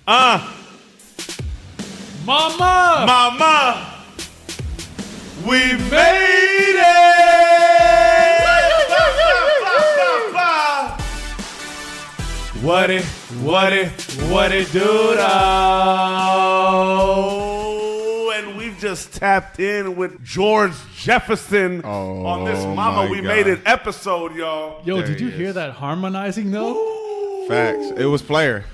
Mama, we made it. What it do though? And we've just tapped in with George Jefferson on this Mama We Made It episode, y'all. Yo, did you hear that harmonizing though? Ooh. Facts. It was player.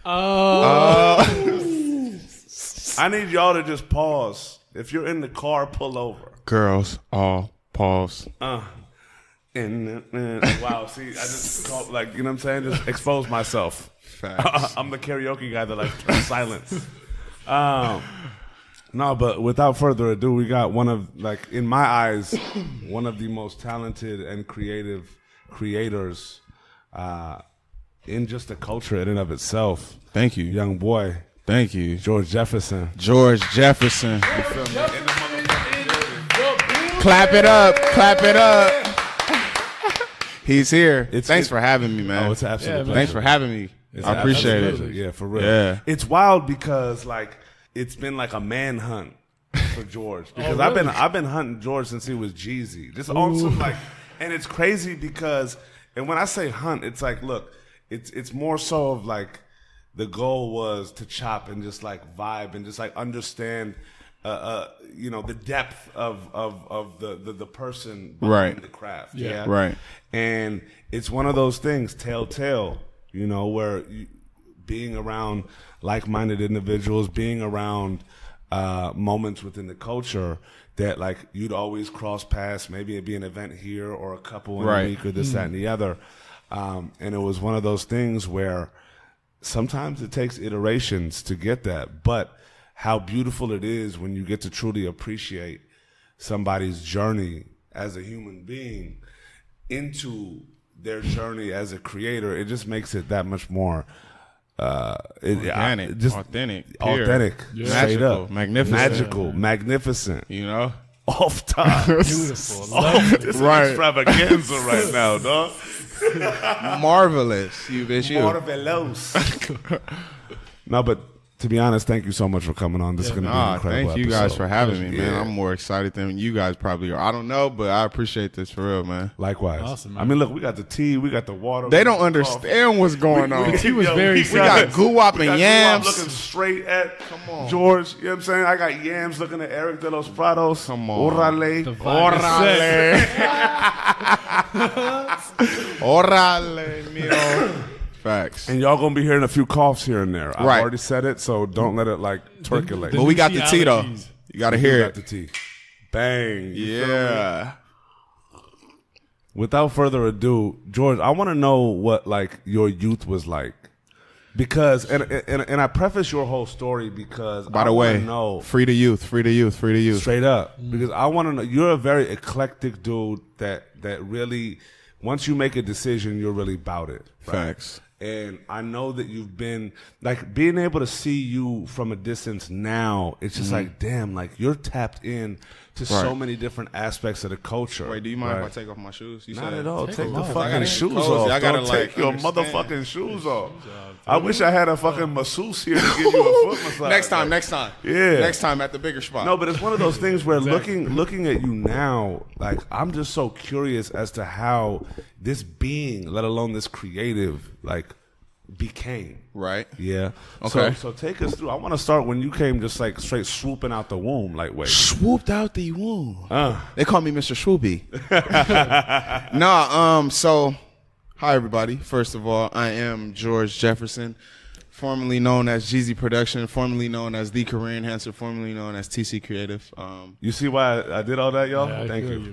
I need y'all to just pause. If you're in the car, pull over. Girls, all pause. And wow, see, I just called, like, you know what I'm saying? Just expose myself. Facts. I'm the karaoke guy that like turns silence. No, but without further ado, we got one of, like, in my eyes, one of the most talented and creative creators in just the culture in and of itself. Thank you. Young boy. Thank you. George Jefferson. George Jefferson. You feel me? Clap it up. Clap it up. He's here. Thanks for having me, man. Oh, it's absolutely. Thanks for having me. I appreciate it. Yeah, for real. Yeah. It's wild because, like, it's been like a manhunt for George because really? I've been hunting George since he was Jeezy. Just on some, like, and it's crazy because, and when I say hunt, it's like, look, it's more so of like the goal was to chop and just like vibe and just like understand, you know, the depth of the person behind the craft. Yeah. Right. And it's one of those things, telltale, you know, where being around like-minded individuals, being around moments within the culture that, like, you'd always cross paths. Maybe it'd be an event here or a couple in a week or this, that, and the other. And it was one of those things where sometimes it takes iterations to get that. But how beautiful it is when you get to truly appreciate somebody's journey as a human being into their journey as a creator. It just makes it that much more Organic, authentic, straight magical, up, magnificent, magnificent. You know, off top, Beautiful. this is extravaganza right now, dog. marvelous. You bitch, you. Marvelous. No, but to be honest, thank you so much for coming on. This is going to be an incredible Thank you guys episode. for having me, man. Yeah. I'm more excited than you guys probably are. I don't know, but I appreciate this for real, man. Likewise. Awesome, man. I mean, look, we got the tea, we got the water. They don't understand what's going on. He was very We got guwap and yams. Looking straight at George. You know what I'm saying? I got yams looking at Eric de los Prados. Come on. Orale. The vibe is set. Orale, mio. Facts. And y'all gonna be hearing a few coughs here and there. I've Right. already said it, so don't let it like percolate. But we got the tea, though. allergies. You got to We hear got it. the tea. Bang. You feel me? Yeah. Without further ado, George, I want to know what like your youth was like, because and I preface your whole story because By the way, know free the youth, free the youth, free the youth. straight up because I want to know you're a very eclectic dude that really once you make a decision you're really about it. Right? Facts. And I know that you've been like being able to see you from a distance now. It's just like, damn, like you're tapped in to so many different aspects of the culture. Wait, do you mind if I take off my shoes? You Not said at all. Take the off. fucking gotta shoes get cozy. off. I gotta, Don't like, take your understand. motherfucking shoes off. I wish I had a fucking masseuse here to give you a foot massage. Next time. Yeah. Next time at the bigger spot. No, but it's one of those things where looking at you now, like I'm just so curious as to how this being, let alone this creative, like became. Right. Yeah. Okay. So take us through. I want to start when you came just like straight swooping out the womb, like wait. Swooped out the womb. They call me Mr. Swoopy. So hi everybody. First of all, I am George Jefferson, formerly known as Jeezy Production, formerly known as The Career Enhancer, formerly known as TC Creative. You see why I did all that, y'all? Yeah, I Thank feel you.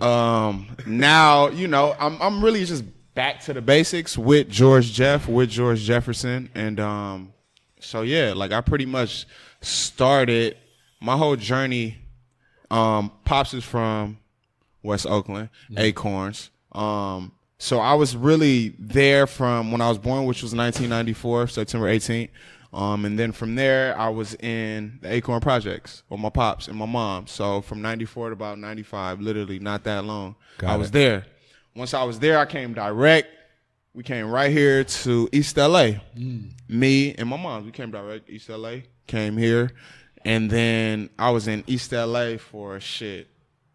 Now, you know, I'm really just back to the basics with George Jefferson. And so yeah, like I pretty much started my whole journey. Pops is from West Oakland, Acorns. So I was really there from when I was born, which was 1994, September 18th. And then from there, I was in the Acorn Projects with my pops and my mom. So from 94 to about 95, literally not that long, I was there. Once I was there, I came direct We came right here to East LA. Me and my mom, we came direct East LA, came here. And then I was in East LA for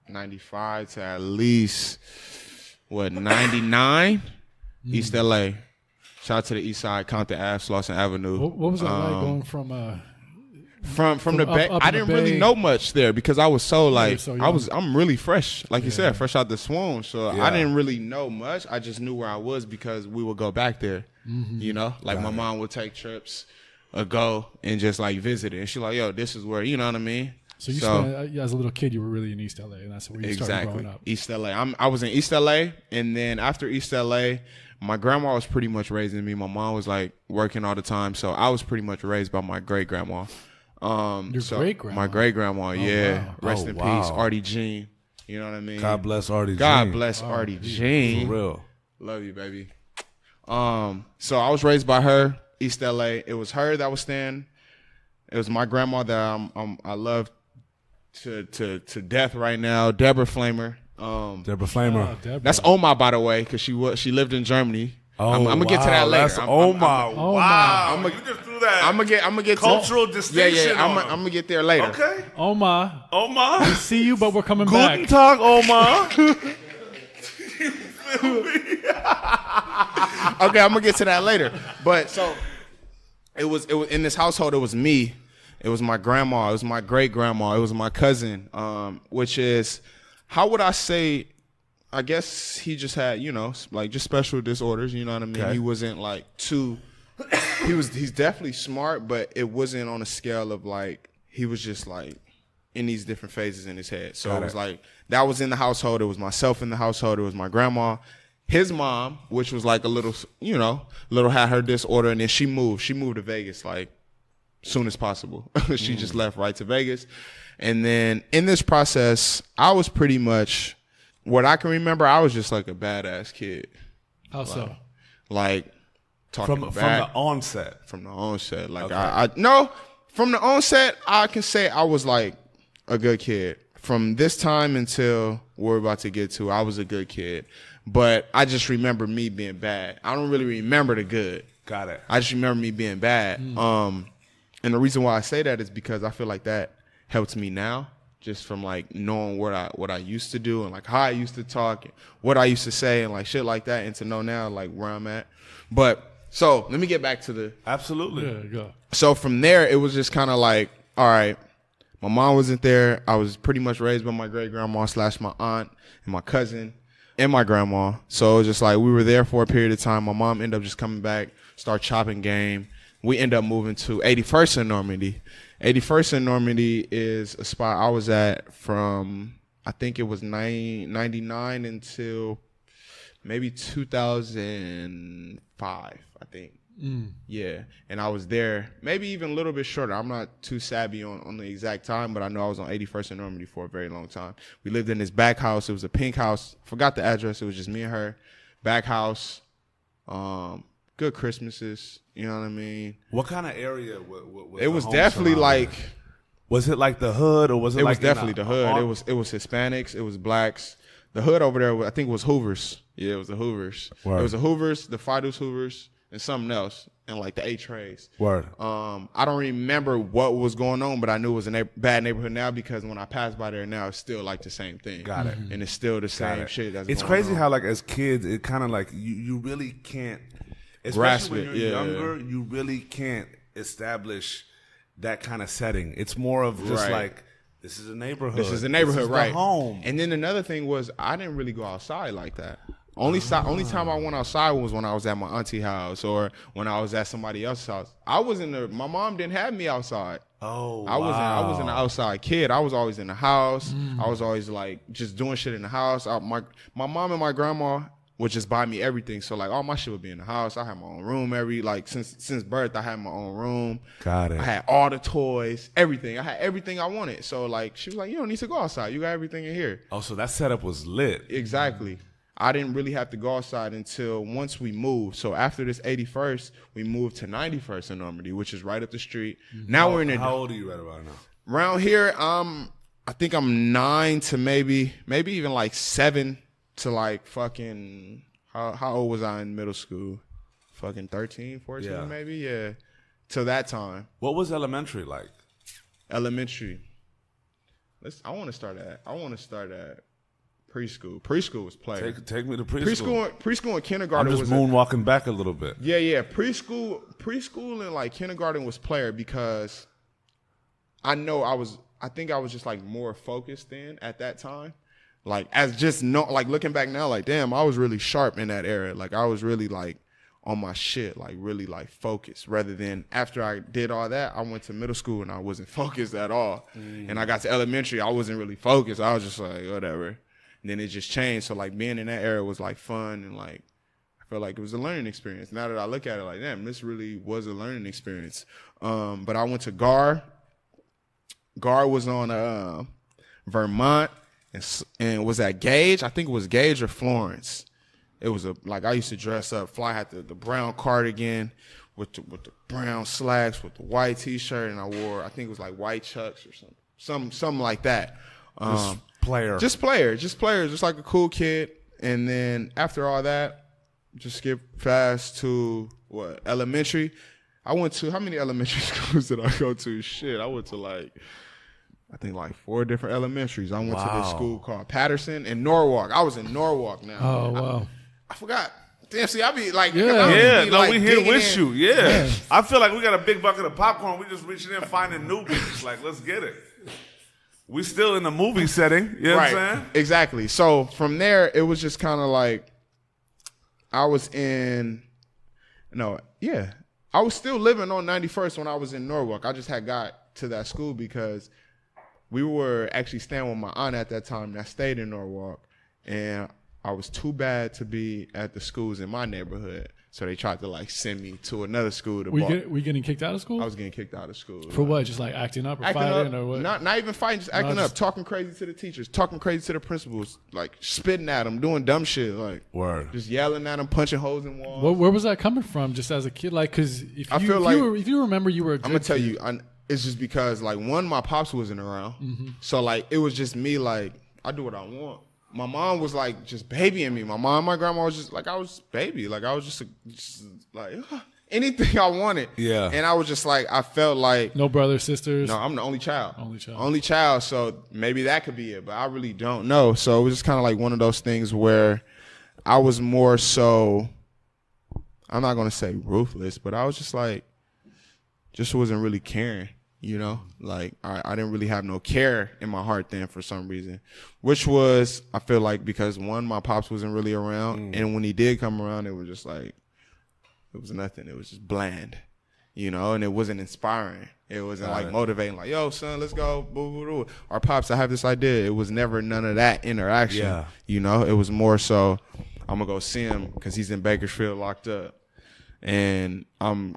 95 to at least, 99? East LA. Shout out to the East Side, Compton Ave, Slauson Avenue. What was that like going from the Bay? up I in the didn't really Bay? know much there because I was so like, so young. I'm really fresh. Like you said, fresh out the swoon. So I didn't really know much. I just knew where I was because we would go back there. You know, like my mom would take trips or go and just like visit it. And she's like, yo, this is where, you know what I mean? So you spent, as a little kid, you were really in East LA, and that's where you started growing up. East LA. I was in East LA, and then after East LA, my grandma was pretty much raising me. My mom was like working all the time, so I was pretty much raised by my great grandma. Your great grandma. My great grandma, yeah. Wow. Rest in peace, Artie Jean. You know what I mean? God bless Artie Jean. God bless Artie Jean. For real. Love you, baby. So I was raised by her, East LA. It was her that was staying. It was my grandma that I love to death right now, Deborah Flamer. Deborah Flamer. Deborah. That's Oma, by the way, because she lived in Germany. I'm gonna get to that later. That's Oma. Wow. You just threw that. I'm gonna get cultural to, distinction. I'm gonna get there later. Okay. Oma. Oma. We see you, but we're coming back. Guten Tag, Oma. Okay, I'm gonna get to that later. But so it was in this household. It was me. It was my grandma. It was my great grandma. It was my cousin. Which is, how would I say? I guess he just had, like just special disorders. You know what I mean? Okay. He wasn't like too. He's definitely smart, but it wasn't on a scale of like he was just like in these different phases in his head. So it was like that was in the household. It was myself in the household. It was my grandma. His mom, which was like a little, had her disorder, and then she moved. She moved to Vegas like soon as possible. She just left right to Vegas. And then in this process, I was pretty much, what I can remember, I was just like a badass kid. How so? Like talking from the onset. From the onset. Like okay. From the onset, I can say I was like a good kid. From this time until we're about to get to, I was a good kid. But I just remember me being bad. I don't really remember the good. Got it. I just remember me being bad. And the reason why I say that is because I feel like that helps me now, just from like knowing what I used to do and like how I used to talk and what I used to say and like shit like that, and to know now like where I'm at. But so let me get back to the absolutely. Yeah, go. So from there, it was just kind of like, all right, my mom wasn't there. I was pretty much raised by my great grandma / my aunt and my cousin and my grandma. So it was just like we were there for a period of time. My mom ended up just coming back, start chopping game. We ended up moving to 81st in Normandy. 81st in Normandy is a spot I was at from, I think it was 99 until maybe 2005, I think. Yeah. And I was there maybe even a little bit shorter. I'm not too savvy on the exact time, but I know I was on 81st in Normandy for a very long time. We lived in this back house. It was a pink house. Forgot the address. It was just me and her. Back house. Good Christmases. You know what I mean? What kind of area was it? Was definitely like. Was it like the hood, or was it? It like was definitely the hood. It was Hispanics. It was blacks. The hood over there, I think, was Hoovers. Yeah, it was the Hoovers. Word. It was the Hoovers, the Fidus Hoovers, and something else, and like the A-Trays. Word. I don't remember what was going on, but I knew it was a bad neighborhood now, because when I pass by there now, it's still like the same thing. Got it. And it's still the same shit that's It's going crazy on. how like as kids, it kind of like you really can't, grasp especially it. when you're younger, you really can't establish that kind of setting. It's more of just like, this is a neighborhood. This is a neighborhood, this is right? The home. And then another thing was, I didn't really go outside like that. Only time I went outside was when I was at my auntie house or when I was at somebody else's house. My mom didn't have me outside. Oh, I wasn't an outside kid. I was always in the house. I was always like just doing shit in the house. My mom and my grandma would just buy me everything. So like all my shit would be in the house. I had my own room since birth. I had my own room. Got it. I had all the toys, everything. I had everything I wanted. So like she was like, you don't need to go outside. You got everything in here. Oh, so that setup was lit. Exactly. I didn't really have to go outside until once we moved. So after this 81st, we moved to 91st in Normandy, which is right up the street. Now we're in How old are you right about now? Around here, I think I'm 9 to maybe even like 7 to like fucking, how old was I in middle school? Fucking 13, 14 maybe? Yeah. Till that time. What was elementary like? Elementary. I want to start at preschool. Preschool was player. Take me to preschool. Preschool and kindergarten I'm just moonwalking back a little bit. Yeah. Preschool and like kindergarten was player because I think I was just like more focused then at that time. Like looking back now, like damn, I was really sharp in that era. Like I was really like on my shit, like really like focused, rather than after I did all that, I went to middle school and I wasn't focused at all. And I got to elementary, I wasn't really focused. I was just like, whatever. And then it just changed. So like being in that era was like fun and like, I felt like it was a learning experience. Now that I look at it like, damn, this really was a learning experience. But I went to GAR. GAR was on Vermont and was at Gage. I think it was Gage or Florence. It was I used to dress up, had the brown cardigan with the brown slacks with the white t-shirt, and I wore, I think it was like white chucks or something like that. Just like a cool kid. And then after all that, just skip fast to elementary. I went to, how many elementary schools did I go to? Shit, I went to I think 4 different elementaries. I went to this school called Patterson and Norwalk. I was in Norwalk now. Oh, wow. I forgot. Damn, see, I be like, we here with you. Yeah. I feel like we got a big bucket of popcorn. We just reaching in, finding newbies. Like, let's get it. We still in the movie setting. You know what I'm saying? Exactly. So from there, it was just kind of like, I was still living on 91st when I was in Norwalk. I just had got to that school because we were actually staying with my aunt at that time that stayed in Norwalk. And I was too bad to be at the schools in my neighborhood, so they tried to send me to another school. Were you getting kicked out of school? I was getting kicked out of school. For what? Just like acting up or fighting or what? Not even fighting, just acting up, talking crazy to the teachers, talking crazy to the principals, like spitting at them, doing dumb shit, like just yelling at them, punching holes in walls. Where was that coming from? Just as a kid, because if you remember, you were. I'm gonna tell you, it's just because one, my pops wasn't around, so it was just me. I do what I want. My mom was just babying me. My grandma was just I was baby. I was just anything I wanted. Yeah. And I was just I felt like. No brothers, sisters? No, I'm the only child. Only child. So maybe that could be it, but I really don't know. So it was just kind of one of those things where I was more so, I'm not going to say ruthless, but I was just just wasn't really caring. I didn't really have no care in my heart then for some reason, which was, I feel because one, my pops wasn't really around. And when he did come around, it was just it was nothing. It was just bland, and it wasn't inspiring. It wasn't motivating, yo, son, let's go. Boo, boo, boo. Our pops, I have this idea. It was never none of that interaction. Yeah. It was more so, I'm going to go see him because he's in Bakersfield locked up. And I'm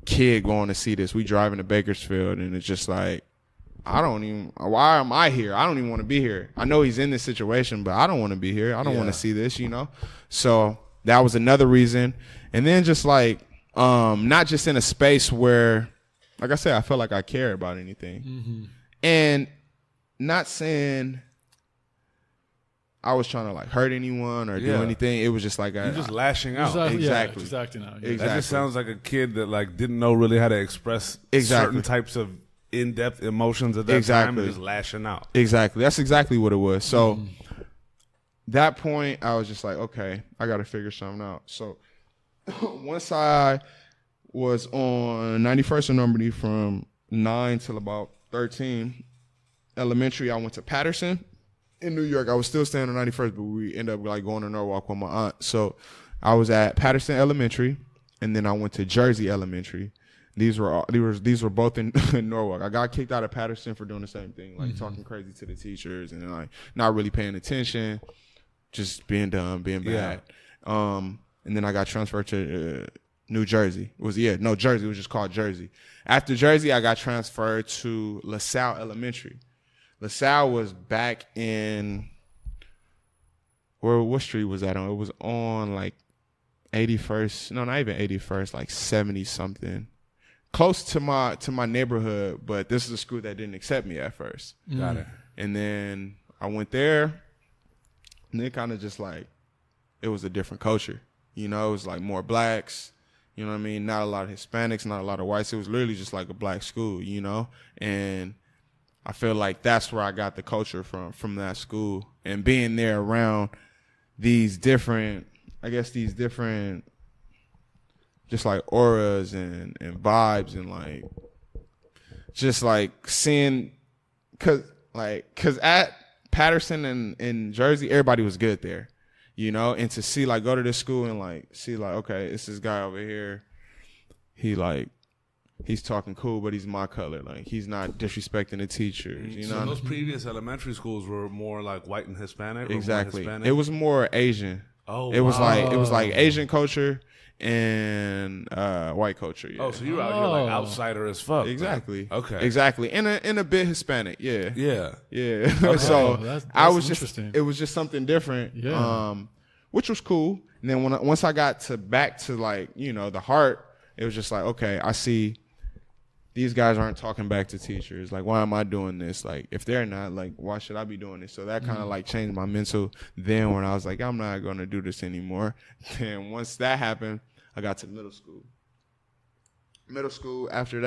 kid going to see this. We driving to Bakersfield, and it's just why am I here? I don't even want to be here. I know he's in this situation, but I don't want to be here. I don't want to see this, So that was another reason. And then just not just in a space where, like I said, I felt like I cared about anything. And not saying I was trying to hurt anyone or do anything. It was just you're just lashing out. Exactly. Just acting out. Exactly. That just sounds like a kid that didn't know really how to express certain types of in-depth emotions at that time and just lashing out. Exactly. That's exactly what it was. So that point, I was just okay, I got to figure something out. So once I was on 91st and Normandy from 9 till about 13, elementary, I went to Patterson. In New York, I was still staying on 91st, but we ended up going to Norwalk with my aunt. So I was at Patterson Elementary, and then I went to Jersey Elementary. These were both in Norwalk. I got kicked out of Patterson for doing the same thing, talking crazy to the teachers and not really paying attention, just being dumb, being bad. And then I got transferred to New Jersey. Jersey. It was just called Jersey. After Jersey, I got transferred to LaSalle Elementary. LaSalle was back in, what street was that on? It was on 81st, no, not even 81st, 70 something. Close to my neighborhood, but this is a school that didn't accept me at first. Got it. And then I went there, and it kind of just it was a different culture. You know, it was like more blacks. You know what I mean? Not a lot of Hispanics, not a lot of whites. It was literally just like a black school, you know? And I feel like that's where I got the culture from that school. And being there around these different, just like auras and vibes and like, just like seeing, cause at Patterson and Jersey, everybody was good there. You know, and to see, like, go to this school and, like, see, like, okay, it's this guy over here. He's talking cool, but he's my color. Like, he's not disrespecting the teachers, you know? So those previous elementary schools were more, like, white and Hispanic? Exactly. Or more Hispanic? It was more Asian. Oh, it was like Asian culture and white culture, yeah. Oh, so you were out here, like, outsider as fuck. Exactly. Man. Okay. Exactly. And a bit Hispanic, yeah. Yeah. Yeah. Okay. So that's I was interesting. it was just something different. Yeah. Which was cool. And then once I got back to like, you know, the heart, it was just like, okay, I see these guys aren't talking back to teachers. Like, why am I doing this? Like, if they're not, like, why should I be doing this? So that kind of like changed my mental then when I was like, I'm not going to do this anymore. And once that happened, I got to middle school. Middle school, after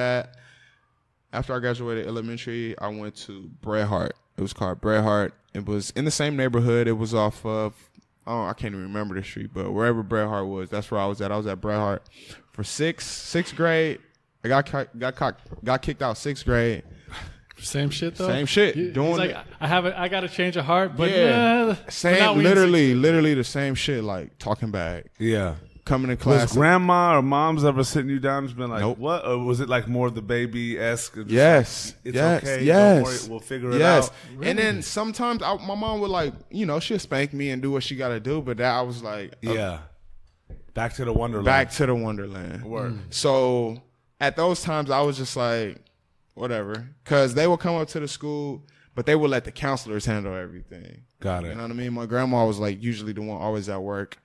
I graduated elementary, I went to Bret Hart. It was called Bret Hart. It was in the same neighborhood. It was off of, I can't even remember the street, but wherever Bret Hart was, that's where I was at. I was at Bret Hart for sixth grade. I got kicked out sixth grade. Same shit though. Same shit. He's Doing like, I got to change a heart, but same. Literally the same shit. Like talking back. Yeah. Coming to class. Was grandma or mom's ever sitting you down and just been like, nope. what? Or was it like more the baby-esque? Yes. Like, it's yes. okay. Yes. Don't worry. We'll figure it out. Really? And then sometimes my mom would like, you know, she'll spank me and do what she got to do. But that I was like. Yeah. Back to the Wonderland. Back to the Wonderland. Word. So at those times I was just like, whatever. Because they would come up to the school, but they would let the counselors handle everything. Got it. You know what I mean? My grandma was like usually the one always at work.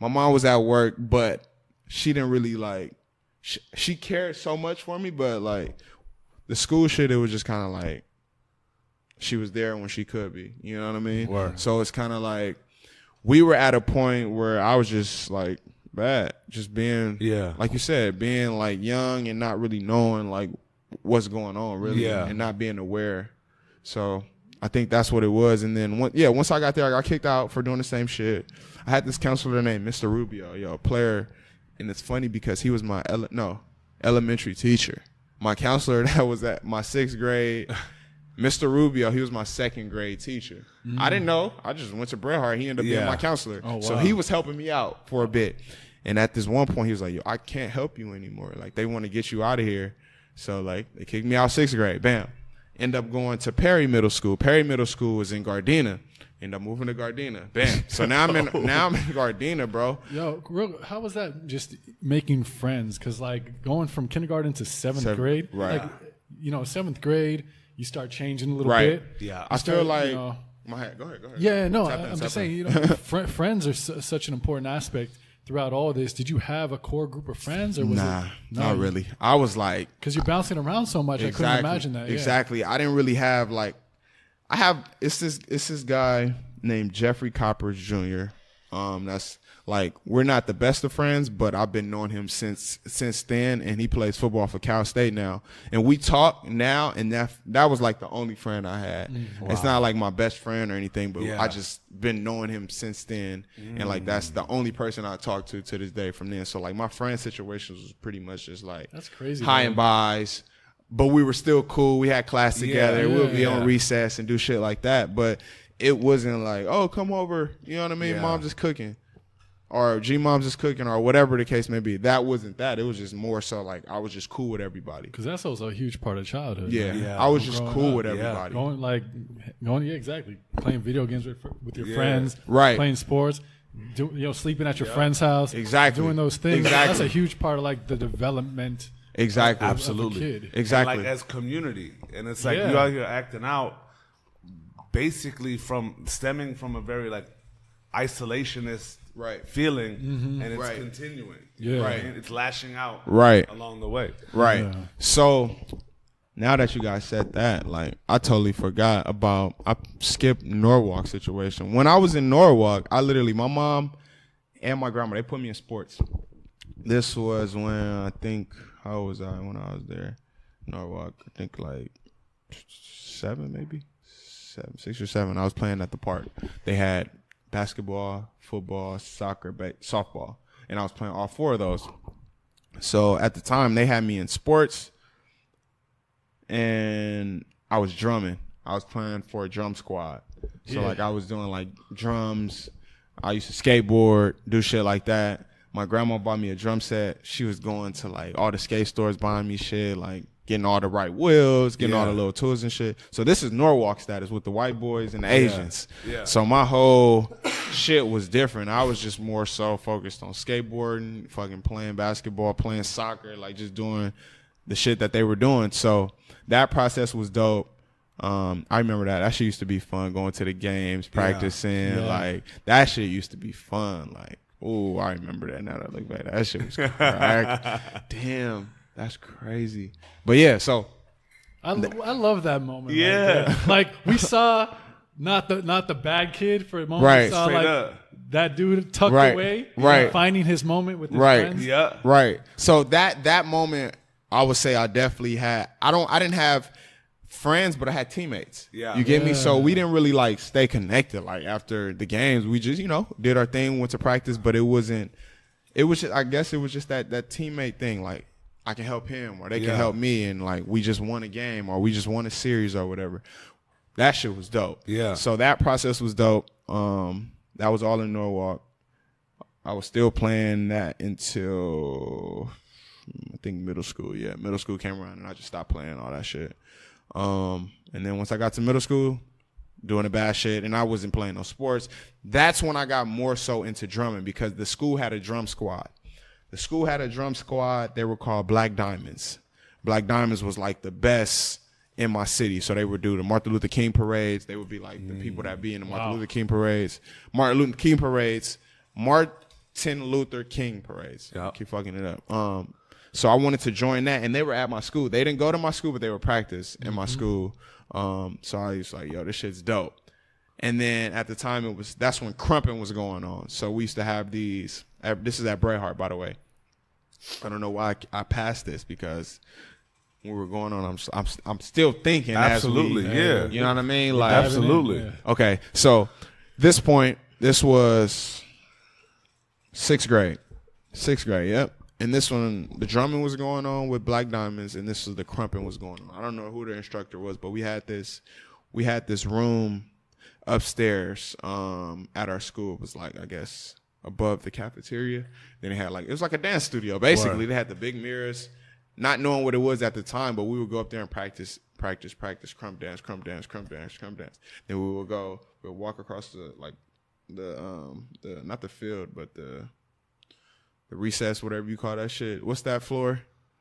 My mom was at work, but she didn't really like, she cared so much for me, but like the school shit, it was just kind of like, she was there when she could be, you know what I mean? Word. So it's kind of like, we were at a point where I was just like bad, just being, like you said, being like young and not really knowing like what's going on really, and not being aware. So I think that's what it was. And then once I got there, I got kicked out for doing the same shit. I had this counselor named Mr. Rubio, player. And it's funny because he was my elementary teacher. My counselor that was at my sixth grade, Mr. Rubio, he was my second grade teacher. I didn't know. I just went to Bret Hart. He ended up being my counselor. Oh, wow. So he was helping me out for a bit. And at this one point, he was like, yo, I can't help you anymore. Like, they want to get you out of here. So, like, they kicked me out sixth grade. Bam. End up going to Perry Middle School. Perry Middle School was in Gardena. End up moving to Gardena. Bam. So now I'm in Gardena, bro. Yo, how was that just making friends? Because, like, going from kindergarten to seventh grade, right. like, you know, seventh grade, you start changing a little bit. Yeah. I feel like, you know, go ahead. Yeah, no, I'm just saying, you know, friends are such an important aspect throughout all of this. Did you have a core group of friends, or was not really? I was like, because you're bouncing around so much, exactly, I couldn't imagine that. Yeah. Exactly. I didn't really have like, it's this guy named Jeffrey Coppers Jr. That's like, we're not the best of friends, but I've been knowing him since then, and he plays football for Cal State now. And we talk now, and that was like the only friend I had. Wow. It's not like my best friend or anything, but I just been knowing him since then, and like that's the only person I talk to this day from then. So like my friend situations was pretty much just like that's crazy, high and buys. But we were still cool. We had class together. We would be on recess and do shit like that. But it wasn't like, oh, come over. You know what I mean? Mom's just cooking. Or G-Mom's just cooking, or whatever the case may be. That wasn't that. It was just more so like I was just cool with everybody. Because that's also a huge part of childhood. Yeah. I was just cool with everybody. Exactly. Playing video games with your friends. Right. Playing sports. Sleeping at your friend's house. Exactly. Doing those things. Exactly. That's a huge part of like the development. Exactly. Absolutely. Of a kid. Exactly. And like as community. And it's like you out here acting out basically stemming from a very like isolationist feeling, and it's continuing. Right. It's lashing out along the way. Right. Yeah. So now that you guys said that, like I totally forgot about, I skipped Norwalk situation. When I was in Norwalk, my mom and my grandma. They put me in sports. This was when I think, how old was I when I was there? Norwalk, I think like 6 or 7. I was playing at the park. They had basketball, football, soccer, softball, and I was playing all 4 of those. So at the time, they had me in sports, and I was drumming. I was playing for a drum squad. So like I was doing like drums. I used to skateboard, do shit like that. My grandma bought me a drum set. She was going to like all the skate stores buying me shit, like getting all the right wheels, getting all the little tools and shit. So this is Norwalk status with the white boys and the Asians. Yeah. So my whole shit was different. I was just more so focused on skateboarding, fucking playing basketball, playing soccer, like just doing the shit that they were doing. So that process was dope. I remember that. That shit used to be fun, going to the games, practicing. Yeah. Like, that shit used to be fun. Like, oh, I remember that now that I look back. That shit was crack. Damn, that's crazy. But yeah, so I love that moment. Yeah, like we saw not the bad kid for a moment. Right, we saw straight like up. That dude tucked away, finding his moment with his friends. Yeah, right. So that moment, I would say I definitely had. I didn't have friends, but I had teammates. Yeah, you get me? So we didn't really like stay connected. Like after the games, we just did our thing, went to practice, but it was just, I guess it was just that teammate thing. Like I can help him, or they can help me, and like we just won a game, or we just won a series, or whatever. That shit was dope. Yeah. So that process was dope. That was all in Norwalk. I was still playing that until I think middle school. Yeah, middle school came around, and I just stopped playing all that shit. And then once I got to middle school, doing the bad shit, and I wasn't playing no sports, that's when I got more so into drumming, because the school had a drum squad. The school had a drum squad. They were called Black Diamonds. Black Diamonds was like the best in my city. So they would do the Martin Luther King parades. They would be like the people that be in the Martin Luther King parades. Martin Luther King parades. I keep fucking it up. So I wanted to join that, and they were at my school. They didn't go to my school, but they would practice in my school. So I was like, yo, this shit's dope. And then at the time, that's when crumping was going on. So we used to have these. This is at Brayhart, by the way. I don't know why I passed this, because when we were going on, I'm still thinking. Absolutely, yeah. You know what I mean? Like, absolutely. Yeah. Okay, so this was 6th grade. 6th grade, yep. And this one, the drumming was going on with Black Diamonds, and this was the crumping was going on. I don't know who the instructor was, but we had this room upstairs at our school. It was like, I guess, above the cafeteria. Then it had it was like a dance studio, basically. Right. They had the big mirrors, not knowing what it was at the time, but we would go up there and practice, crump dance. Then we'll walk across the not the field, but the recess, whatever you call that shit. What's that floor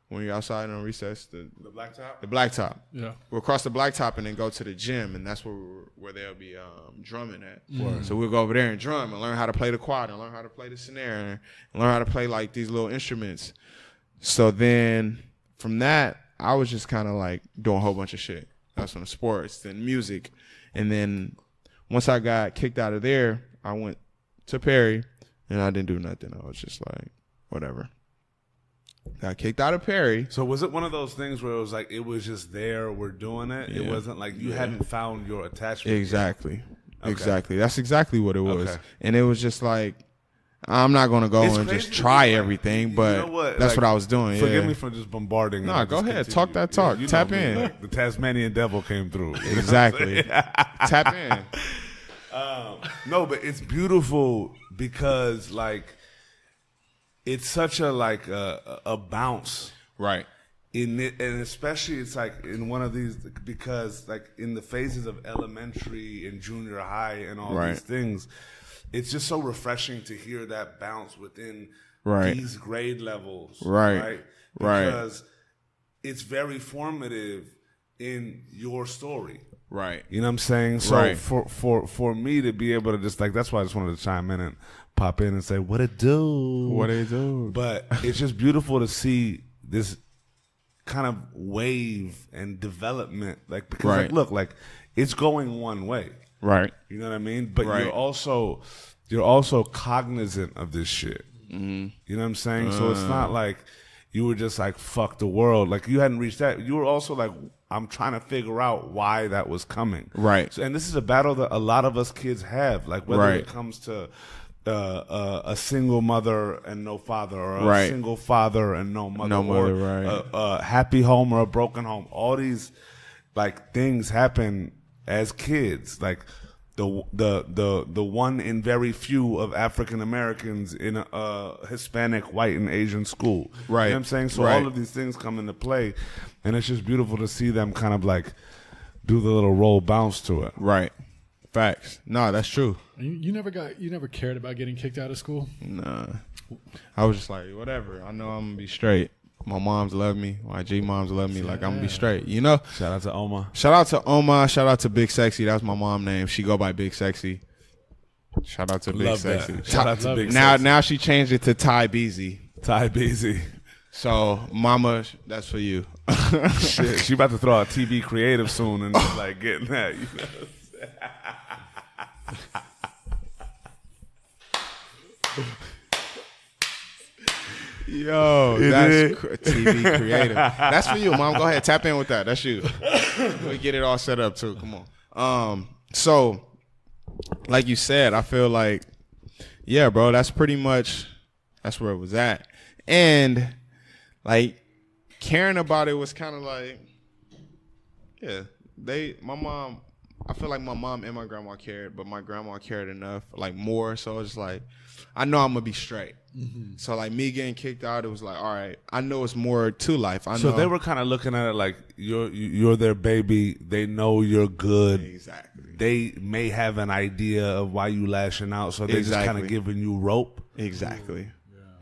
when you're outside on recess? The blacktop? The blacktop. Yeah. We'll cross the blacktop and then go to the gym, and that's where they'll be drumming at. So we'll go over there and drum and learn how to play the quad and learn how to play the snare and learn how to play like these little instruments. So then from that, I was just kind of like doing a whole bunch of shit. That's when the sports, then music. And then once I got kicked out of there, I went to Perry, and I didn't do nothing. I was just like, whatever. Got kicked out of Perry. So was it one of those things where it was like, it was just there, we're doing it? Yeah. It wasn't like you hadn't found your attachment. Exactly. Okay. Exactly. That's exactly what it was. Okay. And it was just like, I'm not going to go and just try everything, but you know what? That's what I was doing. Forgive me for just bombarding. No, go ahead. Talk that talk. Yeah, tap in. Like the Tasmanian devil came through. Exactly. Tap in. No, but it's beautiful because like it's such a bounce, right? In it, and especially it's like in one of these, because like in the phases of elementary and junior high and all these things, it's just so refreshing to hear that bounce within these grade levels, right? Because it's very formative in your story. Right. You know what I'm saying? So for me to be able to just like, that's why I just wanted to chime in and pop in and say, what it do? What it do? But it's just beautiful to see this kind of wave and development. Like, because like, look, like it's going one way. Right. You know what I mean? But you're you're also cognizant of this shit. Mm-hmm. You know what I'm saying? So it's not like you were just like, fuck the world. Like, you hadn't reached that. You were also like, I'm trying to figure out why that was coming. Right. So, and this is a battle that a lot of us kids have. Like, whether Right. it comes to a single mother and no father, or a Right. single father and no mother, mother, or right. a happy home or a broken home. All these like things happen as kids. Like the one in very few of African Americans in a Hispanic, white, and Asian school. Right. You know what I'm saying? So Right. all of these things come into play, and it's just beautiful to see them kind of like do the little roll bounce to it. Right. Facts. No, that's true. You never cared about getting kicked out of school? Nah. I was just like, whatever. I know I'm gonna be straight. My moms love me. My G moms love me. Like, I'm gonna be straight. You know? Shout out to Oma. Shout out to Oma. Shout out to Big Sexy. That's my mom name. She go by Big Sexy. Shout out to Big Love Sexy. that. Shout out to Big Now, Sexy. now she changed it to Ty Beezy. Ty Beezy. So, Mama, that's for you. Shit, she about to throw out TV creative soon and just like getting that. You know? Yo, that's TV creative. That's for you, Mom. Go ahead, tap in with that. That's you. We get it all set up too. Come on. So, like you said, I feel like, yeah, bro, that's pretty much that's where it was at, and like caring about it was kind of like, yeah, my mom. I feel like my mom and my grandma cared, but my grandma cared enough, like more. So it's like, I know I'm gonna be straight. Mm-hmm. So like me getting kicked out, it was like, all right, I know it's more to life. I know. So they were kind of looking at it like you're their baby. They know you're good. Exactly. They may have an idea of why you lashing out, so they just kind of giving you rope. Exactly.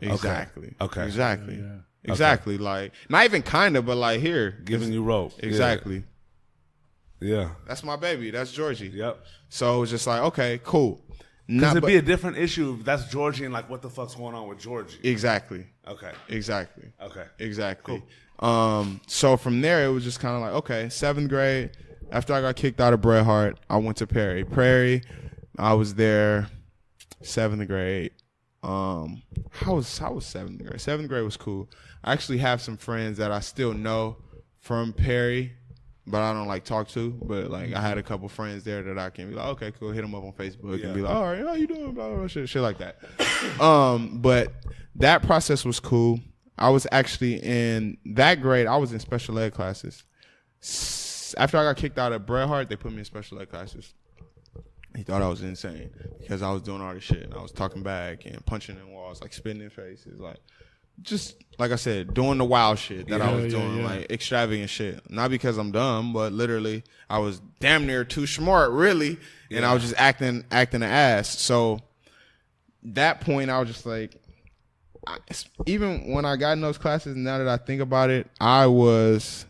Yeah. Exactly. Okay. Exactly. Yeah. Exactly. Okay. Like not even kind of, but like here, Giving you rope. Exactly. Yeah. That's my baby. That's Georgie. Yep. So it was just like, okay, cool. Because it'd be a different issue if that's Georgie and like, what the fuck's going on with Georgie? Exactly. Okay. Exactly. Okay. Exactly. Cool. So from there, it was just kind of like, okay, 7th grade. After I got kicked out of Bret Hart, I went to Perry. Prairie, I was there 7th grade. How was 7th grade? 7th grade was cool. I actually have some friends that I still know from Perry, but I don't like talk to. But like I had a couple friends there that I can be like, okay, cool, hit them up on Facebook and be like, all right, how you doing? Blah, blah, blah, shit like that. But that process was cool. I was actually in that grade. I was in special ed classes. After I got kicked out of Bret Hart, they put me in special ed classes. He thought I was insane because I was doing all this shit. I was talking back and punching in walls, like spitting in faces, like just like I said, doing the wild shit that I was doing, like extravagant shit. Not because I'm dumb, but literally I was damn near too smart, really, and I was just acting an ass. So that point, I was just like, even when I got in those classes, now that I think about it, I was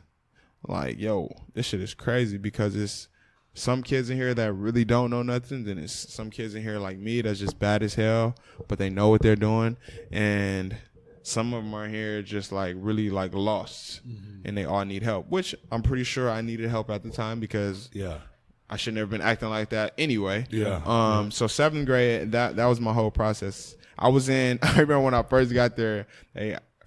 like, yo, this shit is crazy because it's some kids in here that really don't know nothing, then it's some kids in here like me that's just bad as hell, but they know what they're doing, and some of them are here just like really like lost, and they all need help, which I'm pretty sure I needed help at the time because I should never been acting like that anyway. So 7th grade, that was my whole process. I remember when I first got there,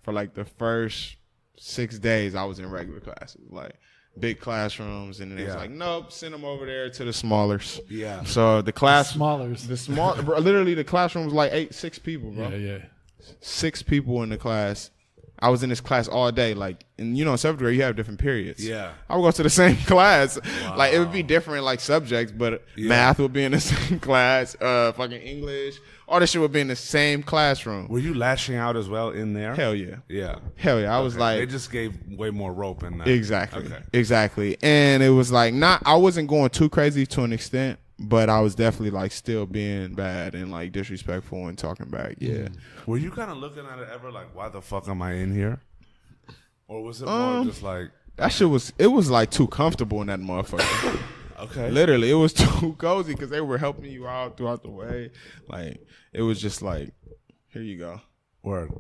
for like the first 6 days, I was in regular classes, like big classrooms, and then it was like, nope, send them over there to the smallers. Yeah. So the Smallers. Literally the classroom was like 6 people, bro. Yeah. 6 people in the class. I was in this class all day, like, and in 7th grade you have different periods. Yeah. I would go to the same class. Wow. Like it would be different like subjects, but math would be in the same class, fucking English, all this shit would be in the same classroom. Were you lashing out as well in there? Hell yeah. Yeah. Hell yeah. I was like, they just gave way more rope in that. Exactly. Okay. Exactly. And it was like I wasn't going too crazy to an extent, but I was definitely like still being bad and like disrespectful and talking back. Yeah. Were you kind of looking at it ever like, why the fuck am I in here? Or was it more just like that shit was like too comfortable in that motherfucker. Okay. Literally, it was too cozy because they were helping you out throughout the way. Like it was just like, here you go. Word.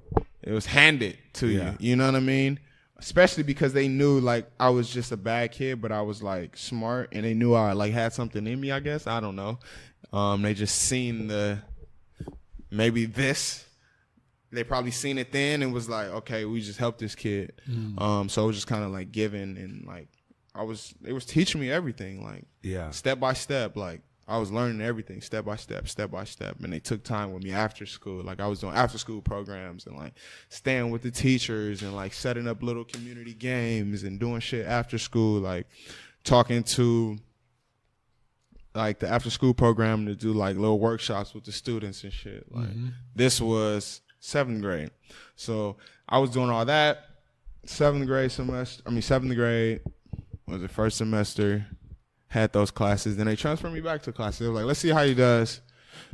It was handed to you. You know what I mean? Especially because they knew like I was just a bad kid, but I was like smart, and they knew I like had something in me. I guess I don't know. They just seen the maybe this. They probably seen it then and was like, okay, we just helped this kid. So it was just kind of like giving, and like they was teaching me everything, like step by step. Like I was learning everything step by step. And they took time with me after school. Like I was doing after school programs and like staying with the teachers and like setting up little community games and doing shit after school, like talking to like the after school program to do like little workshops with the students and shit. Like this was 7th grade. So I was doing all that. 7th grade was the first semester, had those classes. Then they transferred me back to classes. They were like, let's see how he does.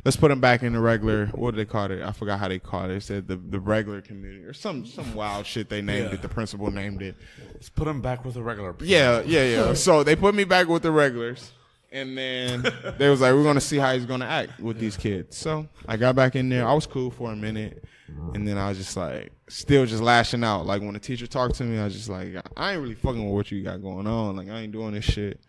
Let's put him back in the regular, what did they call it? I forgot how they called it. They said the regular community or some wild shit they named it. The principal named it. Let's put him back with the regular people. Yeah. So they put me back with the regulars. And then they was like, we're going to see how he's going to act with these kids. So I got back in there. I was cool for a minute. And then I was just like, still just lashing out. Like when the teacher talked to me, I was just like, I ain't really fucking with what you got going on. Like I ain't doing this shit.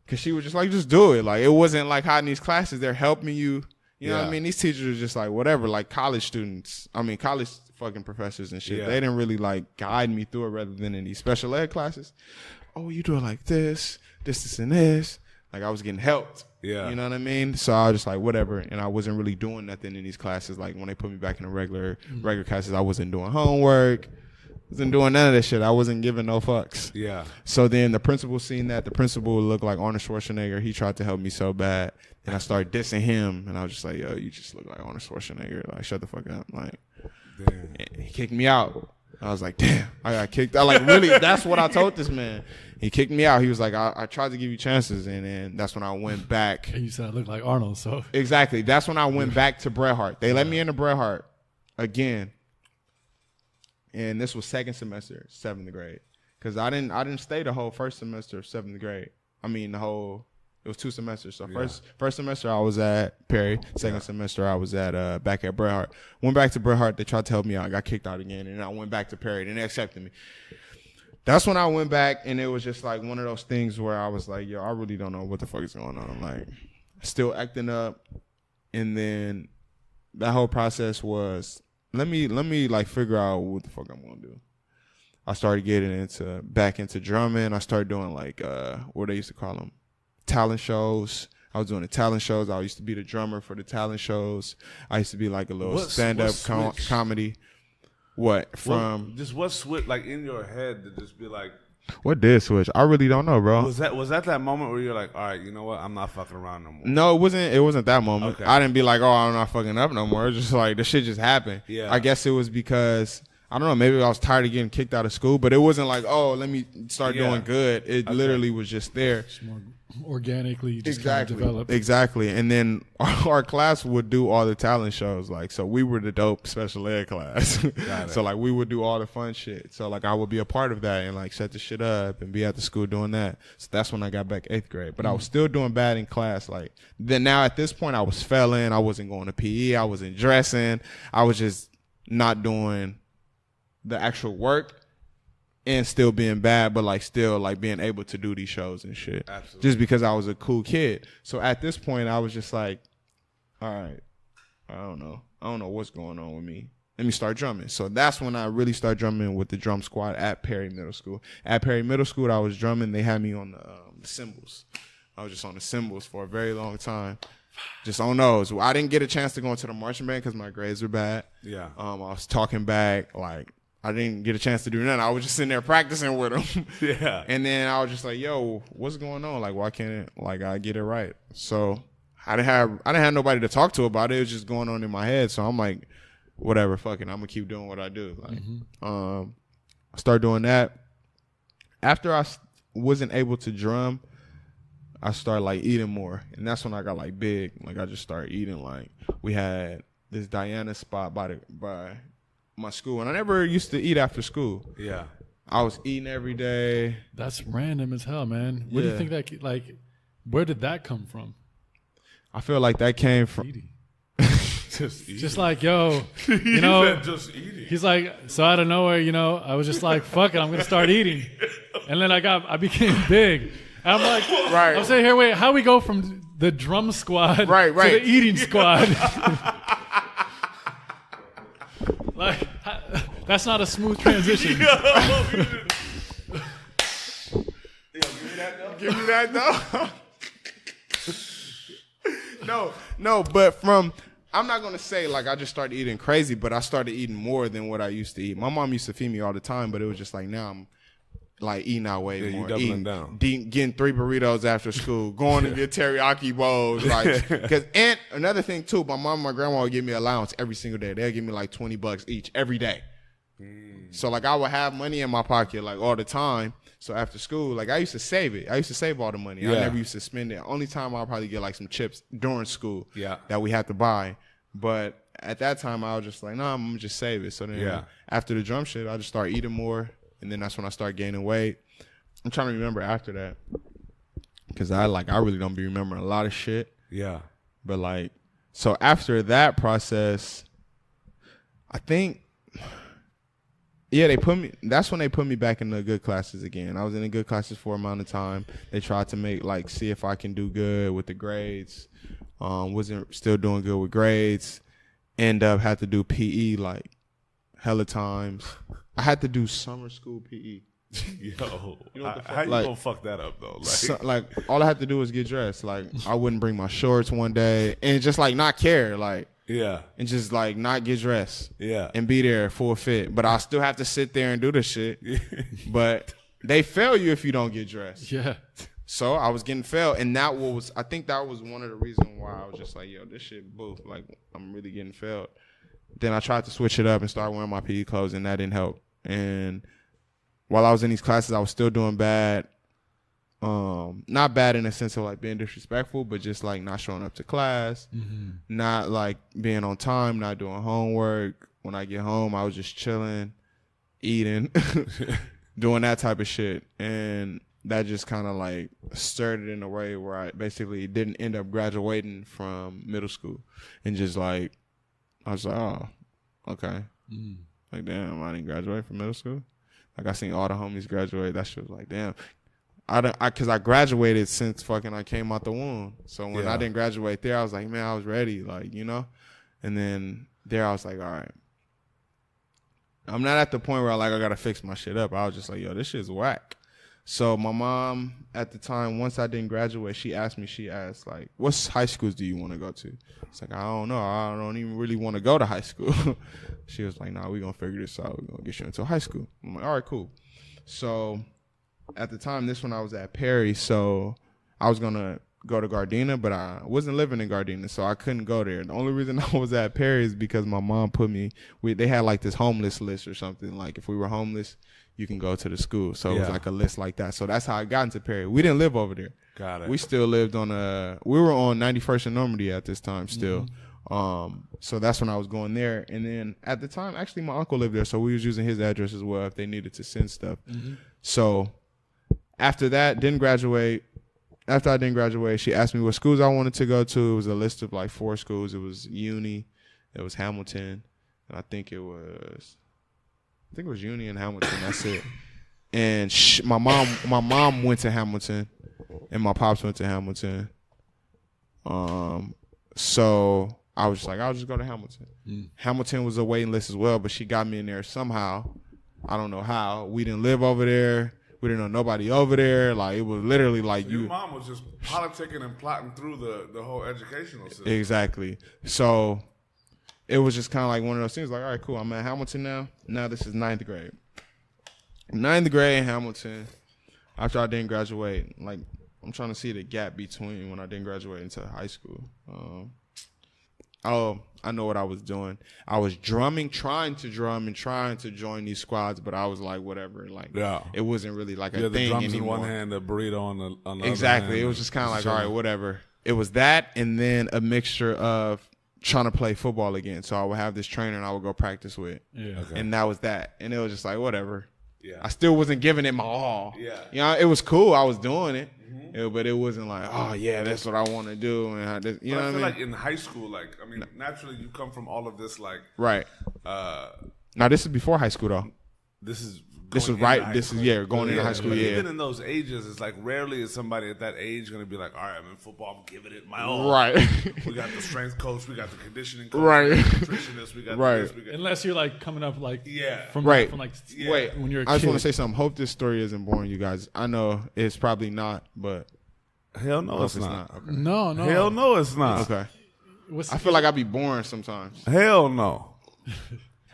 Because she was just like, just do it. Like it wasn't like how in these classes, they're helping you. You know what I mean? These teachers are just like, whatever, like college fucking professors and shit. They didn't really like guide me through it rather than in these special ed classes. Oh, you do it like this, and this. Like I was getting helped. Yeah. You know what I mean? So I was just like, whatever. And I wasn't really doing nothing in these classes. Like when they put me back in the regular classes, I wasn't doing homework. Wasn't doing none of that shit. I wasn't giving no fucks. Yeah. So then the principal seen that. The principal looked like Arnold Schwarzenegger. He tried to help me so bad. And I started dissing him. And I was just like, yo, you just look like Arnold Schwarzenegger. Like, shut the fuck up. Like, damn. He kicked me out. I was like, damn, I got kicked out. Like, really, that's what I told this man. He kicked me out. He was like, I tried to give you chances. And then that's when I went back. And you said I look like Arnold, so. Exactly. That's when I went back to Bret Hart. They let me into Bret Hart again. And this was second semester, 7th grade. Because I didn't stay the whole first semester of 7th grade. I mean, it was 2 semesters. So first semester I was at Perry. Second semester I was at back at Bret Hart. Went back to Bret Hart. They tried to help me out. I got kicked out again. And I went back to Perry. And they accepted me. That's when I went back. And it was just like one of those things where I was like, yo, I really don't know what the fuck is going on. Like, still acting up. And then that whole process was, let me like figure out what the fuck I'm gonna do. I started getting back into drumming. I started doing like what they used to call them, talent shows. I was doing the talent shows. I used to be the drummer for the talent shows. I used to be like a little stand-up comedy. What switch like in your head to just be like, what did switch? I really don't know, bro. Was that moment where you're like, all right, you know what? I'm not fucking around no more. No, it wasn't that moment. Okay. I didn't be like, oh, I'm not fucking up no more. It's just like the shit just happened. Yeah. I guess it was because I don't know, maybe I was tired of getting kicked out of school, but it wasn't like, oh, let me start doing good. It literally was just there. Just more organically just kind of developed. Exactly. And then our class would do all the talent shows. Like, so we were the dope special ed class. So like we would do all the fun shit. So like I would be a part of that and like set the shit up and be at the school doing that. So that's when I got back 8th grade. But I was still doing bad in class. Like then now at this point I was failing. I wasn't going to PE. I wasn't dressing. I was just not doing the actual work and still being bad, but like still like being able to do these shows and shit. Absolutely. Just because I was a cool kid. So at this point I was just like, all right, I don't know what's going on with me. Let me start drumming. So that's when I really started drumming with the drum squad at Perry Middle School. At Perry Middle School, I was drumming. They had me on the cymbals. I was just on the cymbals for a very long time. Just on those. I didn't get a chance to go into the marching band because my grades were bad. Yeah. I was talking back. Like, I didn't get a chance to do nothing. I was just sitting there practicing with them. Yeah. And then I was just like, yo, what's going on? Like, why can't I get it right? So I didn't have nobody to talk to about it. It was just going on in my head. So I'm like, whatever, fuck it. I'm gonna keep doing what I do. Like, I started doing that. After I wasn't able to drum, I started like eating more, and that's when I got like big. Like I just started eating. Like we had this Diana spot by my school, and I never used to eat after school. Yeah, I was eating every day. That's random as hell, man. Where do you think that like? Where did that come from? I feel like that came from. Just like, yo, you know, just eating. He's like, so out of nowhere, you know, I was just like, fuck it, I'm gonna start eating, and then I became big. And I'm like, I'm saying here, wait, how we go from the drum squad to the eating squad? Like, that's not a smooth transition. Yo, Give me that though. No, but I'm not gonna say like I just started eating crazy, but I started eating more than what I used to eat. My mom used to feed me all the time, but it was just like now I'm like eating out way more. You doubling down. Getting 3 burritos after school, going to get teriyaki bowls, like and another thing too. My mom and my grandma would give me allowance every single day. They'll give me like $20 each every day. So like I would have money in my pocket like all the time. So after school, like I used to save it. I used to save all the money. Yeah. I never used to spend it. Only time I'll probably get like some chips during school Yeah. that we had to buy. But at that time, I was just like, nah, I'm gonna just save it. So then after the drum shit, I just start eating more, and then that's when I start gaining weight. I'm trying to remember after that, because I really don't be remembering a lot of shit. Yeah. But like, so after that process, I think, yeah, that's when they put me back in the good classes again. I was in the good classes for a amount of time. They tried to see if I can do good with the grades. Wasn't still doing good with grades. End up had to do PE like hella times. I had to do summer school PE. Yo, You know what the fuck? how you Like- gonna fuck that up though? Like, So, like all I had to do was get dressed. Like I wouldn't bring my shorts one day and just like not care, like yeah, and just like not get dressed yeah, and be there full fit. But I still have to sit there and do the shit. But they fail you if you don't get dressed. Yeah. So I was getting failed, and I think that was one of the reasons why I was just like, yo, this shit boof. Like I'm really getting failed. Then I tried to switch it up and start wearing my PE clothes, and that didn't help. And while I was in these classes, I was still doing bad. Not bad in the sense of like being disrespectful, but just like not showing up to class, not like being on time, not doing homework. When I get home, I was just chilling, eating, doing that type of shit. And that just kind of like stirred it in a way where I basically didn't end up graduating from middle school. And just like, I was like, oh, okay. Like, damn, I didn't graduate from middle school. Like, I seen all the homies graduate. That shit was like, damn. Because I graduated since fucking I came out the womb. So when I didn't graduate there, I was like, man, I was ready. Like, you know? And then there I was like, all right. I'm not at the point where I got to fix my shit up. I was just like, yo, this shit's whack. So my mom at the time, once I didn't graduate, she asked, like, what high schools do you want to go to? It's like, I don't know. I don't even really want to go to high school. She was like, nah, we're going to figure this out. We're going to get you into high school. I'm like, all right, cool. So at the time, this one I was at Perry, so I was going to go to Gardena, but I wasn't living in Gardena, so I couldn't go there. The only reason I was at Perry is because my mom put me, they had like this homeless list or something. Like if we were homeless, you can go to the school. So it was like a list like that. So that's how I got into Perry. We didn't live over there. got it. We still lived we were on 91st and Normandy at this time still. So that's when I was going there. And then at the time, actually my uncle lived there, so we was using his address as well if they needed to send stuff. So after that, didn't graduate. After I didn't graduate, she asked me what schools I wanted to go to. It was a list of like 4 schools. It was Uni, it was Hamilton, and I think it was Uni and Hamilton. That's it. And my mom went to Hamilton, and my pops went to Hamilton. So I was just like, I'll just go to Hamilton. Hamilton was a waiting list as well, but she got me in there somehow. I don't know how. We didn't live over there. We didn't know nobody over there. Like, it was literally like Your mom was just politicking and plotting through the whole educational system. Exactly. So it was just kind of like one of those things. Like, all right, cool. I'm at Hamilton now. Now this is 9th grade. 9th grade in Hamilton. After I didn't graduate, like, I'm trying to see the gap between when I didn't graduate into high school. I know what I was doing. I was drumming, trying to drum and trying to join these squads, but I was like, whatever. Like, it wasn't really like a thing the drums anymore. in one hand, the burrito on the other hand. Exactly. It was just kind of like, all right, whatever. It was that, and then a mixture of trying to play football again. So I would have this trainer and I would go practice with. Yeah. Okay. And that was that. And it was just like, whatever. Yeah. I still wasn't giving it my all. Yeah. You know, it was cool. I was doing it. But it wasn't like, oh, yeah, that's what I want to do. And you know what I mean? Like in high school, like, I mean, naturally you come from all of this, like. Right. Now, this is before high school, though. This is This is right. This is going into high school. But Yeah. even in those ages, it's like rarely is somebody at that age going to be like, all right, I'm in football, I'm giving it my all. Right. We got the strength coach, we got the conditioning coach, Right. we got the nutritionist, we got this, we got Unless you're like coming up like from Right. from like Wait, when you're a kid. I just want to say something. Hope this story isn't boring, you guys. I know it's probably not, but hell no, it's not. Okay. No. Hell no, it's not. Okay. I feel like I'd be boring sometimes. Hell no.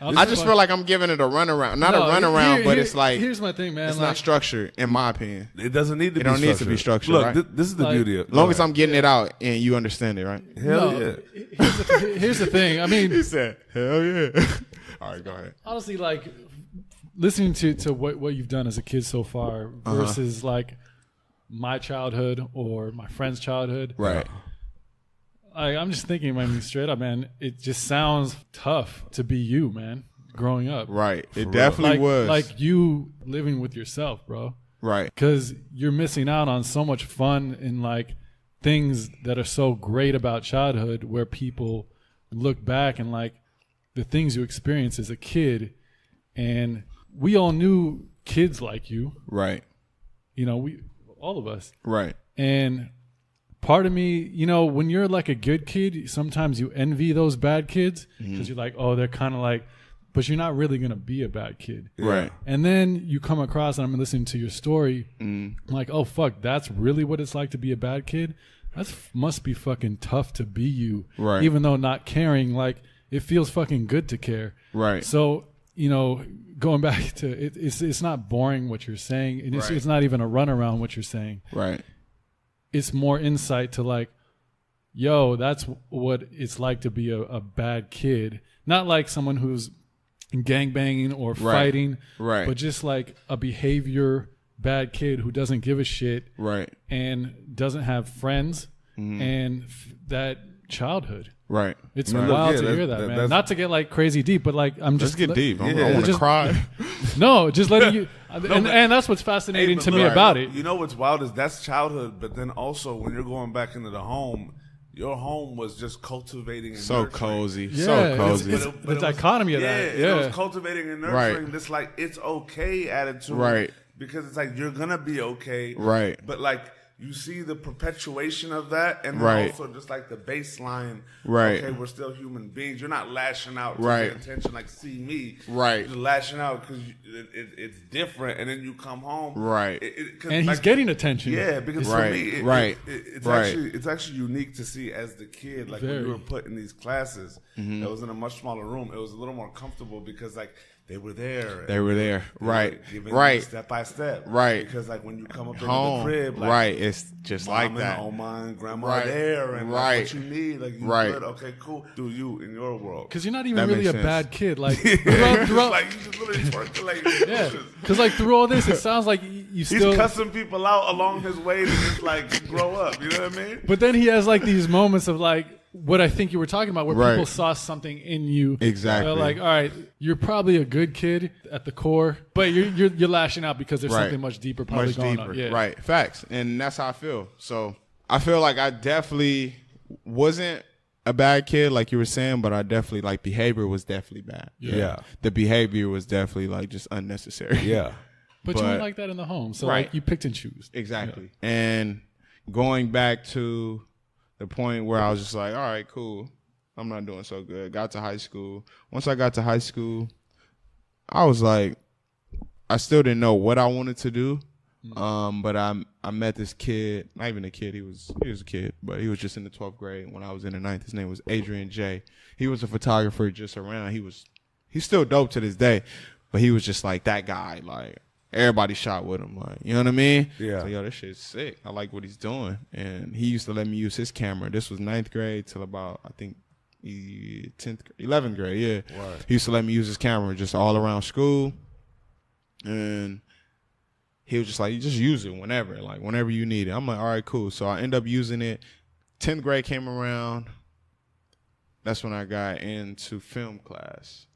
I just feel like I'm giving it a runaround. Not a runaround, but it's like here's my thing, man. it's like, not structured, in my opinion. It doesn't need to It be don't structured. need to be structured, Look, right? this is the Like, beauty of As long as I'm getting it out and you understand it, right? Hell yeah. Here's the thing. I mean, He said, hell yeah. All right, go ahead. honestly, like listening to what you've done as a kid so far versus like my childhood or my friend's childhood. Right. I'm just thinking, man, straight up, man. It just sounds tough to be you, man. Growing up, Right. It definitely was. like you living with yourself, bro. Right. Because you're missing out on so much fun and like things that are so great about childhood, where people look back and like the things you experienced as a kid, and we all knew kids like you. Right. You know, all of us. Right. And part of me, you know, when you're like a good kid, sometimes you envy those bad kids because you're like, oh, they're kind of like, but you're not really going to be a bad kid. Right. And then you come across, and I'm listening to your story, I'm like, oh, fuck, that's really what it's like to be a bad kid? That must be fucking tough to be you. Right. Even though not caring, like, it feels fucking good to care. Right. So, you know, going back to it, it's not boring what you're saying. And it's not even a runaround what you're saying. Right. It's more insight to like, yo, that's what it's like to be a bad kid. Not like someone who's gangbanging or fighting, Right. but just like a behavior bad kid who doesn't give a shit, Right. and doesn't have friends, and that childhood. Right. It's Man, wild look, to yeah, hear that- that, man. that's- Not to get like crazy deep, but like I'm Let's just get deep. I Yeah. want to Just- cry. No, just letting you, and that's what's fascinating Hey, to but me look, about it. You know what's wild is that's childhood, but then also when you're going back into the home, your home was just cultivating and So nurturing. cozy. Yeah, So cozy. it's But the it was- dichotomy of that. It Yeah. was cultivating and Right. nurturing this like it's okay attitude. Right. Because it's like you're gonna be okay. Right. But like you see the perpetuation of that, and then Right. also just like the baseline. Right. Okay, we're still human beings. You're not lashing out to Right. get attention. Like see me. Right. You're lashing out because it's different, and then you come home. Right. 'Cause, And he's like, getting attention. yeah, because Right, for me, right, it's right. it's actually unique to see as the kid, like when Very. you were put in these classes, it was in a much smaller room. It was a little more comfortable because like they were there. They were there. They were Right. giving Right. you step by step. Right. Because like when you come up Home. into the crib, like, Right. It's just mom like and that. Oma and grandma Right. are there, and like, Right. what you need, like you Right. good, okay, cool. Do you in your world? Because you're not even That really a makes sense. bad kid. Like It's throughout, like you just literally percolating. yeah. Because like through all this, it sounds like you He's still. cussing people out along his way to just like grow up. You know what I mean? But then he has like these moments of like what I think you were talking about, where Right. people saw something in you. Exactly. They're like, all right, you're probably a good kid at the core, but you're lashing out because there's Right. something much deeper probably Much going deeper. on. Yeah. Right. Facts. And that's how I feel. So I feel like I definitely wasn't a bad kid, like you were saying, but I definitely like behavior was definitely bad. Yeah. The behavior was definitely like just unnecessary. Yeah. But you But- weren't like that in the home, so Right. like you picked and choose. Exactly. And going back to the point where I was just like, all right, cool. I'm not doing so good. Got to high school. Once I got to high school, I was like, I still didn't know what I wanted to do. But I met this kid, not even a kid, he was a kid, but he was just in the 12th grade when I was in the 9th. His name was Adrian J. He was a photographer just around. He's still dope to this day, but he was just like that guy, like everybody shot with him, like, you know what I mean? Yeah. So yo, this shit's sick. I like what he's doing. And he used to let me use his camera. This was 9th grade till about, I think, 11th grade, yeah. Right. He used to let me use his camera just all around school. And he was just like, you just use it whenever you need it. I'm like, all right, cool. So I end up using it. 10th grade came around. That's when I got into film class.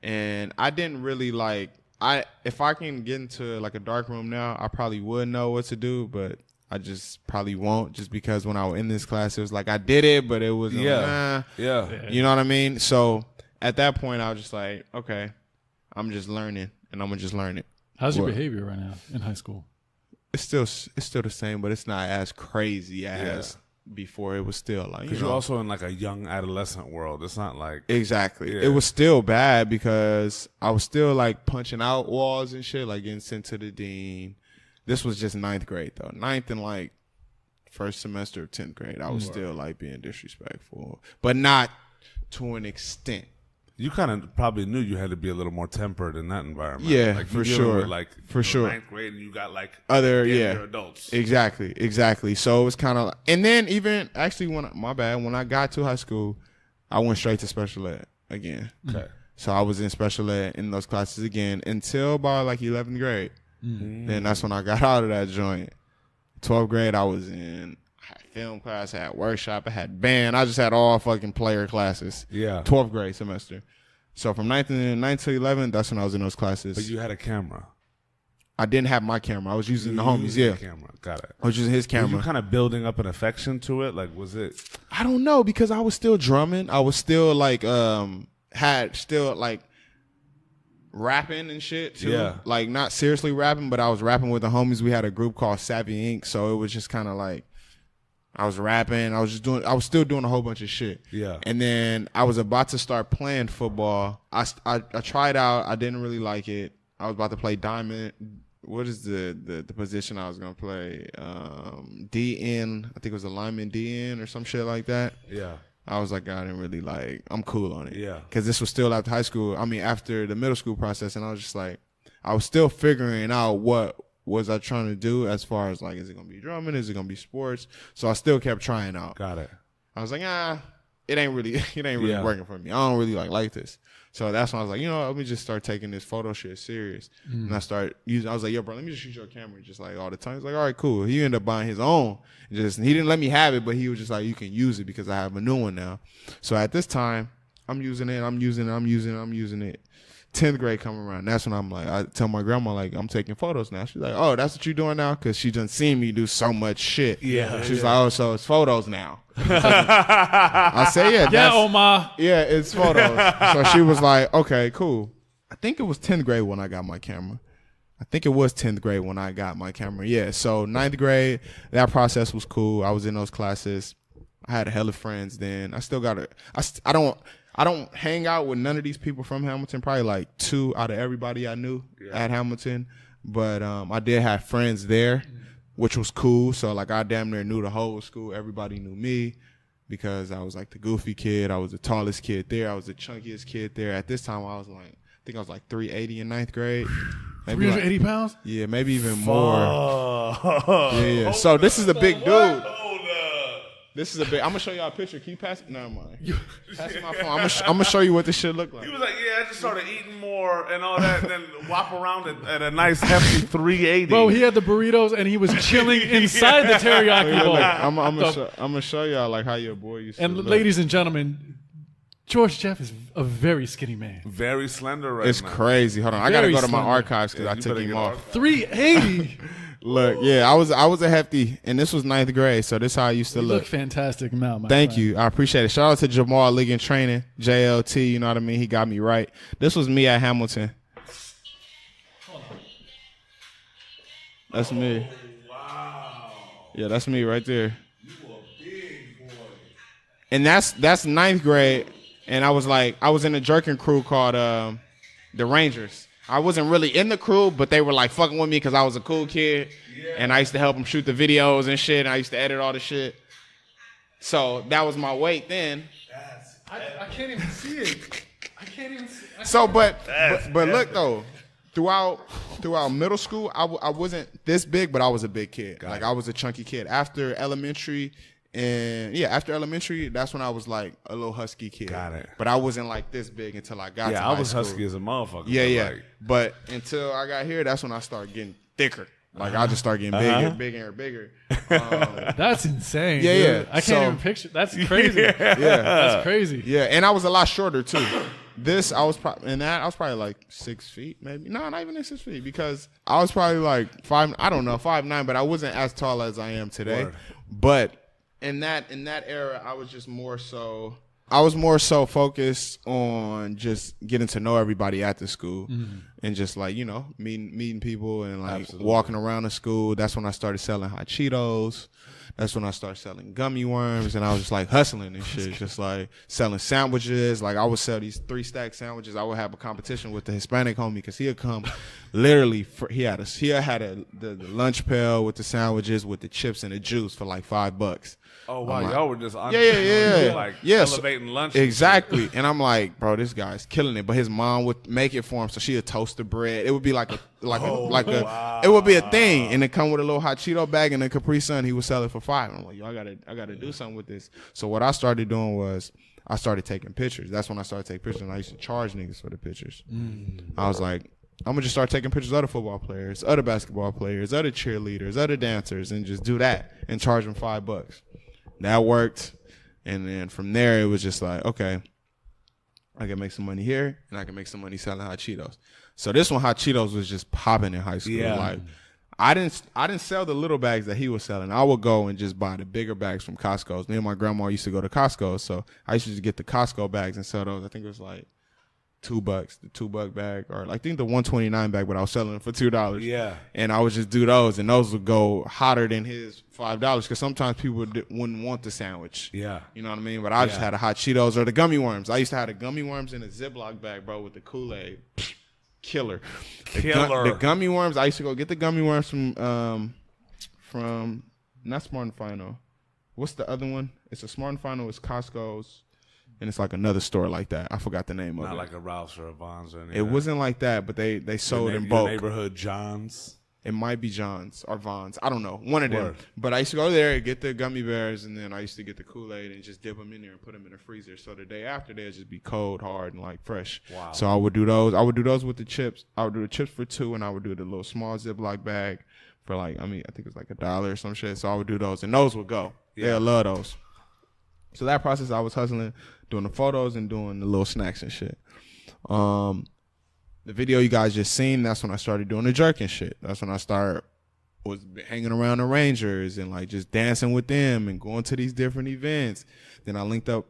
And I didn't really like, if I can get into like a dark room now, I probably would know what to do, but I just probably won't, just because when I was in this class, it was like I did it, but it was Yeah. you know what I mean? So at that point, I was just like, okay, I'm just learning, and I'm gonna just learn it. How's your behavior right now in high school? It's still the same, but it's not as crazy as before. It was still like, because you're also in like a young adolescent world. It's not like exactly. It was still bad because I was still like punching out walls and shit, like getting sent to the dean. This was just 9th grade though. 9th and like first semester of 10th grade, I was still like being disrespectful, but not to an extent. You kind of probably knew you had to be a little more tempered in that environment. Yeah, like, for sure. With, like, for sure. 9th grade, and you got like other adults. Exactly. So it was kind of, and then even actually when I got to high school, I went straight to special ed again. Okay. So I was in special ed in those classes again until about like 11th grade. Mm-hmm. Then that's when I got out of that joint. 12th grade, I had film class, I had workshop, I had band. I just had all fucking player classes. Yeah. 12th grade semester. So from 9th to 11th, that's when I was in those classes. But you had a camera. I didn't have my camera. I was using the homies. Yeah. Camera. Got it. I was using his camera. Were you kind of building up an affection to it? Like, was it? I don't know, because I was still drumming. I was still like, rapping and shit too. Yeah. Like not seriously rapping, but I was rapping with the homies. We had a group called Savvy Inc. So it was just kind of like, I was rapping. I was still doing a whole bunch of shit. Yeah. And then I was about to start playing football. I tried out. I didn't really like it. I was about to play diamond. What is the position I was going to play? DN. I think it was a lineman DN or some shit like that. Yeah. I was like, I didn't really like, I'm cool on it. Yeah. Because this was still after high school. I mean, after the middle school process. And I was just like, I was still figuring out what was I trying to do as far as like, is it going to be drumming? Is it going to be sports? So I still kept trying out. Got it. I was like, it ain't really working for me. I don't really like this. So that's when I was like, let me just start taking this photo shit serious. And I was like, yo, bro, let me just shoot your camera just like all the time. He's like, all right, cool. He ended up buying his own. He didn't let me have it, but he was just like, you can use it because I have a new one now. So at this time, I'm using it. 10th grade coming around. That's when I'm like, I tell my grandma, like, I'm taking photos now. She's like, oh, that's what you're doing now? Because she done seen me do so much shit. Yeah. She's like, oh, so it's photos now. I say, yeah, Oma. Yeah, it's photos. So she was like, okay, cool. I think it was 10th grade when I got my camera. Yeah, so 9th grade, that process was cool. I was in those classes. I had a hella friends then. I still got I don't hang out with none of these people from Hamilton. Probably like 2 out of everybody I knew at Hamilton. But I did have friends there, which was cool. So like I damn near knew the whole school. Everybody knew me because I was like the goofy kid. I was the tallest kid there. I was the chunkiest kid there. At this time, I think I was like 380 in 9th grade. 380 pounds? Yeah, maybe even more. Yeah. So this is a big dude. This is a big. I'm gonna show y'all a picture. Can you pass it? No, mind. Pass me my phone. I'm gonna show you what this shit look like. He was like, I just started eating more and all that, and then whop around at a nice hefty 380. Bro, he had the burritos and he was chilling inside the teriyaki bowl. I'm gonna show y'all like how your boy used to. And ladies and gentlemen, George Jeff is a very skinny man. Very slender right it's now. It's crazy. Hold on, I gotta go to my archives because I took him off. 380. Look, I was a hefty, and this was 9th grade, so this is how I used to look. You look fantastic now, my Thank friend. you. I appreciate it. Shout out to Jamal League and Training, JLT, you know what I mean? He got me right. This was me at Hamilton. That's me. Wow. Yeah, that's me right there. You a big boy. And that's 9th grade, and I was in a jerking crew called the Rangers. I wasn't really in the crew, but they were like fucking with me because I was a cool kid. Yeah. And I used to help them shoot the videos and shit. And I used to edit all the shit. So that was my weight then. I can't even see it. I can't even see it. So, but look though, throughout middle school, I wasn't this big, but I was a big kid. Like I was a chunky kid. After elementary, that's when I was like a little husky kid. Got it. But I wasn't like this big until I got to high I was school. husky as a motherfucker. Yeah. But until I got here, that's when I started getting thicker. Like I just started getting bigger. That's insane. Yeah, dude. yeah. I can't even picture. That's crazy. Yeah, that's crazy. Yeah, and I was a lot shorter too. I was probably like 6 feet, maybe. No, not even 6 feet, because I was probably like 5'9", but I wasn't as tall as I am today. Word. But in that era, I was just more so I was more so focused on just getting to know everybody at the school and just like, you know, meeting people and like walking around the school. That's when I started selling hot Cheetos. That's when I started selling gummy worms, and I was just like hustling and shit, just like selling sandwiches. Like I would sell these 3-stack sandwiches. I would have a competition with the Hispanic homie because he'd come literally. He had the lunch pail with the sandwiches with the chips and the juice for like $5. Oh wow, y'all were just like elevating lunch. Exactly. And I'm like, bro, this guy's killing it. But his mom would make it for him, so she would toast the bread. It would be it would be a thing, and it come with a little hot Cheeto bag and a Capri Sun. He would sell it for $5. I'm like, yo, I gotta do something with this. So what I started doing was I started taking pictures. That's when I started taking pictures, and I used to charge niggas for the pictures. I was like, I'm gonna just start taking pictures of other football players, other basketball players, other cheerleaders, other dancers, and just do that and charge them $5. That worked, and then from there it was just like, okay, I can make some money here, and I can make some money selling hot Cheetos. So this one, hot Cheetos was just popping in high school. Yeah. Like I didn't sell the little bags that he was selling. I would go and just buy the bigger bags from Costco's. Me and my grandma used to go to Costco, so I used to just get the Costco bags and sell those. I think it was like $2, the $2 bag, or I think the 129 bag, but I was selling it for $2. Yeah. And I would just do those, and those would go hotter than his $5 because sometimes people wouldn't want the sandwich. Yeah. You know what I mean? But I just had a hot Cheetos or the gummy worms. I used to have the gummy worms in a Ziploc bag, bro, with the Kool-Aid. Killer. The gummy worms, I used to go get the gummy worms from not Smart and Final. What's the other one? It's a Smart and Final. It's Costco's. And it's like another store like that. I forgot the name of it. Not like a Ralph's or a Vons or anything. It wasn't like that, but they sold in bulk. Neighborhood John's. It might be John's or Vons. I don't know. One of them. But I used to go there and get the gummy bears, and then I used to get the Kool-Aid and just dip them in there and put them in the freezer. So the day after, they'd just be cold, hard, and like fresh. Wow. So I would do those. I would do those with the chips. I would do the chips for $2, and I would do the little small Ziploc bag for like, I think it was like $1 or some shit. So I would do those, and those would go. Yeah. They'll love those. So that process, I was hustling, doing the photos and doing the little snacks and shit. The video you guys just seen, that's when I started doing the jerking shit. That's when I was hanging around the Rangers and like just dancing with them and going to these different events. Then I linked up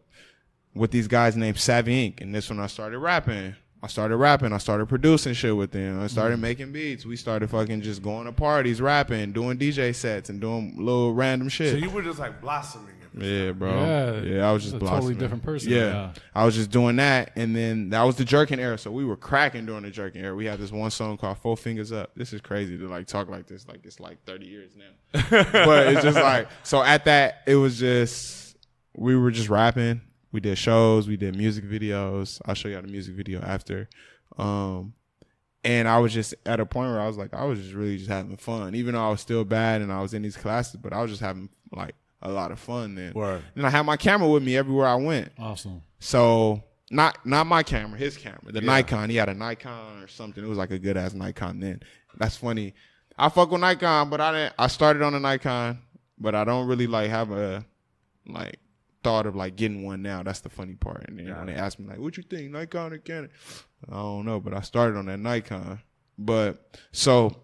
with these guys named Savvy Inc. And this when I started rapping. I started producing shit with them. I started making beats. We started fucking just going to parties, rapping, doing DJ sets, and doing little random shit. So you were just like blossoming. Yeah, bro. Yeah, I was just blossoming. Totally different person. Yeah, I was just doing that, and then that was the jerking era. So we were cracking during the jerking era. We had this one song called 4 Fingers Up. This is crazy to like talk like this, like it's like 30 years now. But it's just like, so at that, it was just, we were just rapping. We did shows, we did music videos. I'll show y'all the music video after. And I was just at a point where I was like, I was just really just having fun, even though I was still bad and I was in these classes, but I was just having like a lot of fun then. Word. And I had my camera with me everywhere I went. Awesome. So not my camera, his camera, the Nikon. He had a Nikon or something. It was like a good ass Nikon then. That's funny. I fuck with Nikon, but I started on a Nikon, but I don't really like have a like thought of like getting one now. That's the funny part. And then when they asked me like, what you think, Nikon or Canon? I don't know, but I started on that Nikon. But so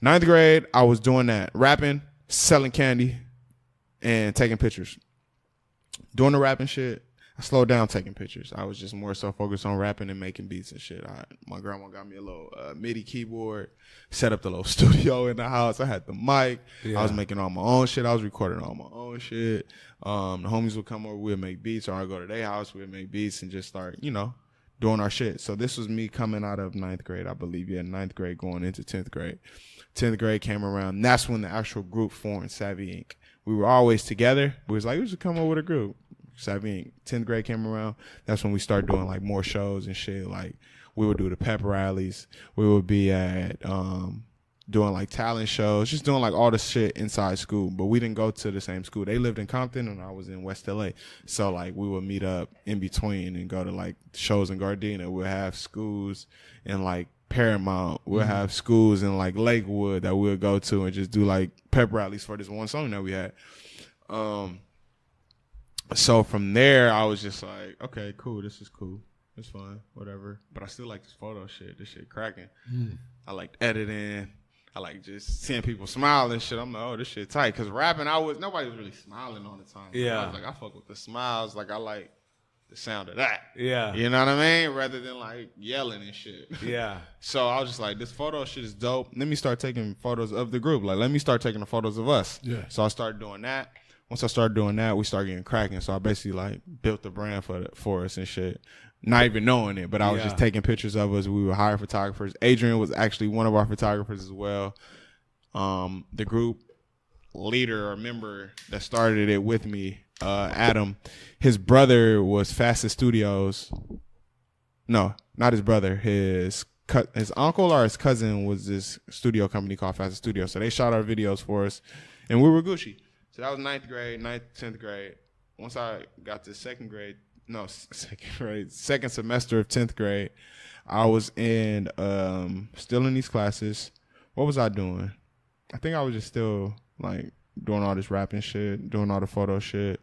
9th grade, I was doing that, rapping, selling candy, and taking pictures. Doing the rapping shit, I slowed down taking pictures. I was just more so focused on rapping and making beats and shit. My grandma got me a little MIDI keyboard, set up the little studio in the house. I had the mic. Yeah. I was making all my own shit. I was recording all my own shit. The homies would come over, we'd make beats, or I'd go to their house, we'd make beats and just start, doing our shit. So this was me coming out of 9th grade, I believe. Yeah, 9th grade going into 10th grade. 10th grade came around. And that's when the actual group formed, Savvy Inc. We were always together. We was like, we should come up with a group. Savvy Inc. 10th grade came around. That's when we started doing like more shows and shit. Like we would do the pep rallies. We would be at doing like talent shows, just doing like all the shit inside school. But we didn't go to the same school. They lived in Compton and I was in West LA. So like we would meet up in between and go to like shows in Gardena. We'll have schools in like Paramount. We'll have schools in like Lakewood that we'll go to and just do like pep rallies for this one song that we had. So from there, I was just like, okay, cool. This is cool. It's fun, whatever. But I still like this photo shit. This shit cracking. I like editing. I like just seeing people smile and shit. I'm like, oh, this shit tight. Cause rapping, nobody was really smiling all the time. Yeah. I was like, I fuck with the smiles. Like I like the sound of that. Yeah. You know what I mean? Rather than like yelling and shit. Yeah. So I was just like, this photo shit is dope. Let me start taking photos of the group. Like, let me start taking the photos of us. Yeah. So I started doing that. Once I started doing that, we started getting cracking. So I basically like built the brand for us and shit. Not even knowing it, but I was just taking pictures of us. We were hiring photographers. Adrian was actually one of our photographers as well. The group leader or member that started it with me, Adam, his brother was Fastest Studios. No, not his brother. His uncle or his cousin was this studio company called Fastest Studios. So they shot our videos for us, and we were Gucci. So that was 10th grade. Once I got to second semester of 10th grade, I was in still in these classes. What was I doing? I think I was just still like doing all this rapping shit, doing all the photo shit.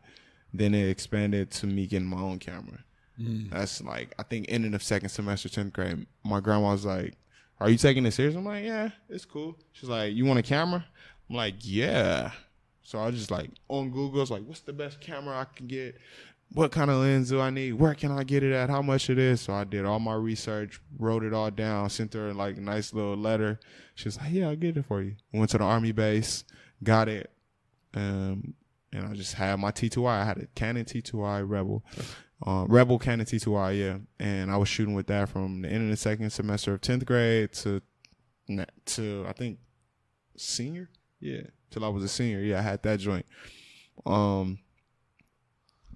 Then it expanded to me getting my own camera. That's like, I think ending of second semester, 10th grade. My grandma was like, "Are you taking this serious?" I'm like, "Yeah, it's cool." She's like, "You want a camera?" I'm like, "Yeah." So I was just like on Google, I was like, what's the best camera I can get? What kind of lens do I need? Where can I get it at? How much it is? So I did all my research, wrote it all down, sent her like a nice little letter. She was like, "Yeah, I'll get it for you." Went to the Army base, got it. And I just had my T2i. I had a Canon T2i Rebel. Rebel Canon T2i, yeah. And I was shooting with that from the end of the second semester of 10th grade to I think senior. Yeah, till I was a senior. Yeah, I had that joint.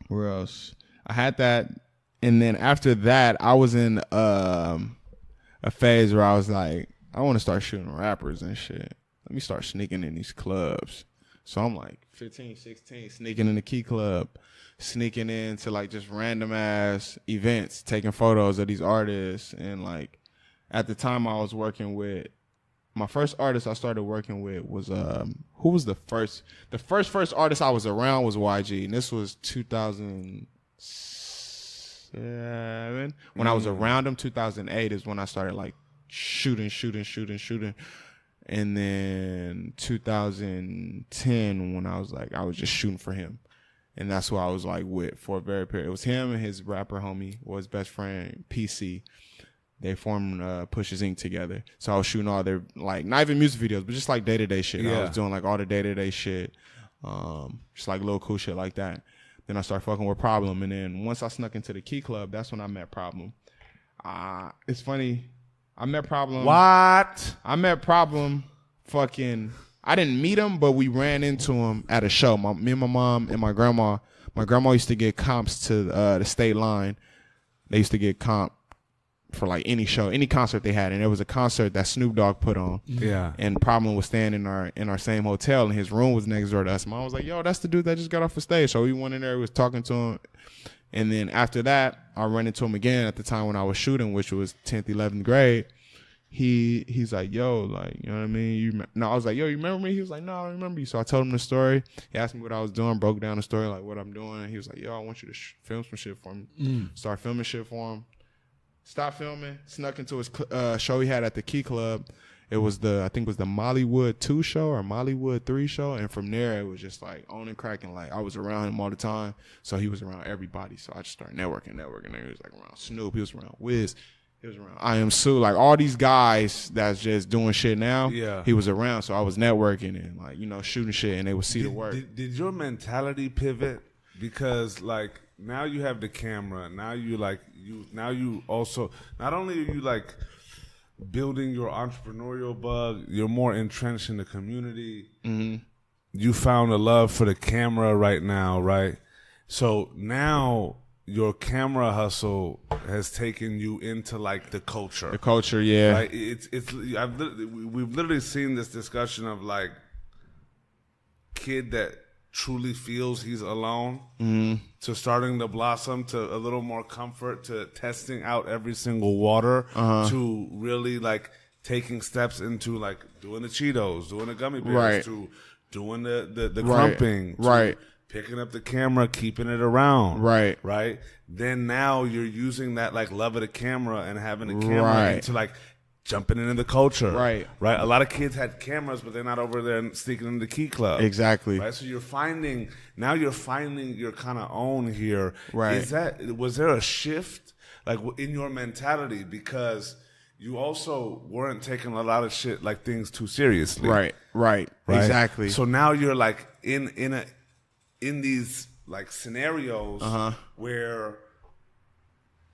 Where else? I had that, and then after that, I was in a phase where I was like, I want to start shooting rappers and shit. Let me start sneaking in these clubs. So I'm like 15, 16, sneaking in the Key Club, sneaking into like just random ass events, taking photos of these artists. And like at the time I was working with, my first artist I started working with was who was the first artist I was around was YG, and this was 2007. When I was around him, 2008 is when I started like shooting. And then 2010 when I was just shooting for him. And that's who I was like with for a very period. It was him and his rapper homie, or his best friend, PC. They formed Push's Inc. together. So I was shooting all their, like, not even music videos, but just like day-to-day shit. Yeah. I was doing like all the day-to-day shit. Just like little cool shit like that. Then I started fucking with Problem. And then once I snuck into the Key Club, that's when I met Problem. It's funny. I met Problem. What? I met Problem fucking, I didn't meet him, but we ran into him at a show. Me and my mom and my grandma used to get comps to the state line. They used to get comp for like any show, any concert they had, and there was a concert that Snoop Dogg put on. Yeah. And Problem was staying in our same hotel, and his room was next door to us. Mom was like, "Yo, that's the dude that just got off the stage." So we went in there, we was talking to him, and then after that, I ran into him again at the time when I was shooting, which was 10th, 11th grade. He's like, "Yo, like, you know what I mean?" I was like, "Yo, you remember me?" He was like, "No, I don't remember you." So I told him the story. He asked me what I was doing, broke down the story, like what I'm doing. He was like, "Yo, I want you to film some shit for me." Start filming shit for him. Stopped filming, snuck into his show he had at the Key Club. It was I think it was the Mollywood 2 show or Mollywood 3 show. And from there, it was just like on and cracking. Like I was around him all the time. So he was around everybody. So I just started networking. He was like around Snoop. He was around Wiz. He was around I Am Sue. Like all these guys that's just doing shit now. Yeah. He was around. So I was networking and like, you know, shooting shit, and they would see the work. Did your mentality pivot? Because like now you have the camera. Now you also, not only are you like building your entrepreneurial bug, you're more entrenched in the community. Mm-hmm. You found a love for the camera right now, right? So now your camera hustle has taken you into like the culture. The culture, yeah. Right? We've literally seen this discussion of like kid that truly feels he's alone, to starting to blossom, to a little more comfort, to testing out every single water, to really like taking steps into like doing the Cheetos, doing the gummy bears, right, to doing the crumping, right, picking up the camera, keeping it around, right. Then now you're using that like love of the camera and having the camera into like jumping into the culture. Right. A lot of kids had cameras, but they're not over there sneaking into the key club. Exactly. Right. So you're finding your kind of own here. Right. Was there a shift like in your mentality because you also weren't taking a lot of shit like things too seriously. Right. Exactly. So now you're like in these like scenarios where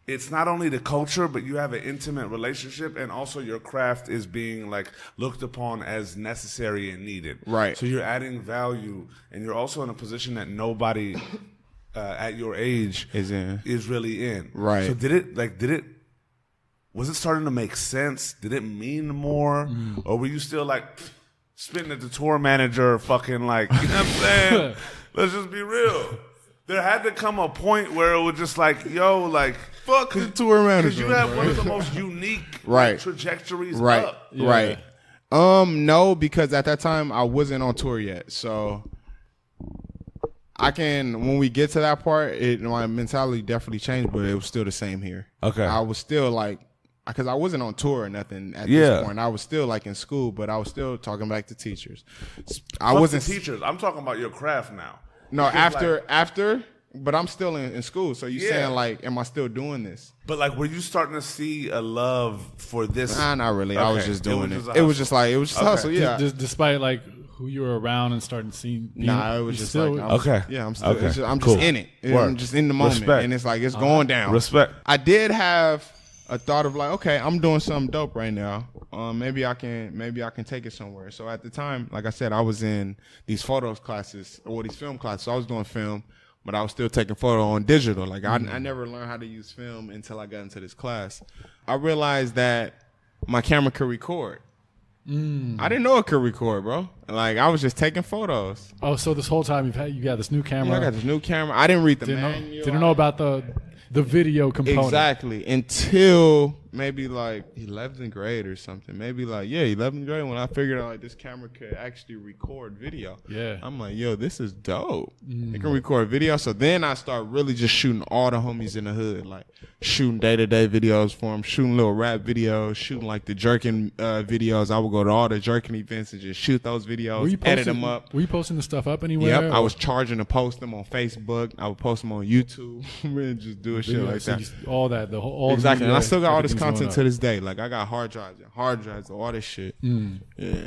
it's not only the culture, but you have an intimate relationship, and also your craft is being like looked upon as necessary and needed. Right. So you're adding value, and you're also in a position that nobody at your age is really in. Right. So was it starting to make sense? Did it mean more, or were you still like spitting at the tour manager, fucking like, you know what I'm saying? Let's just be real. There had to come a point where it was just like, yo, like, fuck the tour manager. Because you have one of the most unique like, trajectories up. Yeah. Right. No, because at that time I wasn't on tour yet. So when we get to that part, my mentality definitely changed, but it was still the same here. Okay. I was still like, because I wasn't on tour or nothing at this point. I was still like in school, but I was still talking back to teachers. I wasn't teachers. I'm talking about your craft now. No, after, but I'm still in school. So you saying like, am I still doing this? But like, were you starting to see a love for this? Nah, not really. Okay. I was just doing it. It was just hustle. Yeah. Despite like who you were around and starting seeing. Nah, it was just still, I'm still. Okay. I'm just in it. I'm just in the moment, and it's like it's going down. Respect. I did have a thought of like, okay, I'm doing something dope right now. Maybe I can take it somewhere. So at the time, like I said, I was in these photos classes or these film classes. So I was doing film, but I was still taking photo on digital. Like I never learned how to use film until I got into this class. I realized that my camera could record. I didn't know it could record, bro. Like I was just taking photos. Oh, so this whole time you got this new camera. Yeah, I got this new camera. I didn't read the manual. Didn't know about the video component. Exactly. Until maybe like 11th grade or something. Maybe like, 11th grade when I figured out like this camera could actually record video. Yeah. I'm like, yo, this is dope. It can record video. So then I start really just shooting all the homies in the hood. Like shooting day-to-day videos for them, shooting little rap videos, shooting like the jerking videos. I would go to all the jerking events and just shoot those videos, edit them up. Were you posting the stuff up anywhere? Yep. I was charging to post them on Facebook. I would post them on YouTube. Really just doing shit like that. Exactly. And I still got all this content to this day. Like I got hard drives, all this shit. Yeah.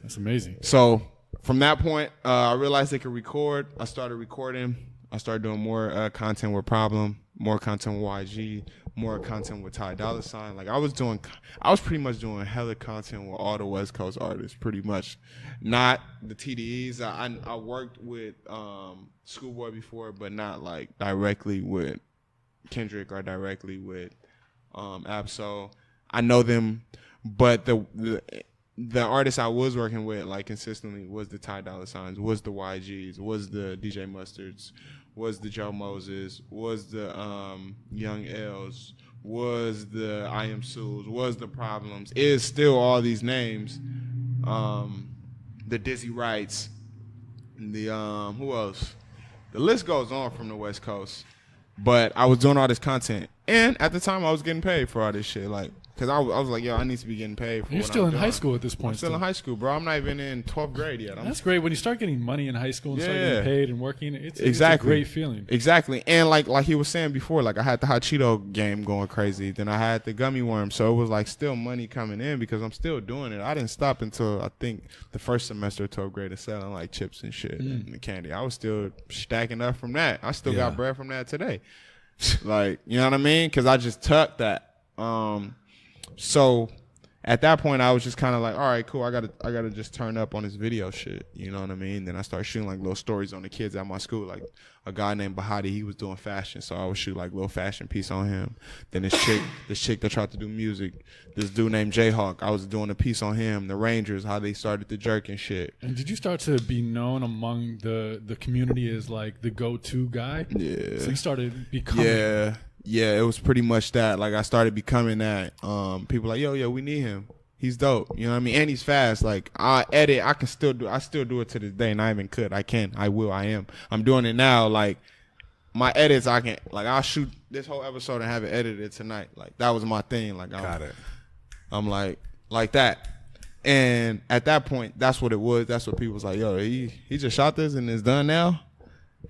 That's amazing. So from that point, I realized they could record. I started recording. I started doing more content with Problem, more content with YG, more content with Ty Dolla $ign. Like I was pretty much doing hella content with all the West Coast artists, pretty much. Not the TDEs. I worked with Schoolboy before, but not like directly with Kendrick or directly with Absol. I know them, but the artists I was working with like consistently was the Ty Dolla $igns, was the YGs, was the DJ Mustards, was the Joe Moses, was the Young L's, was the I Am Sues, was the Problems, is still all these names. The Dizzy Wrights, the who else? The list goes on from the West Coast. But I was doing all this content, and at the time I was getting paid for all this shit, like, cause I was like, yo, I need to be getting paid for. You're still in high school at this point. I'm still in high school, bro. I'm not even in 12th grade yet. That's great when you start getting money in high school and start getting paid and working. It's a great feeling. Exactly, and like he was saying before, like I had the hot Cheeto game going crazy. Then I had the gummy worm, so it was like still money coming in because I'm still doing it. I didn't stop until I think the first semester of 12th grade of selling like chips and shit and the candy. I was still stacking up from that. I still got bread from that today. Like, you know what I mean? Because I just tucked that. So at that point, I was just kind of like, all right, cool. I gotta just turn up on this video shit. You know what I mean? Then I started shooting like little stories on the kids at my school. Like a guy named Bahati, he was doing fashion, so I would shoot like little fashion piece on him. Then this chick that tried to do music, this dude named Jayhawk, I was doing a piece on him. The Rangers, how they started the jerk and shit. And did you start to be known among the community as like the go-to guy? Yeah. So you started becoming. Yeah, it was pretty much that. Like I started becoming that. People like, yo, we need him. He's dope. You know what I mean? And he's fast. Like I edit, I still do it to this day, and I even could. I can. I will. I am. I'm doing it now. Like my edits, I can. Like I'll shoot this whole episode and have it edited tonight. Like that was my thing. Like got it. I'm like that. And at that point, that's what it was. That's what people was like, yo, he just shot this and it's done now.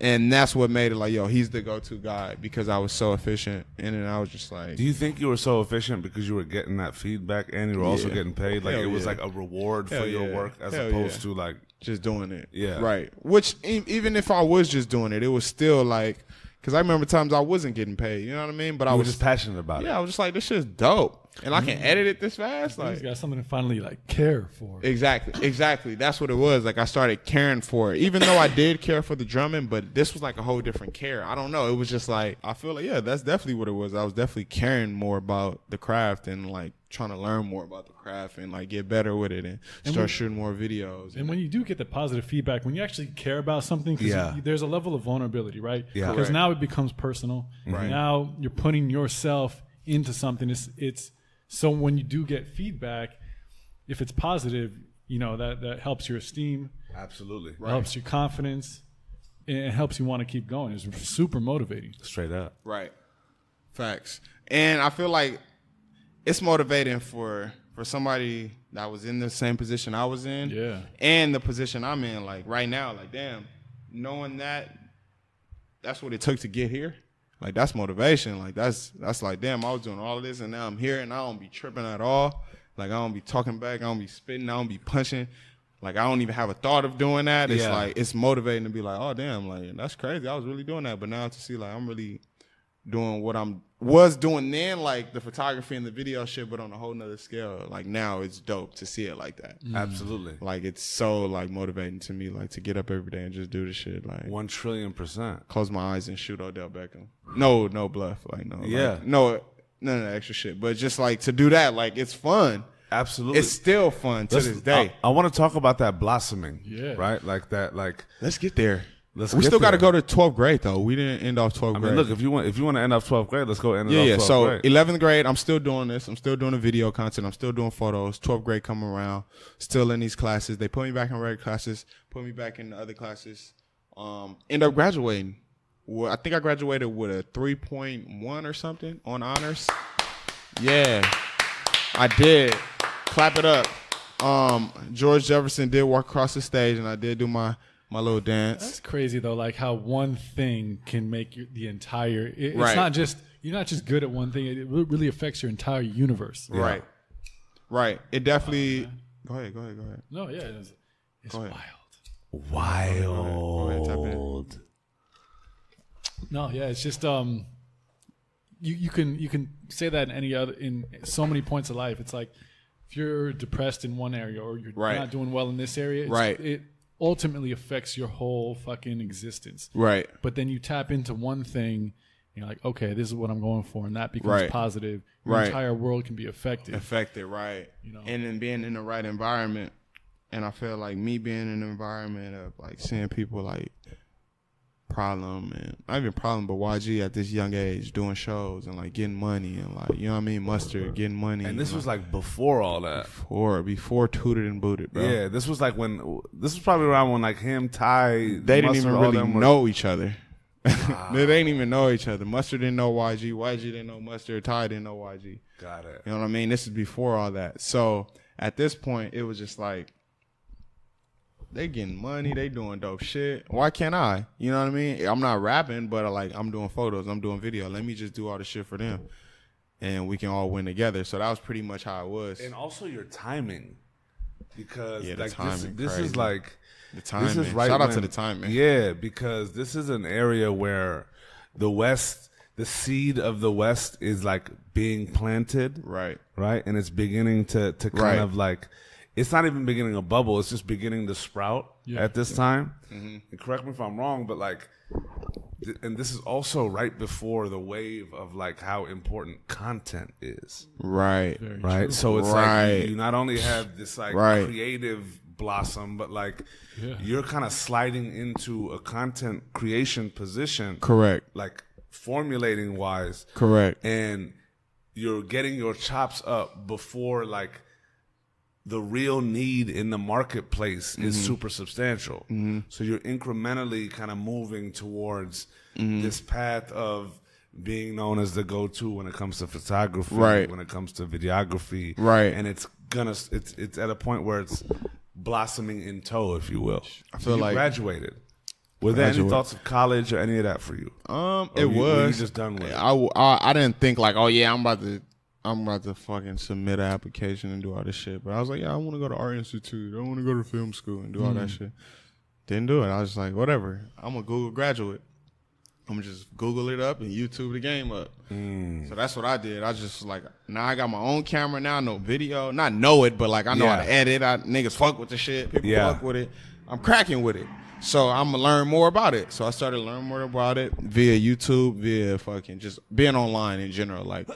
And that's what made it like, yo, he's the go-to guy because I was so efficient. And then I was just like. Do you think you were so efficient because you were getting that feedback and you were also getting paid? Like, it was like a reward for your work as opposed to like. Just doing it. Yeah. Right. Which even if I was just doing it, it was still like. Because I remember times I wasn't getting paid. You know what I mean? But I was just passionate about it. Yeah, I was just like, this shit's dope. And I can edit it this fast. Like, you got something to finally like care for. Exactly. That's what it was. Like I started caring for it. Even though I did care for the drumming, but this was like a whole different care. I don't know. It was just like, I feel like, yeah, that's definitely what it was. I was definitely caring more about the craft and like trying to learn more about the craft and like get better with it and start shooting more videos. And when you do get the positive feedback, when you actually care about something, because there's a level of vulnerability, right? Yeah. Because now it becomes personal. Right. Now you're putting yourself into something. It's so when you do get feedback, if it's positive, you know, that helps your esteem. Absolutely. Right. Helps your confidence. And it helps you want to keep going. It's super motivating. Straight up. Right. Facts. And I feel like it's motivating for somebody that was in the same position I was in. Yeah. And the position I'm in, like right now, like damn, knowing that's what it took to get here. Like that's motivation. Like that's like damn, I was doing all of this and now I'm here and I don't be tripping at all. Like I don't be talking back, I don't be spitting, I don't be punching. Like I don't even have a thought of doing that. It's like it's motivating to be like, oh damn, like that's crazy. I was really doing that. But now to see like I'm really doing what was doing then, like the photography and the video shit, but on a whole nother scale. Like now it's dope to see it like that. Absolutely. Like it's so like motivating to me, like to get up every day and just do the shit. Like 1,000,000,000%. Close my eyes and shoot Odell Beckham. No bluff. Like no. Yeah. Like, no, none of that extra shit. But just like to do that, like it's fun. Absolutely. It's still fun to this day. I want to talk about that blossoming. Yeah. Right? Like that, like. Let's get there. We get still got to there. go to 12th grade though. We didn't end off 12th grade. I mean, look, if you want to end off 12th grade, let's go end it off 12th So grade. 11th grade, I'm still doing this. I'm still doing the video content. I'm still doing photos. 12th grade coming around, still in these classes. They put me back in regular classes, put me back in the other classes. End up graduating. Well, I think I graduated with a 3.1 or something on honors. Yeah, I did. Clap it up. George Jefferson did walk across the stage, and I did do my little dance. That's crazy though, like how one thing can make the entire. It's Right. not just you're not just good at one thing. It really affects your entire universe. Yeah. Right. It definitely. Go ahead. No, yeah, it's Go ahead. wild. Go ahead, tap in. No, yeah, it's just you can say that in so many points of life. It's like if you're depressed in one area or you're Right. not doing well in this area, it ultimately affects your whole fucking existence. Right. But then you tap into one thing, you're like, okay, this is what I'm going for, and that becomes positive. Your entire world can be affected. Right. You know? And then being in the right environment, and I feel like me being in an environment of like seeing people like Problem and not even Problem, but YG at this young age doing shows and like getting money and like, you know what I mean, Mustard getting money. And this was like before all that. Before Tooted and Booted, bro. Yeah, this was probably around when like him, Ty, They didn't Mustard, even all really them were- know each other. They didn't even know each other. Mustard didn't know YG. YG didn't know Mustard. Ty didn't know YG. Got it. You know what I mean? This is before all that. So at this point, it was just like, they getting money, they doing dope shit. Why can't I? You know what I mean? I'm not rapping, but like I'm doing photos, I'm doing video. Let me just do all the shit for them, and we can all win together. So that was pretty much how it was. And also your timing, because Yeah, like timing, this crazy. is like The timing. This is right Shout out when- to the timing. Yeah, because this is an area where the West, the seed of the West is like being planted, Right. right, and it's beginning to kind Right. of like. It's not even beginning a bubble. It's just beginning to sprout at this time. Mm-hmm. And correct me if I'm wrong, but like, and this is also right before the wave of like how important content is. Right. Right. True. So it's Right. like you not only have this like Right. creative blossom, but like you're kind of sliding into a content creation position. Correct. Like formulating wise. Correct. And you're getting your chops up before like the real need in the marketplace is super substantial. So you're incrementally kind of moving towards this path of being known as the go-to when it comes to photography, right, when it comes to videography, right, and it's at a point where it's blossoming in tow, if you will. I feel you like graduated. Were there any thoughts of college or any of that for you? Were you was just done with it? I didn't think like, oh yeah, I'm about to fucking submit an application and do all this shit. But I was like, yeah, I want to go to Art Institute. I want to go to film school and do all that shit. Didn't do it. I was just like, whatever. I'm a Google graduate. I'm gonna just Google it up and YouTube the game up. So that's what I did. I just like, now I got my own camera now, no video. Not know it, but like I know how to edit. Niggas fuck with the shit. People fuck with it. I'm cracking with it. So I'm gonna learn more about it. So I started learning more about it via YouTube, via fucking just being online in general, like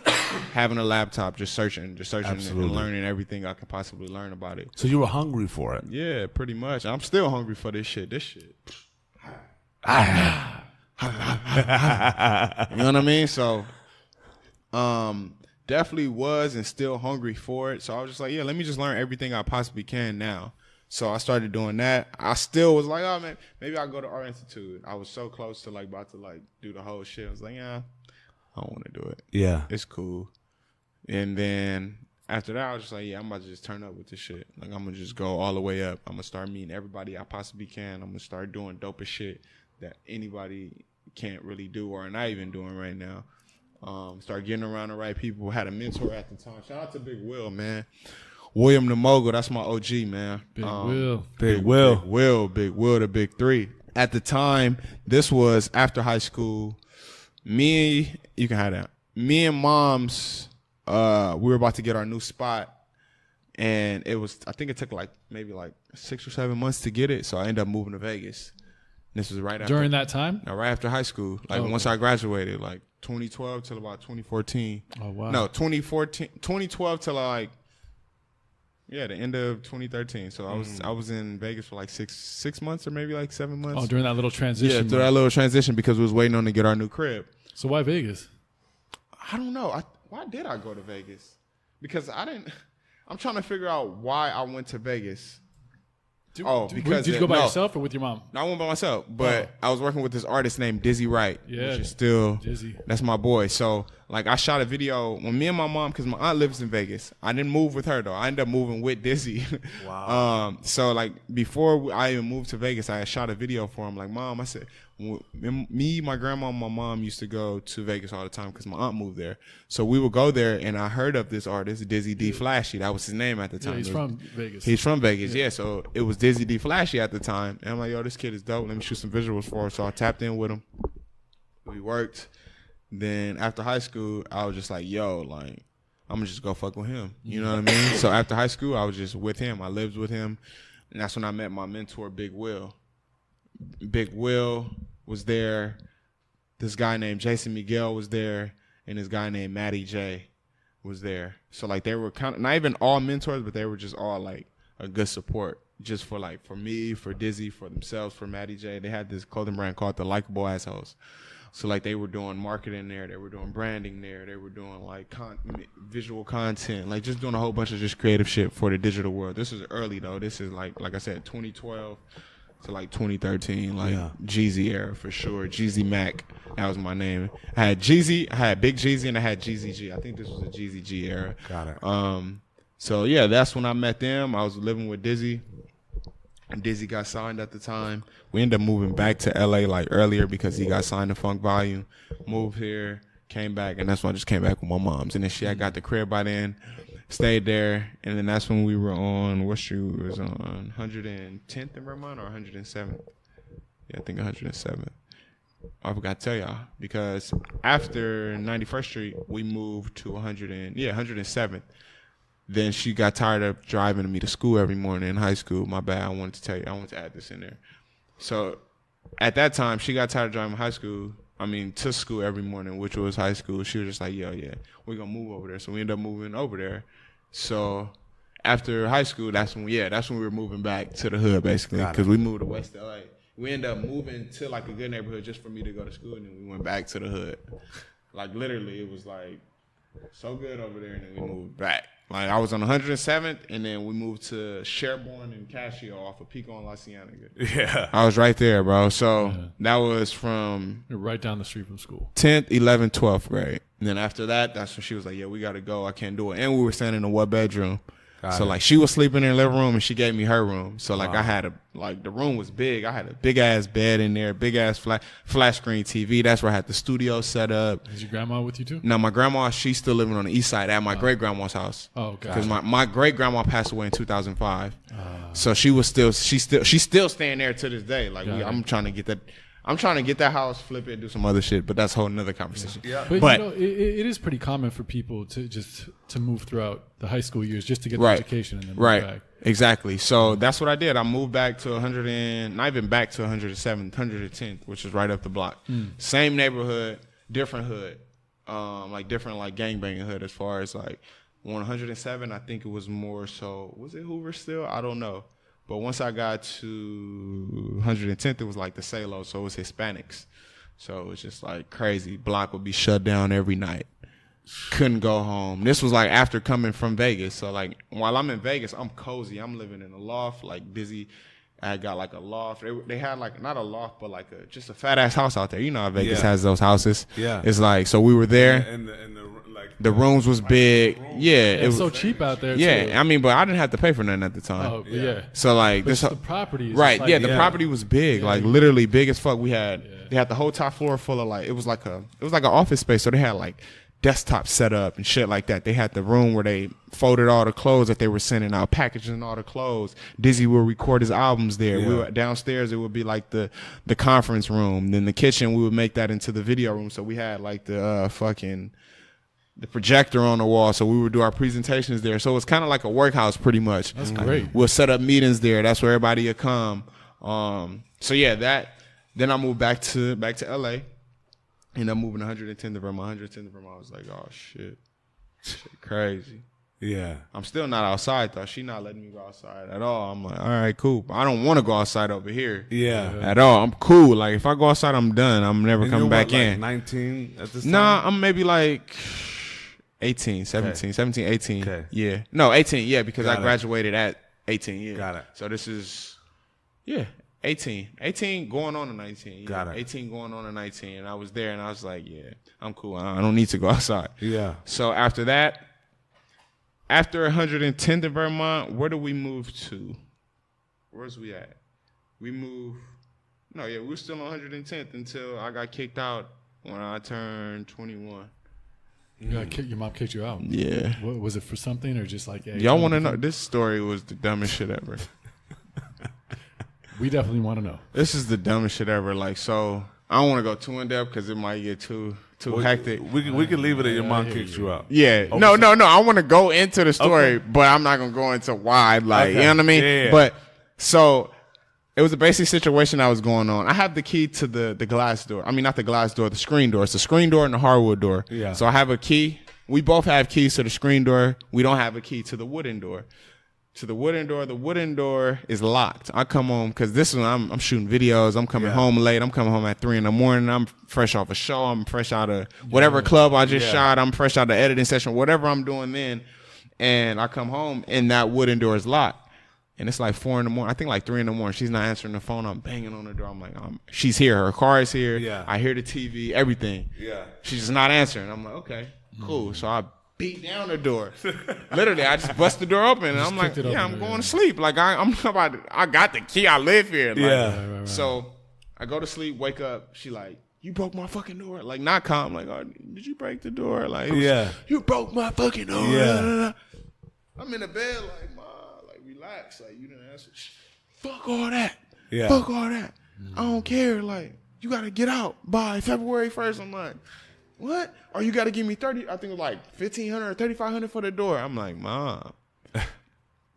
having a laptop, just searching and learning everything I could possibly learn about it. So you were hungry for it? Yeah, pretty much. I'm still hungry for this shit. You know what I mean? So, definitely was and still hungry for it. So I was just like, yeah, let me just learn everything I possibly can now. So I started doing that. I still was like, oh man, maybe I'll go to Art Institute. I was so close to like about to like do the whole shit. I was like, yeah, I don't want to do it. Yeah. It's cool. And then after that, I was just like, yeah, I'm about to just turn up with this shit. Like I'm gonna just go all the way up. I'm gonna start meeting everybody I possibly can. I'm gonna start doing dopest shit that anybody can't really do or not even doing right now. Start getting around the right people. Had a mentor at the time. Shout out to Big Will, man. William the Mogul, that's my OG, man. Big Will. Big Will. Big Will, the Big Three. At the time, this was after high school. You can have that. Me and Moms, we were about to get our new spot. And I think it took maybe 6 or 7 months to get it. So I ended up moving to Vegas. This was right after. During that time? No, right after high school. Once I graduated, 2012 till about 2014. Oh, wow. No, 2012 till the end of 2013. So I was in Vegas for 6 months or maybe 7 months. Oh, during that little transition. Yeah, through that little transition because we was waiting on to get our new crib. So why Vegas? I don't know. Why did I go to Vegas? Because I'm trying to figure out why I went to Vegas. Did you go by yourself or with your mom? No, I went by myself, but I was working with this artist named Dizzy Wright, which is still Dizzy. That's my boy. So I shot a video when me and my mom, because my aunt lives in Vegas. I didn't move with her though. I ended up moving with Dizzy. Wow. So before I even moved to Vegas, I had shot a video for him. Mom, I said, me, my grandma, and my mom used to go to Vegas all the time because my aunt moved there. So we would go there, and I heard of this artist, Dizzy D Flashy. That was his name at the time. Yeah, he's from Vegas. He's from Vegas, yeah. So it was Dizzy D Flashy at the time. And I'm like, yo, this kid is dope. Let me shoot some visuals for him. So I tapped in with him. We worked. Then after high school, I was just like, yo, I'm gonna just go fuck with him. You know what I mean? So after high school, I was just with him. I lived with him. And that's when I met my mentor, Big Will. Big Will was there. This guy named Jason Miguel was there. And this guy named Matty J was there. So they were kind of, not even all mentors, but they were just all a good support. Just for me, for Dizzy, for themselves, for Matty J. They had this clothing brand called the Likeable Assholes. So they were doing marketing there, they were doing branding there, they were doing visual content, just doing a whole bunch of just creative shit for the digital world. This is early though. This is like I said, 2012 to 2013, Jeezy era for sure. Jeezy Mac, that was my name. I had Jeezy, I had Big Jeezy, and I had Jeezy G. I think this was a Jeezy G era. Got it. So yeah, that's when I met them. I was living with Dizzy. Dizzy got signed at the time. We ended up moving back to LA earlier because he got signed to Funk Volume. Moved here, came back, and that's when I just came back with my moms. And then I got the crib by then, stayed there, and then that's when we were on, what street we was on, 110th in Vermont or 107th? Yeah, I think 107th. I forgot to tell y'all because after 91st Street, we moved to 107th. Then she got tired of driving me to school every morning in high school. My bad. I wanted to tell you. I wanted to add this in there. So at that time, she got tired of driving to school every morning, which was high school. She was just like, yo, yeah, we're going to move over there. So we ended up moving over there. So after high school, that's when we were moving back to the hood, basically, because we moved to West LA. We ended up moving to a good neighborhood just for me to go to school, and then we went back to the hood. Literally, it was so good over there, and then we moved back. Like, I was on 107th, and then we moved to Sherborne and Cascio off of Pico and La Cienega. Yeah. I was right there, bro. So that was from... You're right down the street from school. 10th, 11th, 12th grade. And then after that, that's when she was like, yeah, we got to go. I can't do it. And we were staying in a one-bedroom. So, like, she was sleeping in the living room, and she gave me her room. So, like, I had the room was big. I had a big-ass bed in there, big-ass flat screen TV. That's where I had the studio set up. Is your grandma with you, too? No, my grandma, she's still living on the east side at my great-grandma's house. Oh, okay. Because my great-grandma passed away in 2005. So, she's still staying there to this day. Like, I'm trying to get that... I'm trying to get that house, flip it, do some other shit, but that's a whole nother conversation. Yeah. But you know, it is pretty common for people to move throughout the high school years just to get the education and then move back. Exactly. So that's what I did. I moved back to 107th, 110th, which is right up the block. Same neighborhood, different hood, like different like gangbanging hood as far as like 107. I think it was more so. Was it Hoover still? I don't know. But once I got to 110th, it was like the Salo, so it was Hispanics. So it was just like crazy. Block would be shut down every night. Couldn't go home. This was like after coming from Vegas. So like while I'm in Vegas, I'm cozy. I'm living in a loft, like busy. I got like a loft. They had like not a loft, but like just a fat ass house out there. You know how Vegas has those houses. Yeah. It's like, so we were there. And the rooms was big. It was so cheap out there. Yeah, too. I mean, but I didn't have to pay for nothing at the time. Oh, yeah. So like but the property, is right? Like, the property was big, like literally big as fuck. We had they had the whole top floor full of like it was like an office space. So they had like desktop set up and shit like that. They had the room where they folded all the clothes that they were sending out, packaging all the clothes. Dizzy would record his albums there. We were downstairs. It would be like the conference room. Then the kitchen, we would make that into the video room. So we had like the projector on the wall, so we would do our presentations there. So it's kind of like a workhouse pretty much. That's great. We'll set up meetings there. That's where everybody would come. So yeah, then I moved back to LA. And I'm moving to 110th to Vermont. 110th to Vermont, I was like, oh shit crazy. Yeah. I'm still not outside though. She not letting me go outside at all. I'm like, all right, cool. But I don't want to go outside over here. Yeah. At all. I'm cool. Like if I go outside, I'm done. I'm never coming back in. 19 at this time? Nah, I'm maybe like 18, 17, 17, 18. Okay. Yeah. No, 18, yeah, because I graduated at 18, yeah. Got it. So this is, 18. 18 going on to 19. Got it. 18 going on to 19. And I was there and I was like, yeah, I'm cool. I don't need to go outside. Yeah. So after that, after 110th in Vermont, where do we move to? Where's we at? We moved, we were still on 110th until I got kicked out when I turned 21. Your mom kicked you out. Yeah. What, was it for something or just like? Hey, y'all want to know? This story was the dumbest shit ever. We definitely want to know. This is the dumbest shit ever. Like, so I don't want to go too in depth because it might get too hectic. We can leave it at your mom kicks you out. Yeah. Oh, no. I want to go into the story, but I'm not gonna go into why. Like, you know what I mean? Yeah. But so. It was a basic situation that was going on. I have the key to the glass door. I mean, not the glass door, the screen door. It's the screen door and the hardwood door. Yeah. So I have a key. We both have keys to the screen door. We don't have a key to the wooden door. The wooden door is locked. I come home because this one I'm shooting videos. I'm coming home late. I'm coming home at 3 a.m. I'm fresh off a show. I'm fresh out of whatever club I just shot. I'm fresh out of the editing session, whatever I'm doing then. And I come home and that wooden door is locked. And it's like 4 a.m. I think like 3 a.m. She's not answering the phone. I'm banging on the door. I'm like, she's here. Her car is here. Yeah. I hear the TV, everything. Yeah. She's just not answering. I'm like, okay, cool. So I beat down the door. Literally, I just bust the door open. And I'm like, I'm going to sleep. Like I got the key. I live here. Like, right. So I go to sleep, wake up. She like, you broke my fucking door. Like not calm. Like, oh, did you break the door? Like, you broke my fucking door. Yeah. I'm in the bed like, relax, like you didn't answer. Fuck all that. Yeah. Fuck all that. I don't care. Like you gotta get out by February 1st. I'm like, what? Or you gotta give me 30. I think it was like $1,500 or $3,500 for the door. I'm like, Mom,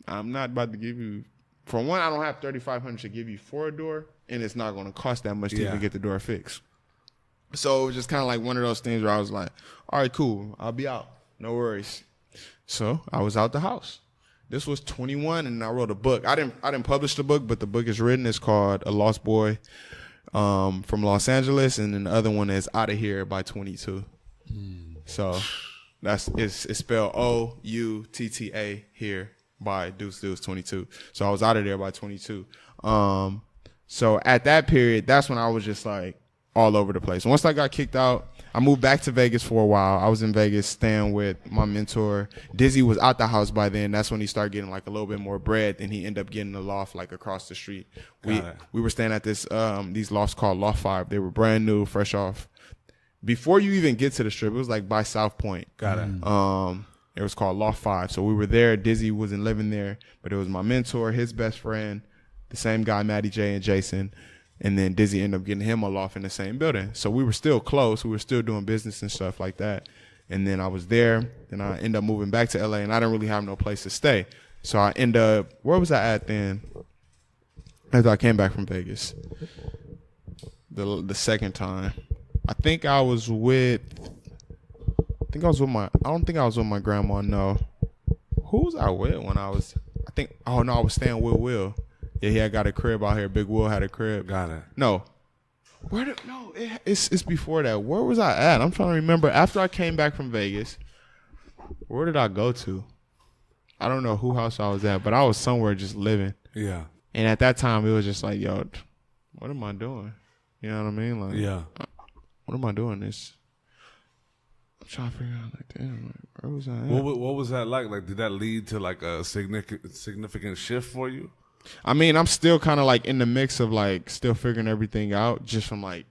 I'm not about to give you. For one, I don't have $3,500 to give you for a door, and it's not gonna cost that much to even get the door fixed. So it was just kind of like one of those things where I was like, all right, cool, I'll be out. No worries. So I was out the house. This was 21, and I wrote a book. I didn't publish the book, but the book is written. It's called A Lost Boy from Los Angeles, and then the other one is Out of Here by 22. So It's spelled Outta here by Deuce 22. So I was out of there by 22. So at that period, that's when I was just like all over the place. Once I got kicked out, I moved back to Vegas for a while. I was in Vegas staying with my mentor. Dizzy was out the house by then. That's when he started getting like a little bit more bread. Then he ended up getting a loft like across the street. We were staying at these lofts called Loft 5. They were brand new, fresh off. Before you even get to the strip, it was like by South Point. Got it. It was called Loft 5. So we were there. Dizzy wasn't living there, but it was my mentor, his best friend, the same guy, Matty J and Jason. And then Dizzy ended up getting him a loft in the same building. So we were still close. We were still doing business and stuff like that. And then I was there. Then I ended up moving back to LA, and I didn't really have no place to stay. So I ended up, where was I at then? After I came back from Vegas. The second time. I don't think I was with my grandma, no. Who was I with when I was, I was staying with Will. Yeah, he had got a crib out here. Big Will had a crib. Got it. No. It's before that. Where was I at? I'm trying to remember. After I came back from Vegas, where did I go to? I don't know who house I was at, but I was somewhere just living. Yeah. And at that time, it was just like, yo, what am I doing? You know what I mean? Like, yeah. What am I doing this? I'm trying to figure out, like, damn, like, where was I at? What was that like? Like, did that lead to like a significant shift for you? I mean, I'm still kind of like in the mix of like still figuring everything out just from like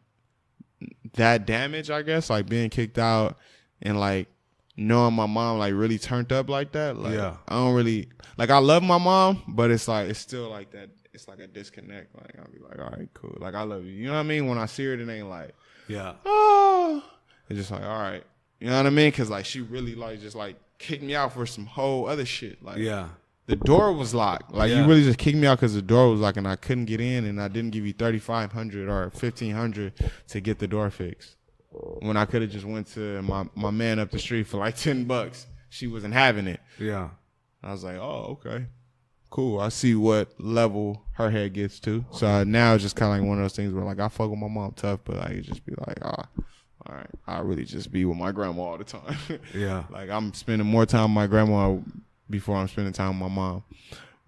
that damage, I guess, like being kicked out and like knowing my mom like really turned up like that. Like, yeah. I don't really like, I love my mom, but it's like, it's still like that. It's like a disconnect. Like, I'll be like, all right, cool. Like, I love you. You know what I mean? When I see her, it ain't like, yeah. Oh, it's just like, all right. You know what I mean? Cause like she really like just like kicked me out for some whole other shit. Like, yeah. The door was locked. Like, you really just kicked me out because the door was locked and I couldn't get in, and I didn't give you $3,500 or $1,500 to get the door fixed. When I could have just went to my man up the street for like $10. She wasn't having it. Yeah. I was like, oh, okay. Cool. I see what level her head gets to. So now it's just kind of like one of those things where like I fuck with my mom tough, but I just be like, all right, I really just be with my grandma all the time. Yeah. Like, I'm spending more time with my grandma before I'm spending time with my mom.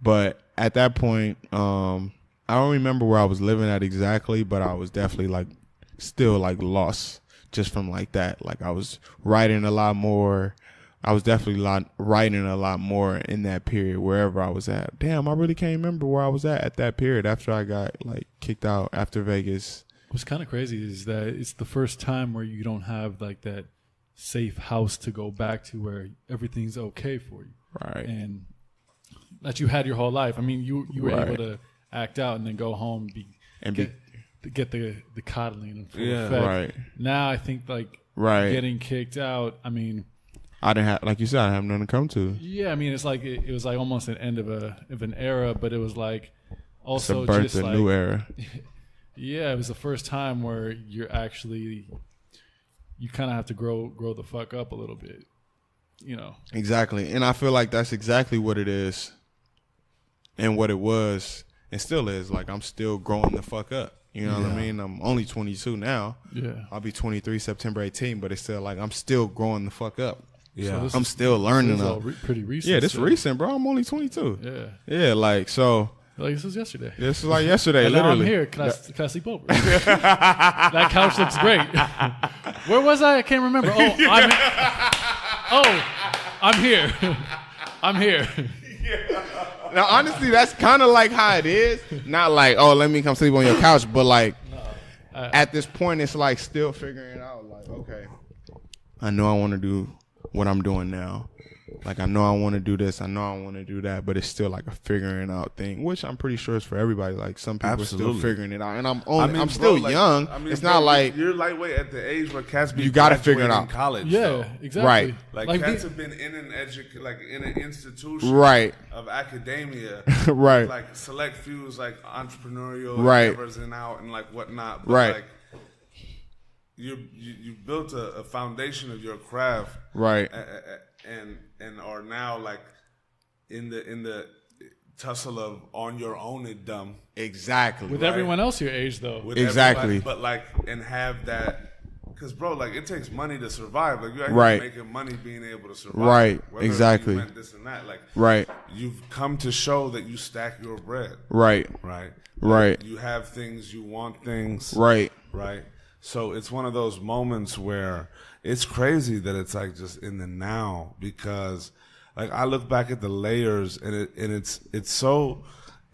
But at that point, I don't remember where I was living at exactly, but I was definitely like still like lost just from like that. Like, I was writing a lot more. I was definitely writing a lot more in that period wherever I was at. Damn, I really can't remember where I was at that period after I got like kicked out after Vegas. What's kind of crazy is that it's the first time where you don't have like that safe house to go back to where everything's okay for you. Right. And that you had your whole life. I mean, you were able to act out and then go home get the coddling and full effect. Right. Now I think like getting kicked out, I mean, I didn't have, like you said, I have nothing to come to. Yeah, I mean, it's like it was like almost an end of an era, but it was like also it's a birth just of like a new era. Yeah, it was the first time where you're actually, you kind of have to grow the fuck up a little bit, you know. Exactly. And I feel like that's exactly what it is and what it was and still is. Like, I'm still growing the fuck up. You know what I mean? I'm only 22 now. Yeah. I'll be 23 September 18, but it's still like I'm still growing the fuck up. Yeah. So I'm still learning. This is all pretty recent. Yeah, this is recent, bro. I'm only 22. Yeah. Yeah, like, so. Like, this was yesterday. This was like yesterday, and literally. Now I'm here. Can I sleep over? That couch looks great. Where was I? I can't remember. I'm here. I'm here. Now, honestly, that's kind of like how it is. Not like, oh, let me come sleep on your couch, but like, at this point, it's like still figuring it out. Like, okay, I know I want to do what I'm doing now. Like, I know I want to do this. I know I want to do that. But it's still like a figuring out thing, which I'm pretty sure is for everybody. Like, some people are still figuring it out. And I'm still young. Like, it's not like you're lightweight at the age where cats be. You got to figure it out. College, yeah, though. Exactly. Right. Like cats have been in an in an institution, right, of academia, right. Like select fews, like entrepreneurial, right, endeavors and out and like whatnot, but right. Like, you built a foundation of your craft, right, and are now like in the tussle of on your own and dumb. Exactly. With everyone else your age though. With exactly. But like, and have that Because, bro, like, it takes money to survive. Like, you're actually Right. making money being able to survive. Right. Whether Exactly. you meant this and that. Like, Right. you've come to show that you stack your bread. Right. Right. Right. You have things, you want things. Right. Right. So it's one of those moments where it's crazy that it's like just in the now, because like I look back at the layers and it's so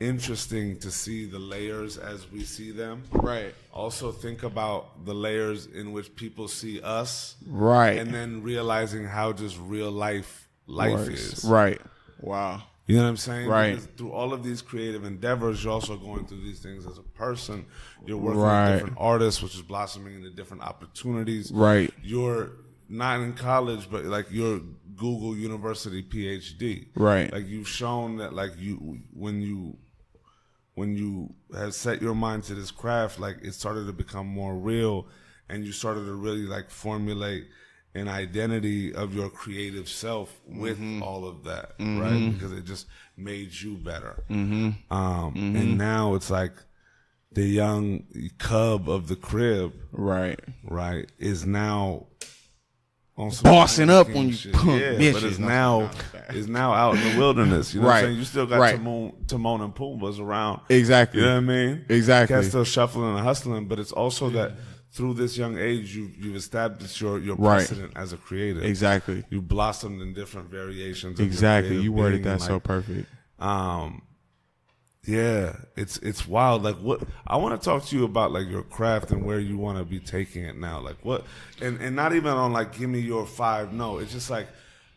interesting to see the layers as we see them. Right. Also think about the layers in which people see us. Right. And then realizing how just real life is. Right. Wow. You know what I'm saying? Right. Because through all of these creative endeavors, you're also going through these things as a person. You're working Right. with different artists, which is blossoming into different opportunities. Right. You're not in college, but like you're Google University PhD. Right. Like you've shown that like when you have set your mind to this craft, like it started to become more real, and you started to really like formulate an identity of your creative self with all of that, right? Because it just made you better. And now it's like the young cub of the crib, Right. right, is now on some Bossing up King on you shit. punk Yeah, bitches. but it's No, now out in the wilderness. You know what I'm Right. saying? You still got Right. Timon and Pumbaa's around. Exactly. You know what I mean? Exactly. Cats still shuffling and hustling, but it's also that through this young age, you've established your Right. precedent as a creator. Exactly. You blossomed in different variations. Of Exactly. your You creative worded being, that so perfect. Yeah, it's wild. Like what I want to talk to you about, like your craft and where you want to be taking it now. Like what, and not even on like give me your 5. No, it's just like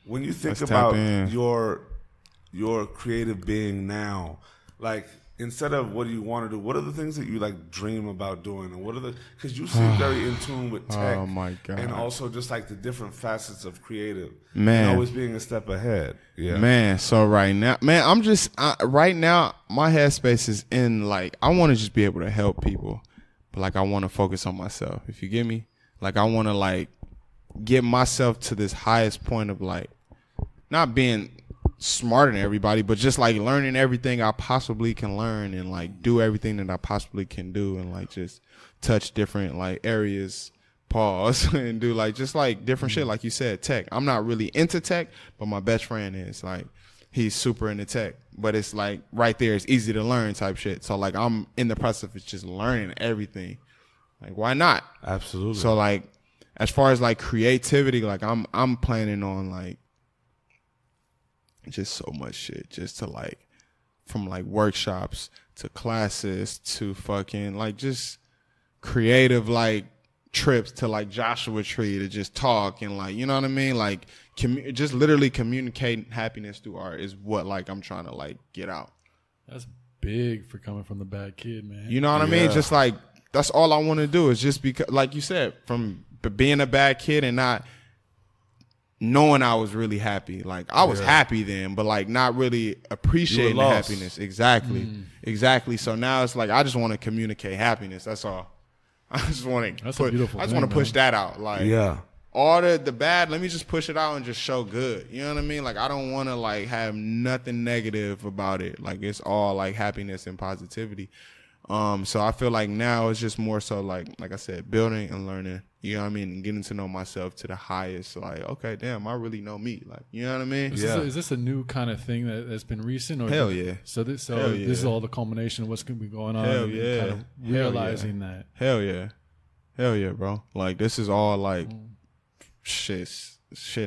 when you think Let's tap about in. your creative being now, like instead of what do you want to do, what are the things that you like dream about doing, and what are the, because you seem very in tune with tech. Oh, my God. And also just like the different facets of creative, Man. and always being a step ahead. Yeah, Man, so right now, man, I'm just right now. My headspace is in like I want to just be able to help people, but like I want to focus on myself. If you get me, like I want to like get myself to this highest point of like not being smarter than everybody, but just like learning everything I possibly can learn and like do everything that I possibly can do and like just touch different like areas. Pause and do like just like different shit, like you said, tech. I'm not really into tech, but my best friend is like he's super into tech. But it's like right there, it's easy to learn type shit. So like I'm in the process of just learning everything. Like why not? absolutely. So like as far as like creativity, like I'm planning on like just so much shit, just to like from like workshops to classes to fucking like just creative like trips to like Joshua Tree to just talk and like, you know what I mean? Like just literally communicating happiness through art is what like I'm trying to like get out. That's big for coming from the bad kid, man. You know what I mean? Just like that's all I want to do is just because, like you said, from being a bad kid and not knowing I was really happy. Like I was happy then, but like not really appreciating the lost. happiness. Exactly. Exactly. So now it's like I just want to communicate happiness. That's all. I just want to That's a beautiful I just thing, want to push man. that out. Like Yeah. all the bad, let me just push it out and just show good. You know what I mean? Like I don't want to like have nothing negative about it. Like it's all like happiness and positivity. So I feel like now it's just more so like I said, building and learning, you know what I mean? And getting to know myself to the highest. Like, okay, damn, I really know me. Like, you know what I mean? Is this a new kind of thing that's been recent? Or Hell yeah. So this Hell yeah. is all the culmination of what's going to be going on. Hell and yeah. Kind of Hell realizing that. Hell yeah. Hell yeah, bro. Like this is all like shit,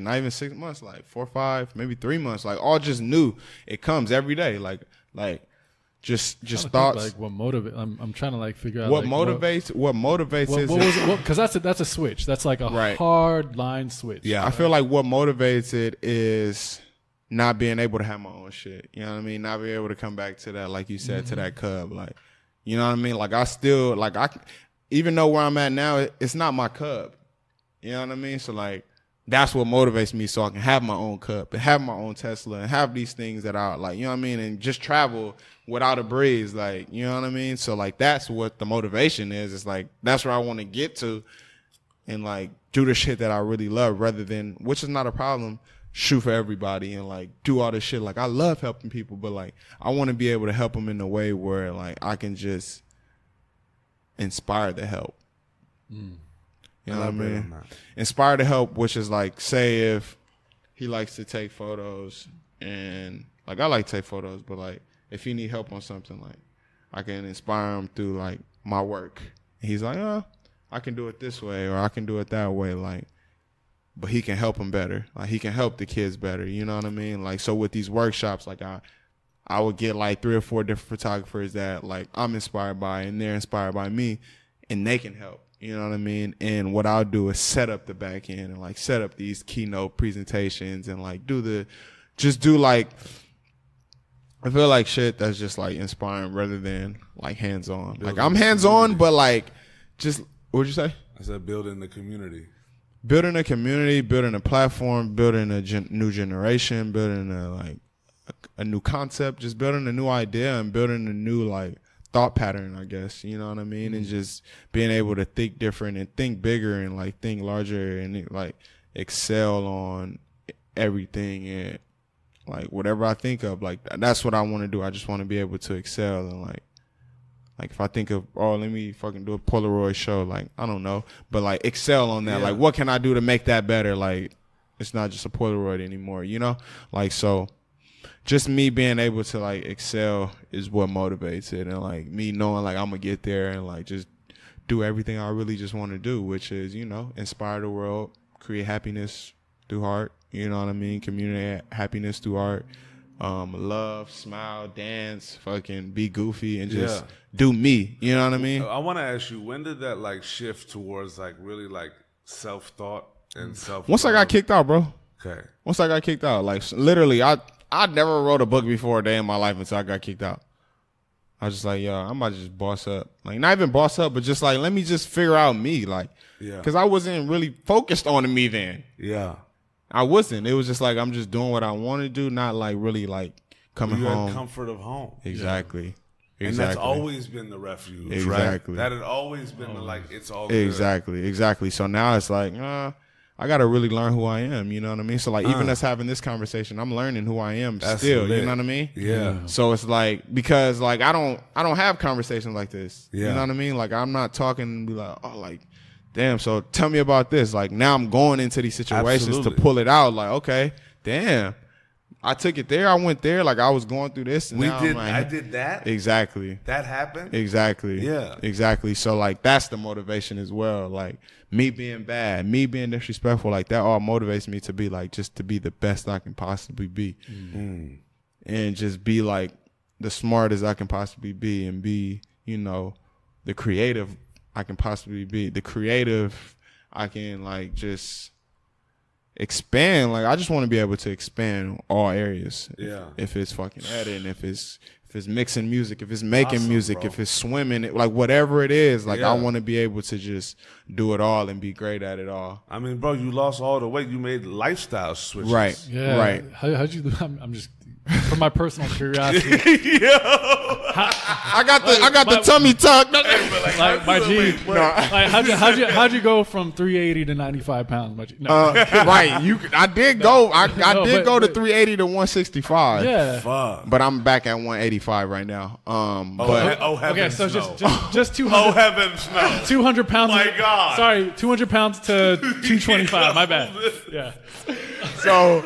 not even 6 months, like 4 or 5, maybe 3 months. Like all just new. It comes every day. Like just thoughts. Like what motivate? I'm trying to like figure out What like, motivates What was it? Because that's a switch. That's like a Right. hard line switch. Yeah. I feel like what motivates it is not being able to have my own shit. You know what I mean? Not being able to come back to that, like you said, to that cub. Like, you know what I mean? Like I still like even though where I'm at now, it's not my cub. You know what I mean? So like that's what motivates me, so I can have my own cup and have my own Tesla and have these things that are like, you know what I mean, and just travel without a breeze, like, you know what I mean. So like that's what the motivation is. It's like that's where I want to get to, and like do the shit that I really love, rather than, which is not a problem, shoot for everybody and like do all this shit. Like I love helping people, but like I want to be able to help them in a way where like I can just inspire the help. You know what I mean? Inspire to help, which is like, say if he likes to take photos and like I like to take photos, but like if he need help on something, like I can inspire him through like my work. And he's like, oh, I can do it this way or I can do it that way. Like, but he can help him better. Like he can help the kids better. You know what I mean? Like, so with these workshops, like I would get like 3 or 4 different photographers that like I'm inspired by and they're inspired by me and they can help. You know what I mean? And what I'll do is set up the back end and like set up these keynote presentations and like do like, I feel like shit that's just like inspiring rather than like hands-on. Like I'm hands-on, but like just, what'd you say? I said building the community. Building a community, building a platform, building a new generation, building a new concept, just building a new idea and building a new like thought pattern, I guess, you know what I mean? And just being able to think different and think bigger and like think larger and like excel on everything and like whatever I think of, like that's what I want to do. I just want to be able to excel and like if I think of, oh, let me fucking do a Polaroid show, like I don't know, but like excel on that. Yeah. Like what can I do to make that better? Like it's not just a Polaroid anymore, you know? Like so just me being able to like excel is what motivates it, and like me knowing like I'm gonna get there and like just do everything I really just want to do, which is, you know, inspire the world, create happiness through art, you know what I mean, community happiness through art, love, smile, dance, fucking be goofy and just do me, you know what I mean? I want to ask you, when did that like shift towards like really like self-thought and self? Once I got kicked out, bro. Okay. Once I got kicked out, like literally I never wrote a book before a day in my life until I got kicked out. I was just like, yo, I might just boss up. Like, not even boss up, but just like, let me just figure out me. Like, because I wasn't really focused on me then. Yeah. I wasn't. It was just like, I'm just doing what I want to do, not like really like coming home. You had comfort of home. Exactly. Yeah. And that's always been the refuge. Exactly. Right? That had always been the, like, it's all good. Exactly. So now it's like, I got to really learn who I am, you know what I mean? So, like, even us having this conversation, I'm learning who I am still, lit. You know what I mean? Yeah. So it's like, because, like, I don't have conversations like this. Yeah. You know what I mean? Like, I'm not talking and be like, oh, like, damn, so tell me about this. Like, now I'm going into these situations to pull it out. Like, okay, damn. I took it there. I went there. Like, I was going through this. And I did that? Exactly. That happened? Exactly. Yeah. Exactly. So, like, that's the motivation as well. Like, me being bad, me being disrespectful, like, that all motivates me to be, like, just to be the best I can possibly be. Mm-hmm. And just be, like, the smartest I can possibly be and be, you know, the creative I can possibly be. The creative I can, like, just expand. Like, I just want to be able to expand all areas. Yeah. If it's fucking editing, if it's mixing music, if it's making music, bro. If it's swimming, like whatever it is, like I want to be able to just do it all and be great at it all. I mean, bro, you lost all the weight. You made lifestyle switches. Right. Yeah. Right. How'd you do? I'm just, for my personal curiosity. I got the tummy tuck. Like my G. Like how'd you go from 380 to 95 pounds? My G? No. Right. I did go to 380 to 165. Yeah. Fuck. But I'm back at 185 right now. Heavens, okay, so no. just 200. Oh heavens, no. 200 pounds. Oh my God. Sorry, 200 pounds to 225. My bad. Yeah. So,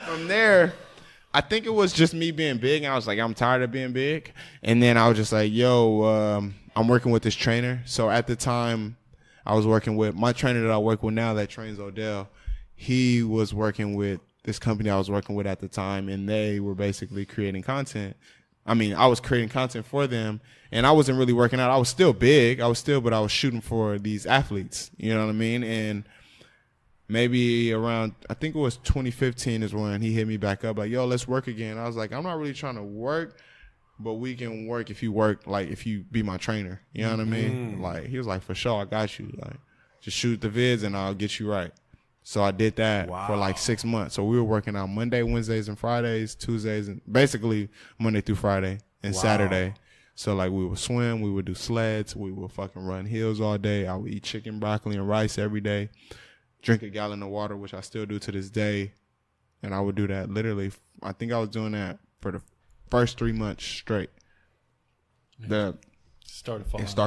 from there, I think it was just me being big. And I was like, I'm tired of being big. And then I was just like, yo, I'm working with this trainer. So at the time, I was working with my trainer that I work with now that trains Odell. He was working with this company I was working with at the time, and they were basically creating content. I mean, I was creating content for them, and I wasn't really working out. I was still big. But I was shooting for these athletes. You know what I mean? And maybe around, I think it was 2015 is when he hit me back up like, yo, let's work again. I was like, I'm not really trying to work, but we can work if you work, like if you be my trainer. You know what I mean? Like, he was like, for sure, I got you. Like, just shoot the vids and I'll get you right. So I did that for like 6 months. So we were working out Monday, Wednesdays, and Fridays, Tuesdays, and basically Monday through Friday and Saturday. So like we would swim, we would do sleds, we would fucking run hills all day. I would eat chicken, broccoli, and rice every day. Drink a gallon of water, which I still do to this day. And I would do that literally. I think I was doing that for the first 3 months straight. Start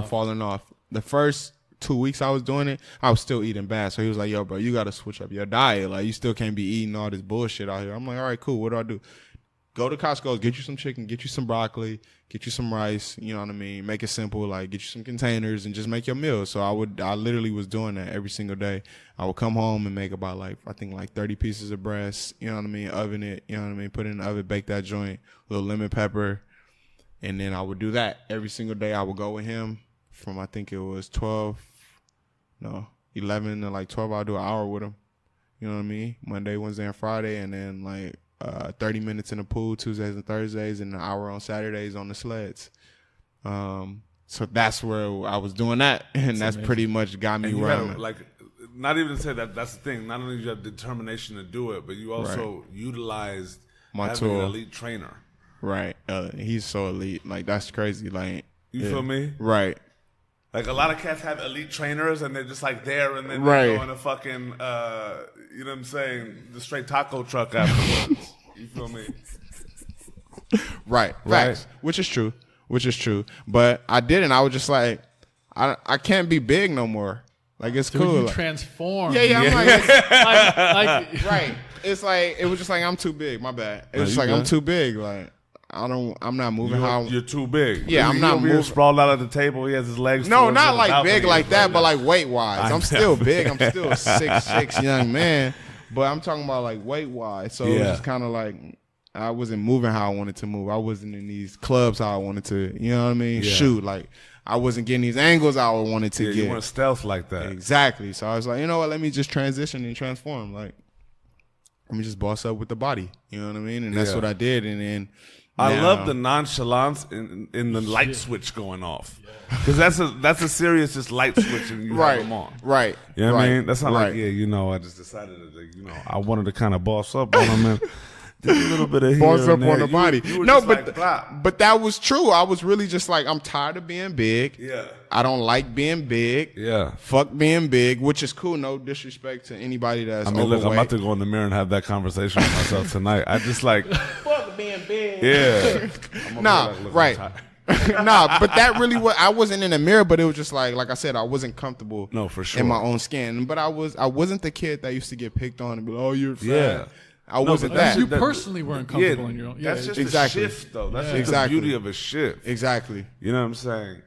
falling off. the first 2 weeks I was doing it, I was still eating bad. So he was like, yo, bro, you got to switch up your diet. Like, you still can't be eating all this bullshit out here. I'm like, all right, cool. What do I do? Go to Costco, get you some chicken, get you some broccoli, get you some rice, you know what I mean? Make it simple, like get you some containers and just make your meal. So I literally was doing that every single day. I would come home and make about like 30 pieces of breast, you know what I mean? Oven it, you know what I mean? Put it in the oven, bake that joint, little lemon pepper. And then I would do that every single day. I would go with him from, I think it was 11 to like 12. I'll do an hour with him. You know what I mean? Monday, Wednesday, and Friday. And then like 30 minutes in the pool Tuesdays and Thursdays, and an hour on Saturdays on the sleds. So that's where I was doing that, and that's amazing. Pretty much got me where I'm at. Like, not even to say that's the thing. Not only do you have determination to do it, but you also utilized my having tool. An elite trainer. Right. He's so elite. Like, that's crazy. Like, you feel me? Right. Like, a lot of cats have elite trainers, and they're just like there, and then right. they go in a fucking, you know what I'm saying, the straight taco truck afterwards. You feel me? Right. Facts. Which is true. But I didn't. I was just like, I can't be big no more. Like, it's Dude, cool. You transform. Yeah. I'm like, like, right. It's like, it was just like, I'm too big. My bad. It was just like, I'm too big. Like, I'm not moving You're too big. Yeah, I'm not moving. Sprawled out at the table. He has his legs. No, not like big like that, but like weight wise. I'm still big. I'm still a 6'6" young man. But I'm talking about like weight wise. So it was just kind of like, I wasn't moving how I wanted to move. I wasn't in these clubs how I wanted to, you know what I mean? Yeah. Shoot. Like, I wasn't getting these angles I wanted to get. You weren't stealth like that. Exactly. So I was like, you know what? Let me just transition and transform. Like, let me just boss up with the body. You know what I mean? And that's what I did. And then I love the nonchalance in the light switch going off. Because that's a serious just light switch and you have them on. Right. You know what I mean? That's not like, I just decided that, I wanted to kind of boss up on them and did a little bit of boss here up and on the body. No, but that was true. I was really just like, I'm tired of being big. Yeah. I don't like being big. Yeah. Fuck being big, which is cool. No disrespect to anybody that's overweight. Look, I'm about to go in the mirror and have that conversation with myself tonight. I just like fuck being big. Yeah. Right. Nah, but that really was. I wasn't in the mirror, but it was just like I said, I wasn't comfortable. No, for sure. In my own skin, but I wasn't the kid that used to get picked on and be like, "Oh, you're fat." Yeah. I wasn't that. You personally weren't comfortable in your own. That's just a shift, though. That's just the beauty of a shift. Exactly. You know what I'm saying?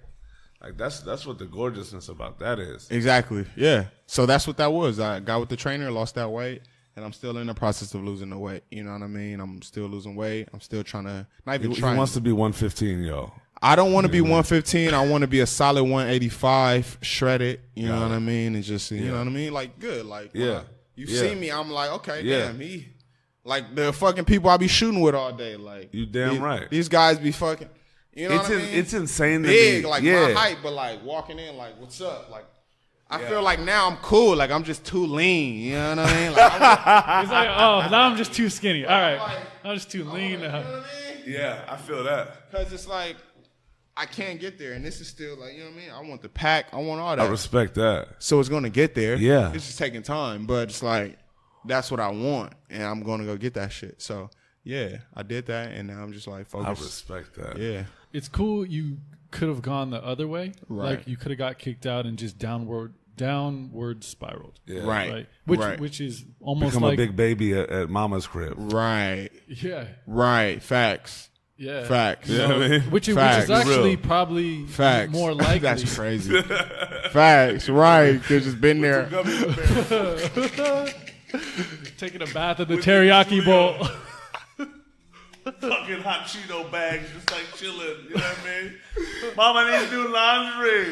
Like that's what the gorgeousness about that is. Exactly. Yeah. So that's what that was. I got with the trainer, lost that weight, and I'm still in the process of losing the weight. You know what I mean? I'm still losing weight. I'm still trying to He wants to be 115, yo. I don't want to be 115. I want to be a solid 185, shredded. You know what I mean? And just you know what I mean? Like good. Like you see me, I'm like, okay, damn, he like the fucking people I be shooting with all day. Like you damn right. These guys be fucking. You know what I mean? It's insane to big, me. Like my height, but like walking in, like what's up? Like I feel like now I'm cool. Like I'm just too lean. You know what I mean? Like, it's like, oh, now I'm just too skinny. All right, I'm just too lean now. You know what I mean? Yeah, I feel that. Because it's like I can't get there, and this is still like, you know what I mean? I want the pack. I want all that. I respect that. So it's gonna get there. Yeah, it's just taking time, but it's like that's what I want, and I'm gonna go get that shit. So yeah, I did that, and now I'm just like focused. I respect that. Yeah, it's cool. You could have gone the other way. Right. Like you could have got kicked out and just downward spiraled. Yeah. Right. Which is almost become like a big baby at mama's crib. Right. Yeah. Right. Facts. Yeah. Facts. You know what I mean? Which is actually probably more likely. That's crazy. Facts. Right. Because it's been there. Taking a bath in the teriyaki bowl. Fucking hot Cheeto bags, just like chilling. You know what I mean? Mom, I need to do laundry.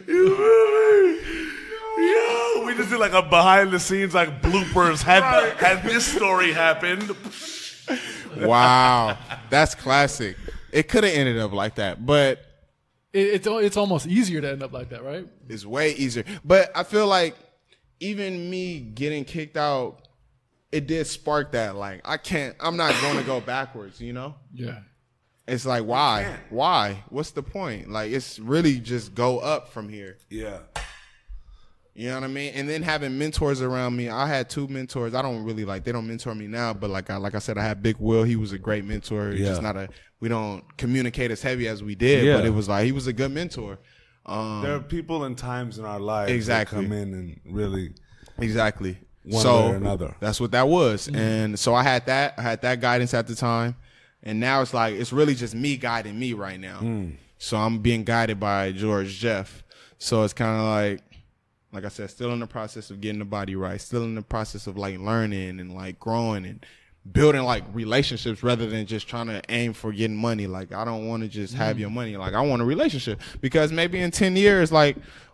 You feel me? Yo, we just did like a behind the scenes like bloopers. Had this story happened. Wow, that's classic. It could have ended up like that, but it's almost easier to end up like that, right? It's way easier. But I feel like even me getting kicked out, it did spark that. Like I'm not going to go backwards. You know? Yeah. It's like why? Why? What's the point? Like it's really just go up from here. Yeah. You know what I mean? And then having mentors around me. I had 2 mentors. I don't really they don't mentor me now, but like I said, I had Big Will. He was a great mentor. Yeah. Just we don't communicate as heavy as we did, but it was he was a good mentor. There are people and times in our lives that come in and really one way or another. That's what that was. And so I had that guidance at the time. And now it's really just me guiding me right now. So I'm being guided by George Jeff. So it's kind of like I said, still in the process of getting the body right, still in the process of learning and growing and building relationships rather than just trying to aim for getting money. I don't want to just have your money. I want a relationship, because maybe in 10 years,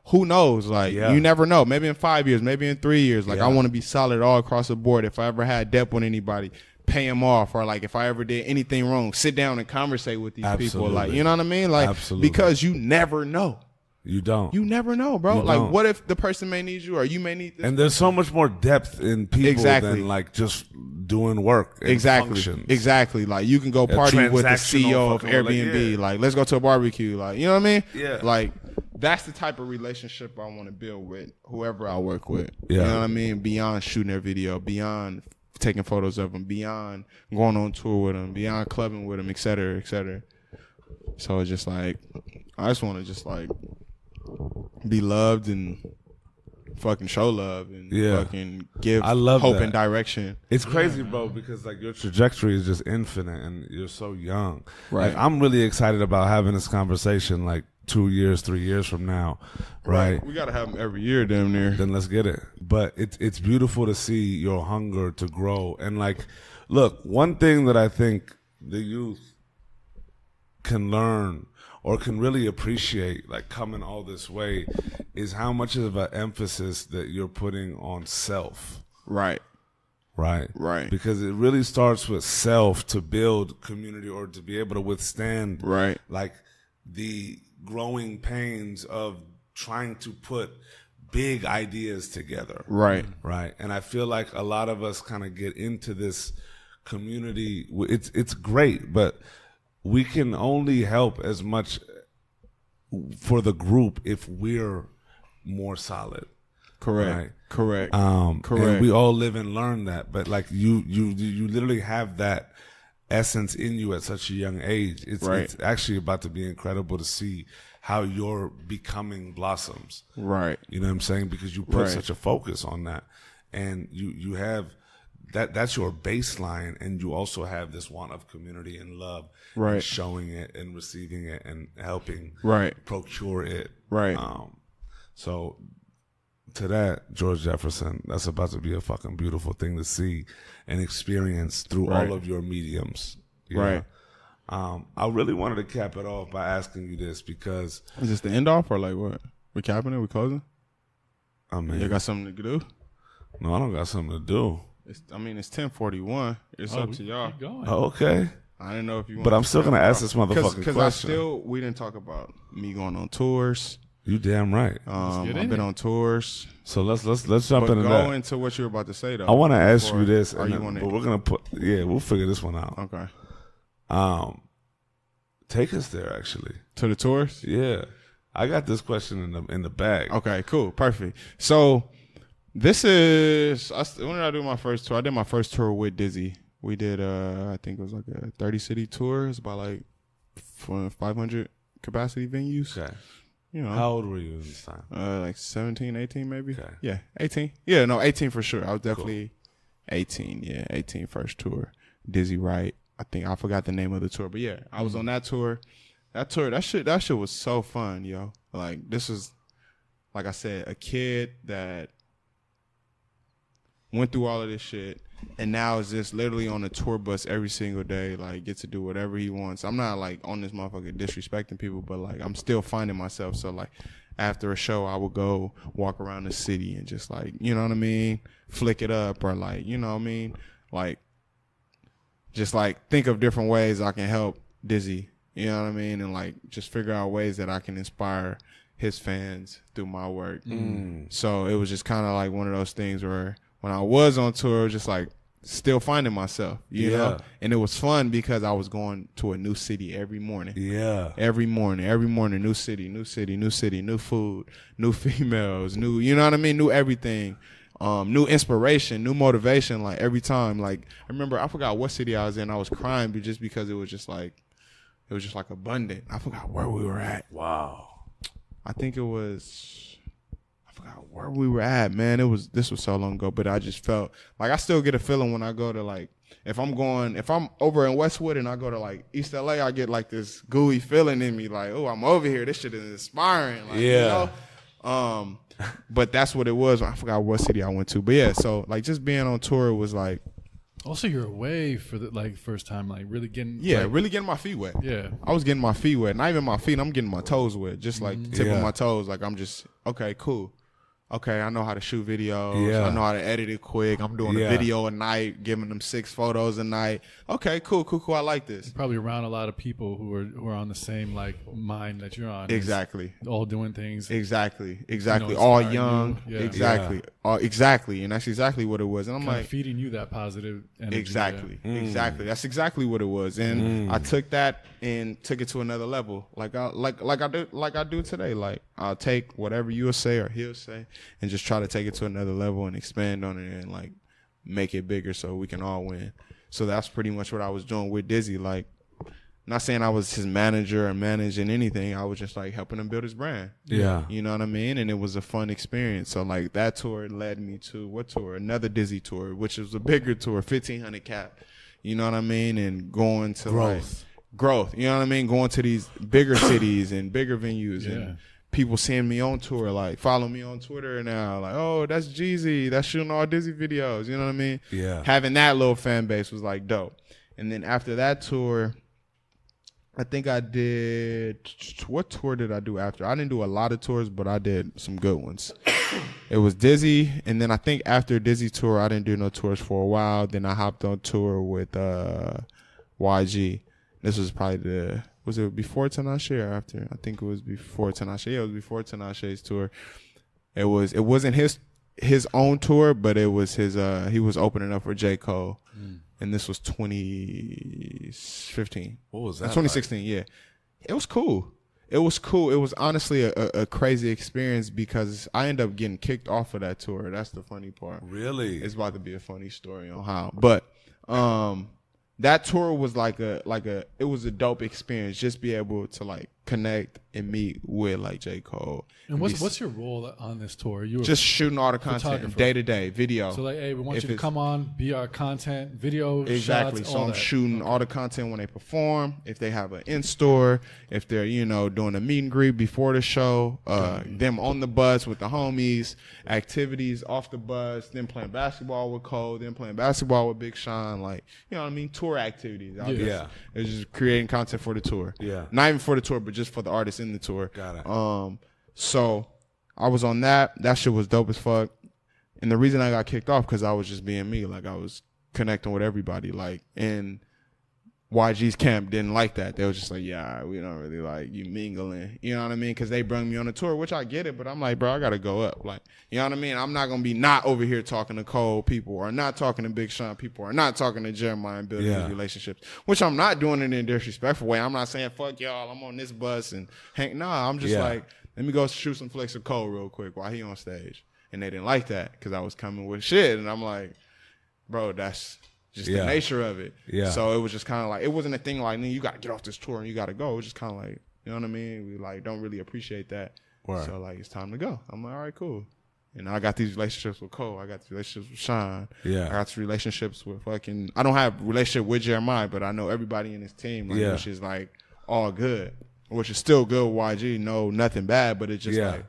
who knows? You never know. Maybe in 5 years, maybe in 3 years. I want to be solid all across the board. If I ever had debt with anybody, pay them off, or if I ever did anything wrong, sit down and conversate with these people. You know what I mean? Absolutely. Because you never know. You don't. You never know, bro. What if the person may need you, or you may need this? And there's so much more depth in people than just doing work and functions. Exactly. You can go party with the CEO of Airbnb. Let's go to a barbecue. You know what I mean? Yeah. That's the type of relationship I want to build with whoever I work with. Yeah. You know what I mean? Beyond shooting their video, beyond taking photos of them, beyond going on tour with them, beyond clubbing with them, et cetera, et cetera. So it's just I just want to just be loved and fucking show love and fucking give hope and direction. It's crazy, bro, because your trajectory is just infinite and you're so young. Right. I'm really excited about having this conversation 2 years, 3 years from now. Right. We gotta have them every year, damn near. Then let's get it. But it's beautiful to see your hunger to grow. And look, one thing that I think the youth can learn or can really appreciate coming all this way is how much of an emphasis that you're putting on self. Right. Because it really starts with self to build community, or to be able to withstand the growing pains of trying to put big ideas together. Right. And I feel like a lot of us kind of get into this community. It's great, but we can only help as much for the group if we're more solid. Correct. Correct. And we all live and learn that, but you literally have that essence in you at such a young age. It's actually about to be incredible to see how your becoming blossoms. Right. You know what I'm saying? Because you put such a focus on that, and you have that's your baseline, and you also have this want of community and love, and showing it and receiving it and helping procure it. So to that, George Jefferson, that's about to be a fucking beautiful thing to see and experience through all of your mediums. I really wanted to cap it off by asking you this, because is this the end off, or what? We capping it? We closing? I mean, you got something to do? No, I don't got something to do. It's 10:41. It's up to y'all. Keep going. Oh, okay. I didn't know if you. But I'm still gonna ask this motherfucking question. Because we didn't talk about me going on tours. You damn right. I've been on tours. So let's jump into that. Go into what you were about to say though. I want to ask you this, but we're gonna we'll figure this one out. Okay. Take us there, actually. To the tours? Yeah. I got this question in the bag. Okay, cool, perfect. So this is when did I do my first tour? I did my first tour with Dizzy. We did I think it was a 30-city tour. It's about 500 capacity venues. Okay. You know. How old were you this time? 17, 18 maybe. Okay. Yeah, 18. Yeah, no, 18 for sure. I was definitely 18. Yeah, 18 first tour. Dizzy Wright. I think I forgot the name of the tour, but yeah, I was on that tour. That shit was so fun, yo. This is, like I said, a kid that went through all of this shit and now is just literally on a tour bus every single day, gets to do whatever he wants. I'm not on this motherfucker disrespecting people, but I'm still finding myself. So after a show, I would go walk around the city and just you know what I mean, flick it up, or you know what I mean, just think of different ways I can help Dizzy, you know what I mean, and just figure out ways that I can inspire his fans through my work. So it was just kind of one of those things where when I was on tour, it was just still finding myself, you know? And it was fun because I was going to a new city every morning. Yeah. Every morning, new city, new food, new females, new, you know what I mean? New everything. New inspiration, new motivation, like every time. Like I remember, I forgot what city I was in. I was crying just because it was just like abundant. I forgot where we were at. Wow. I forgot where we were at, man. This was so long ago, but I just felt like I still get a feeling when I go to like, if I'm over in Westwood and I go to like East LA, I get like this gooey feeling in me, like, oh, I'm over here. This shit is inspiring. Like, you know? But that's what it was. I forgot what city I went to. But yeah, so like just being on tour was like. Also, you're away for the like first time, like really getting. Yeah, like, really getting my feet wet. Yeah. I was getting my feet wet. Not even my feet. I'm getting my toes wet. Just like the tip of my toes. Like I'm just, okay, cool. Okay, I know how to shoot videos. I know how to edit it quick. I'm doing a video a night, giving them 6 photos a night. Okay, cool. I like this. You're probably around a lot of people who are on the same like mind that you're on. Exactly. All doing things. Exactly. You know, all young. Yeah. Exactly. Exactly. And that's exactly what it was. And I'm kind like of feeding you that positive energy. Exactly. Exactly. That's exactly what it was. And I took that and took it to another level. Like I do today. Like I'll take whatever you'll say or he'll say and just try to take it to another level and expand on it and like make it bigger so we can all win. So that's pretty much what I was doing with Dizzy. Like, not saying I was his manager or managing anything. I was just like helping him build his brand. Yeah. You know what I mean? And it was a fun experience. So like that tour led me to what tour? Another Dizzy tour, which was a bigger tour, 1,500 cap. You know what I mean? And going to growth. You know what I mean? Going to these bigger cities and bigger venues and people seeing me on tour, like follow me on Twitter now, like, oh, that's Jeezy, that's shooting all Dizzy videos. You know what I mean? Yeah. Having that little fan base was like dope. And then after that tour, I think I did, what tour did I do after? I didn't do a lot of tours, but I did some good ones. It was Dizzy, and then I think after Dizzy tour, I didn't do no tours for a while. Then I hopped on tour with YG. This was probably was it before Tinashe or after? I think it was before Tinashe. Yeah, it was before Tinashe's tour. It wasn't his own tour, but it was his, he was opening up for J. Cole. And this was 2015. What was that? 2016, yeah. It was cool. It was honestly a crazy experience because I ended up getting kicked off of that tour. That's the funny part. Really? It's about to be a funny story on how. But that tour was it was a dope experience. Just be able to like connect and meet with like J. Cole. And what's your role on this tour? You were just shooting all the content day to day, video. So like, hey, we want you to come on, be our content, video, exactly. shots, So I'm shooting all the content when they perform. If they have an in store, if they're doing a meet and greet before the show, them on the bus with the homies, activities off the bus, then playing basketball with Cole, then playing basketball with Big Sean, like you know what I mean, tour activities. It's just creating content for the tour. Yeah, not even for the tour, but just for the artists in the tour. Got it. So I was on that. That shit was dope as fuck. And the reason I got kicked off because I was just being me. Like I was connecting with everybody. Like and YG's camp didn't like that. They was just like, yeah, we don't really like you mingling. You know what I mean? Because they bring me on a tour, which I get it. But I'm like, bro, I got to go up. Like, you know what I mean? I'm not going to be not over here talking to Cole people or not talking to Big Sean people or not talking to Jeremiah and building these relationships, which I'm not doing it in a disrespectful way. I'm not saying, fuck y'all, I'm on this bus and hang. Nah, I'm just like, let me go shoot some flicks of Cole real quick while he on stage. And they didn't like that because I was coming with shit. And I'm like, bro, that's just the nature of it. Yeah. So it was just kind of like, it wasn't a thing like, you got to get off this tour and you got to go. It was just kind of like, you know what I mean? We like don't really appreciate that. Word. So like, it's time to go. I'm like, all right, cool. And I got these relationships with Cole. I got these relationships with Sean. Yeah. I got these relationships with fucking, I don't have a relationship with Jeremiah, but I know everybody in his team, like, which is like all good, which is still good with YG. No, nothing bad, but it's just like,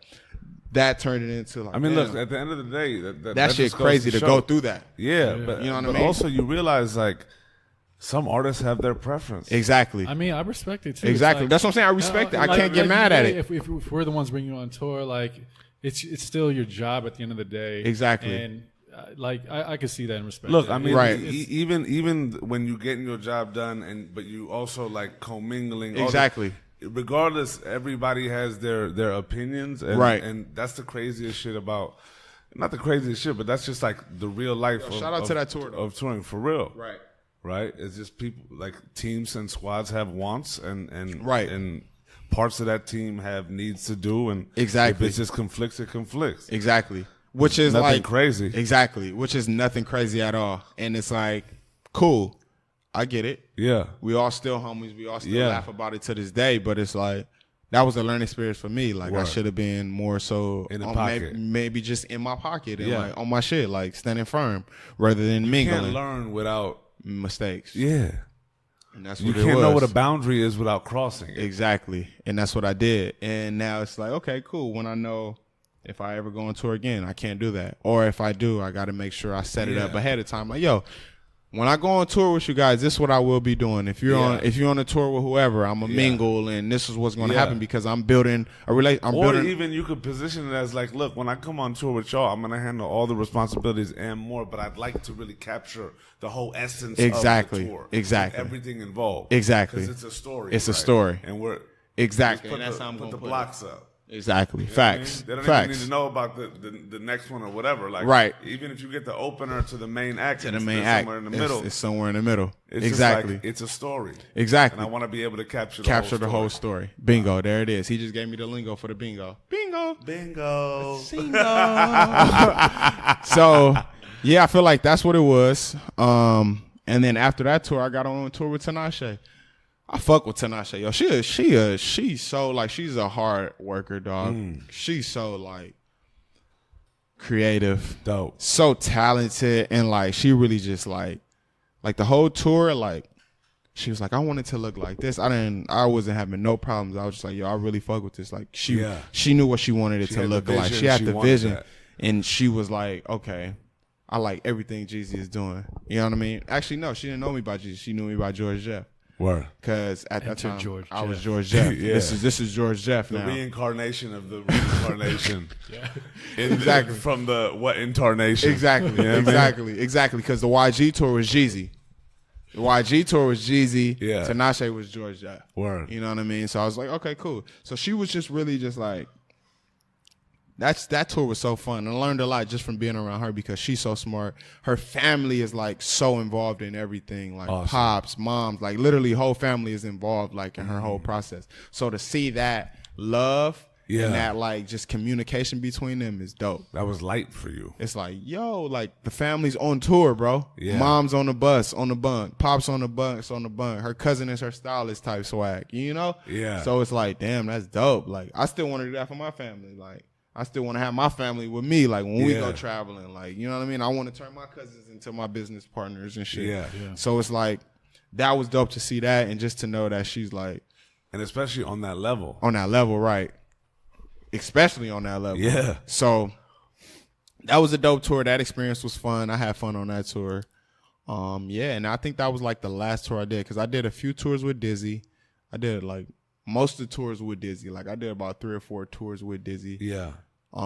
that turned it into like, I mean, look, at the end of the day, that shit's crazy to go through that. Yeah, but you know what I mean? Also, you realize like some artists have their preference. Exactly. I mean, I respect it too. Exactly. Like, that's what I'm saying. I respect it. I can't get mad at it. If we're the ones bringing you on tour, like it's still your job at the end of the day. Exactly. And like I could see that and respect. Look, I mean, even when you're getting your job done, but you also like commingling. Exactly. Regardless, everybody has their opinions, and, and that's the craziest shit about not the craziest shit, but that's just like the real life. Shout out to that tour of touring for real. Right. Right. It's just people like teams and squads have wants and right. and parts of that team have needs to do, and exactly if it just conflicts, it conflicts. Exactly. Which is nothing like crazy. Exactly. Which is nothing crazy at all. And it's like, cool. I get it. Yeah. We all still homies. We all still laugh about it to this day. But it's like, that was a learning experience for me. Like, I should have been more so in the pocket. Maybe just in my pocket and like on my shit, like standing firm rather than mingling. You can't learn without mistakes. Yeah. And that's what you can't know what a boundary is without crossing it. Exactly. And that's what I did. And now it's like, okay, cool. When I know if I ever go on tour again, I can't do that. Or if I do, I got to make sure I set it up ahead of time. Like, yo, when I go on tour with you guys, this is what I will be doing. If you're on a tour with whoever, I'm a mingle, and this is what's going to happen because I'm building a relationship. Or even you could position it as like, look, when I come on tour with y'all, I'm going to handle all the responsibilities and more, but I'd like to really capture the whole essence of the tour. Exactly. Everything involved. Exactly. Because it's a story. It's a story. And we're exactly. And that's how I'm going to put the blocks up. Exactly. You know Facts. They don't Facts. even need to know about the next one or whatever. Like, right. Even if you get the opener to the main act, somewhere in the middle. It's somewhere in the middle. It's exactly. Like, it's a story. Exactly. And I want to be able to capture the whole story. Bingo. There it is. He just gave me the lingo for the bingo. Bingo. Bingo. So, yeah, I feel like that's what it was. And then after that tour, I got on tour with Tinashe. I fuck with Tinashe, yo. She's so like she's a hard worker, dog. She's so like creative, dope, so talented, and like she really just like the whole tour. Like she was like, I wanted to look like this. I wasn't having no problems. I was just like, yo, I really fuck with this. Like she knew what she wanted it to look like. She had the vision, and she was like, okay, I like everything Jeezy is doing. You know what I mean? Actually, no, she didn't know me by Jeezy. She knew me by George Jeff. Word. Because at that time, I was George Jeff. This is George Jeff now. The reincarnation of the reincarnation. Exactly. From the what incarnation? Exactly. You know exactly. Because the YG tour was Jeezy. The YG tour was Jeezy. Yeah. Tinashe was George Jeff. Word. You know what I mean? So I was like, okay, cool. So she was just really just like, that tour was so fun. I learned a lot just from being around her because she's so smart. Her family is like so involved in everything, like pops, moms, like literally whole family is involved like in her whole process. So to see that love and that like just communication between them is dope. That was light for you. It's like, yo, like the family's on tour, bro. Yeah. Mom's on the bus, on the bunk. Pops on the bus, on the bunk. Her cousin is her stylist type swag, you know? Yeah. So it's like, damn, that's dope. Like I still want to do that for my family. Like I still want to have my family with me, like when we go traveling, like, you know what I mean? I want to turn my cousins into my business partners and shit. Yeah. So it's like, that was dope to see that and just to know that she's like. And especially on that level. On that level, right. Especially on that level. Yeah. So that was a dope tour. That experience was fun. I had fun on that tour. And I think that was like the last tour I did because I did a few tours with Dizzy. I did like most of the tours with Dizzy. Like I did about 3 or 4 tours with Dizzy. Yeah.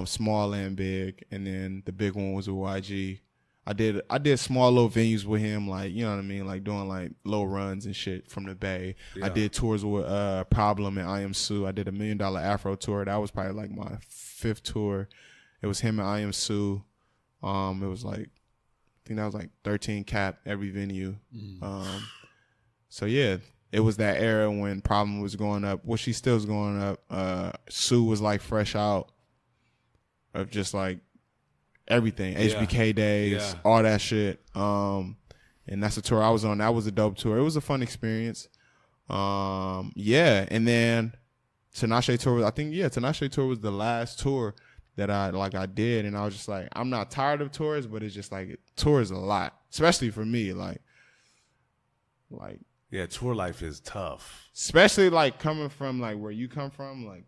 Small and big, and then the big one was with YG. I did small little venues with him, like, you know what I mean, like doing like low runs and shit from the Bay. Yeah. I did tours with Problem and I Am Sue. I did $1 Million Afro tour. That was probably like my 5th tour. It was him and I Am Sue. It was like, I think that was like 13 cap every venue. So yeah, it was that era when Problem was going up. Well, she still's going up. Sue was like fresh out of just like everything, HBK days, all that shit. And that's the tour I was on. That was a dope tour. It was a fun experience. And then Tinashe tour. I think Tinashe tour was the last tour that I did, and I was just like, I'm not tired of tours, but it's just like tour is a lot, especially for me. Like. Yeah, tour life is tough. Especially like coming from like where you come from, like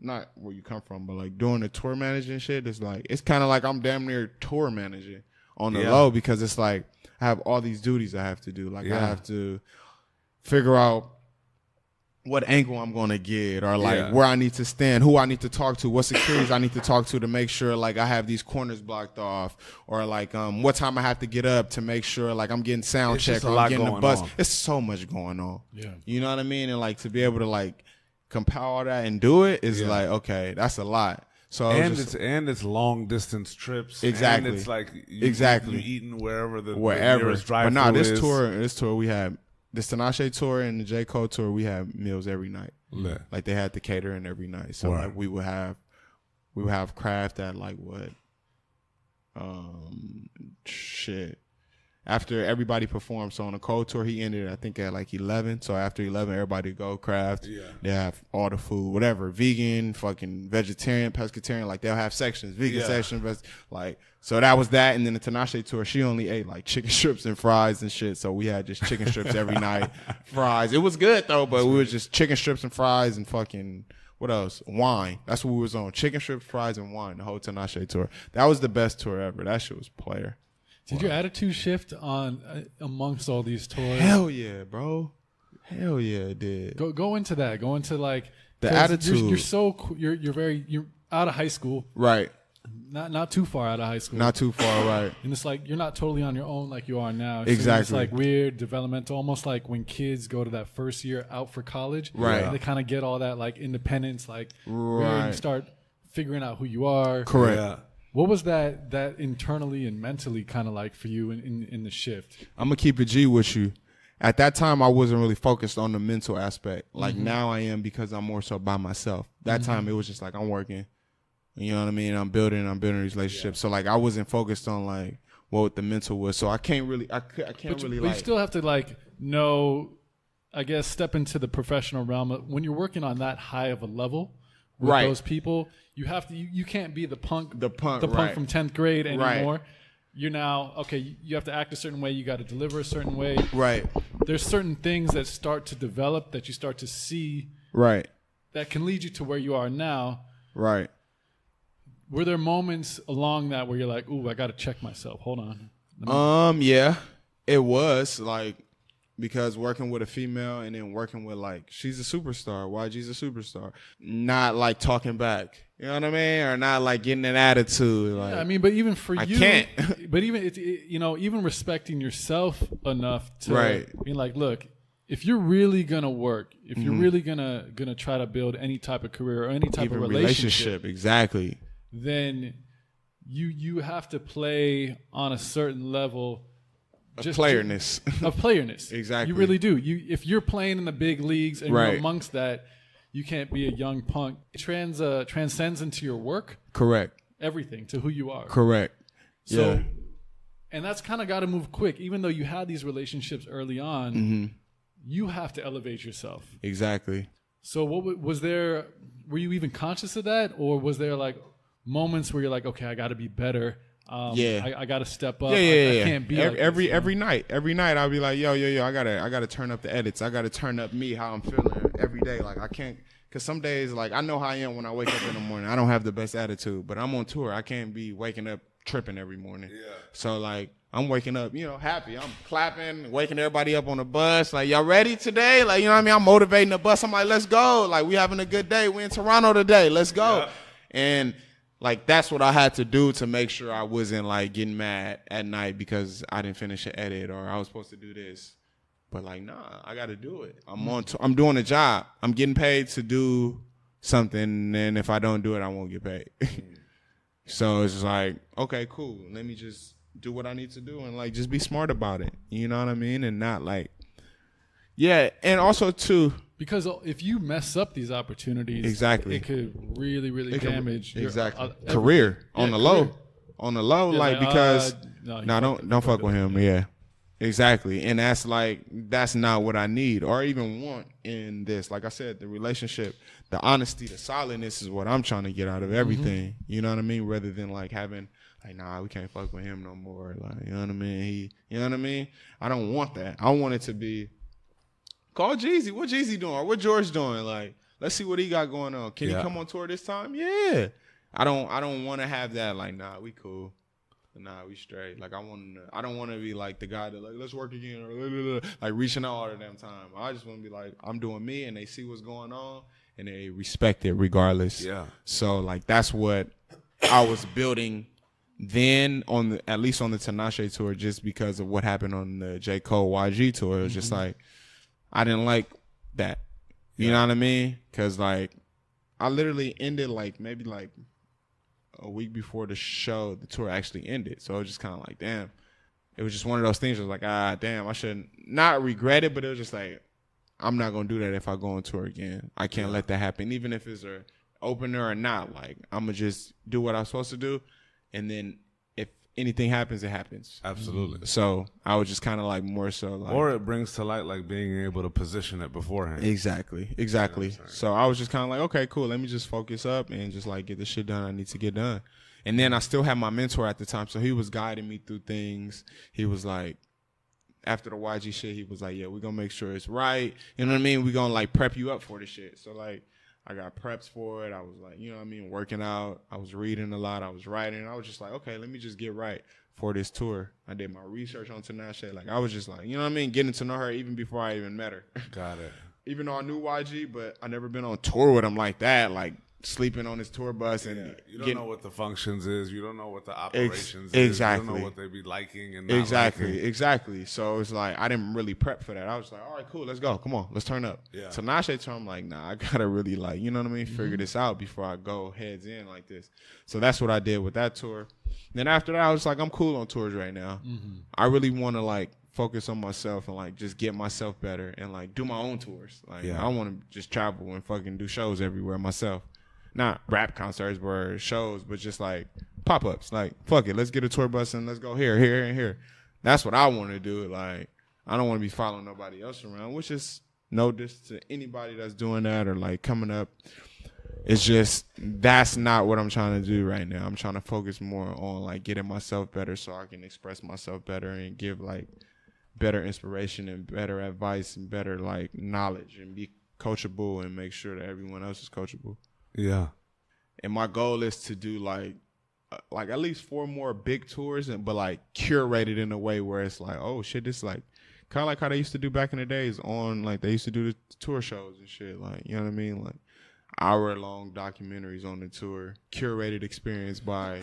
not where you come from, but like doing the tour managing shit. It's like it's kind of like I'm damn near tour managing on the low because it's like I have all these duties I have to do. Like I have to figure out what angle I'm going to get or like where I need to stand, who I need to talk to, what securities I need to talk to make sure like I have these corners blocked off or like what time I have to get up to make sure like I'm getting sound check or I'm getting the bus. It's so much going on. Yeah. You know what I mean? And like to be able to like compile all that and do it is like, okay, that's a lot. So it's long distance trips. Exactly. And it's like you eating wherever the nearest But no, this tour we had this Tinashe tour and the J. Cole tour, we had meals every night. Yeah. Like they had the catering every night. So like we would have craft at like what after everybody performed. So on the Cole tour, he ended, I think, at like 11. So after 11, everybody go craft. Yeah. They have all the food, whatever, vegan, fucking vegetarian, pescatarian. Like they'll have sections, vegan section, so that was that. And then the Tinashe tour, she only ate like chicken strips and fries and shit. So we had just chicken strips every night, fries. It was good though, but we was just chicken strips and fries and fucking. What else? Wine. That's what we was on. Chicken strips, fries, and wine. The whole Tinashe tour. That was the best tour ever. That shit was player. Did your attitude shift on amongst all these tours? Hell yeah, bro. Hell yeah, it did. Go into that. Go into like the attitude. You're out of high school, right? Not too far out of high school. Not too far, right? And it's like you're not totally on your own like you are now. Exactly. It's like weird, developmental, almost like when kids go to that first year out for college. Right. They kind of get all that like independence, like right. You start figuring out who you are. Correct. Yeah. What was that internally and mentally kind of like for you in the shift? I'm going to keep it G with you. At that time, I wasn't really focused on the mental aspect. Like now I am because I'm more so by myself. That time it was just like I'm working. You know what I mean? I'm building these relationships. Yeah. So like I wasn't focused on like what the mental was. So I can't really, but you still have to like know, I guess, step into the professional realm. When you're working on that high of a level with those people, you have to, you can't be the punk from 10th grade anymore. Right. You're now, okay, you have to act a certain way. You got to deliver a certain way. Right. There's certain things that start to develop that you start to see. Right. That can lead you to where you are now. Right. Were there moments along that where you're like, ooh, I got to check myself. Hold on. Yeah, it was like, because working with a female and then working with like, she's a superstar. YG's a superstar. Not like talking back. You know what I mean? Or not like getting an attitude. Like, yeah, I mean, but even for you, I can't. But even, even respecting yourself enough to be like, look, if you're really going to work, if you're really going to try to build any type of career or any type of relationship. Exactly. Then you have to play on a certain level of playerness. Exactly. You really do. If you're playing in the big leagues and you're amongst that, you can't be a young punk. It transcends into your work. Correct. Everything to who you are. Correct. So, and that's kind of got to move quick. Even though you had these relationships early on, you have to elevate yourself. Exactly. So were you even conscious of that? Or was there like moments where you're like, okay, I got to be better. I got to step up. I can't be every night. Every night I'll be like, yo, I gotta turn up the edits. I gotta turn up me, how I'm feeling every day. Like I can't, cause some days like I know how I am when I wake up in the morning. I don't have the best attitude, but I'm on tour. I can't be waking up tripping every morning. Yeah. So like I'm waking up, happy. I'm clapping, waking everybody up on the bus. Like, y'all ready today? Like, you know what I mean? I'm motivating the bus. I'm like, let's go. Like, we having a good day. We in Toronto today. Let's go. Yeah. And like, that's what I had to do to make sure I wasn't like getting mad at night because I didn't finish an edit or I was supposed to do this. But like, nah, I got to do it. I'm doing a job. I'm getting paid to do something. And if I don't do it, I won't get paid. So it's like, okay, cool. Let me just do what I need to do and like just be smart about it. You know what I mean? And not like, yeah. And also too, because if you mess up these opportunities, exactly, it could really, really damage your career on the low. On the low, like because don't fuck with him. Yeah, exactly. And that's not what I need or even want in this. Like I said, the relationship, the honesty, the solidness is what I'm trying to get out of everything. You know what I mean? Rather than like having like, nah, we can't fuck with him no more. Like, you know what I mean? You know what I mean? I don't want that. I want it to be, call Jeezy. What Jeezy doing? What George doing? Like, let's see what he got going on. Can he come on tour this time? Yeah. I don't want to have that. Like, nah, we cool. Nah, we straight. Like, I don't want to be like the guy that like, let's work again or like reaching out all the damn time. I just want to be like, I'm doing me, and they see what's going on, and they respect it regardless. Yeah. So like that's what I was building then at least on the Tinashe tour, just because of what happened on the J. Cole YG tour. It was just like, I didn't like that. You know what I mean? Because like I literally ended like maybe like a week before the tour actually ended. So it was just kind of like, damn. It was just one of those things. It was like, damn, I shouldn't, not regret it, but it was just like, I'm not going to do that if I go on tour again. I can't let that happen. Even if it's a opener or not, like, I'm going to just do what I'm supposed to do. And then if anything happens, it happens. Absolutely. So I was just kind of like more so like. Or it brings to light like being able to position it beforehand. Exactly. You know what I'm So I was just kind of like, okay, cool. Let me just focus up and just like get the shit done I need to get done. And then I still had my mentor at the time, so he was guiding me through things. He was like, after the YG shit, he was like, yeah, we're going to make sure it's right. You know what I mean? We're going to, like, prep you up for the shit. So, like, I got preps for it. I was, like, you know what I mean, working out. I was reading a lot. I was writing. I was just like, okay, let me just get right for this tour. I did my research on Tinashe. Like, I was just like, you know what I mean, getting to know her even before I even met her. Got it. Even though I knew YG, but I never been on tour with him like that, like, sleeping on his tour bus and you don't know what the functions is. You don't know what the operations is. Exactly. You don't know what they be liking and not Exactly. So it's like I didn't really prep for that. I was like, all right, cool, let's go. Come on, let's turn up. Yeah. So Tinashe told him like, nah, I gotta really like, you know what I mean, figure this out before I go heads in like this. So that's what I did with that tour. Then after that, I was like, I'm cool on tours right now. I really want to like focus on myself and like just get myself better and like do my own tours. Like I want to just travel and fucking do shows everywhere myself. Not rap concerts or shows, but just like pop-ups. Like, fuck it, let's get a tour bus and let's go here, and here. That's what I want to do. Like, I don't want to be following nobody else around, which is no diss to anybody that's doing that or like coming up. It's just that's not what I'm trying to do right now. I'm trying to focus more on like getting myself better so I can express myself better and give like better inspiration and better advice and better like knowledge and be coachable and make sure that everyone else is coachable. Yeah. And my goal is to do like at least 4 more big tours, but like curated in a way where it's like, oh shit, this is like kind of like how they used to do back in the days on like they used to do the tour shows and shit. Like, you know what I mean? Like hour-long documentaries on the tour, curated experience by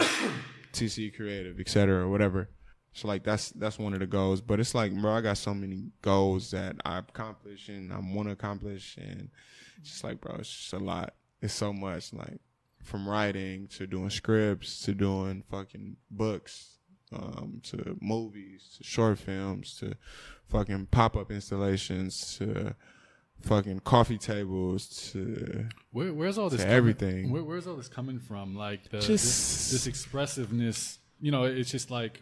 TC Creative, et cetera, or whatever. So like that's one of the goals. But it's like, bro, I got so many goals that I've accomplished and I want to accomplish, and it's just like, bro, it's just a lot. It's so much, like, from writing to doing scripts to doing fucking books, to movies, to short films, to fucking pop-up installations, to fucking coffee tables, to where's all this everything. Where's all this coming from? Like this expressiveness, you know, it's just like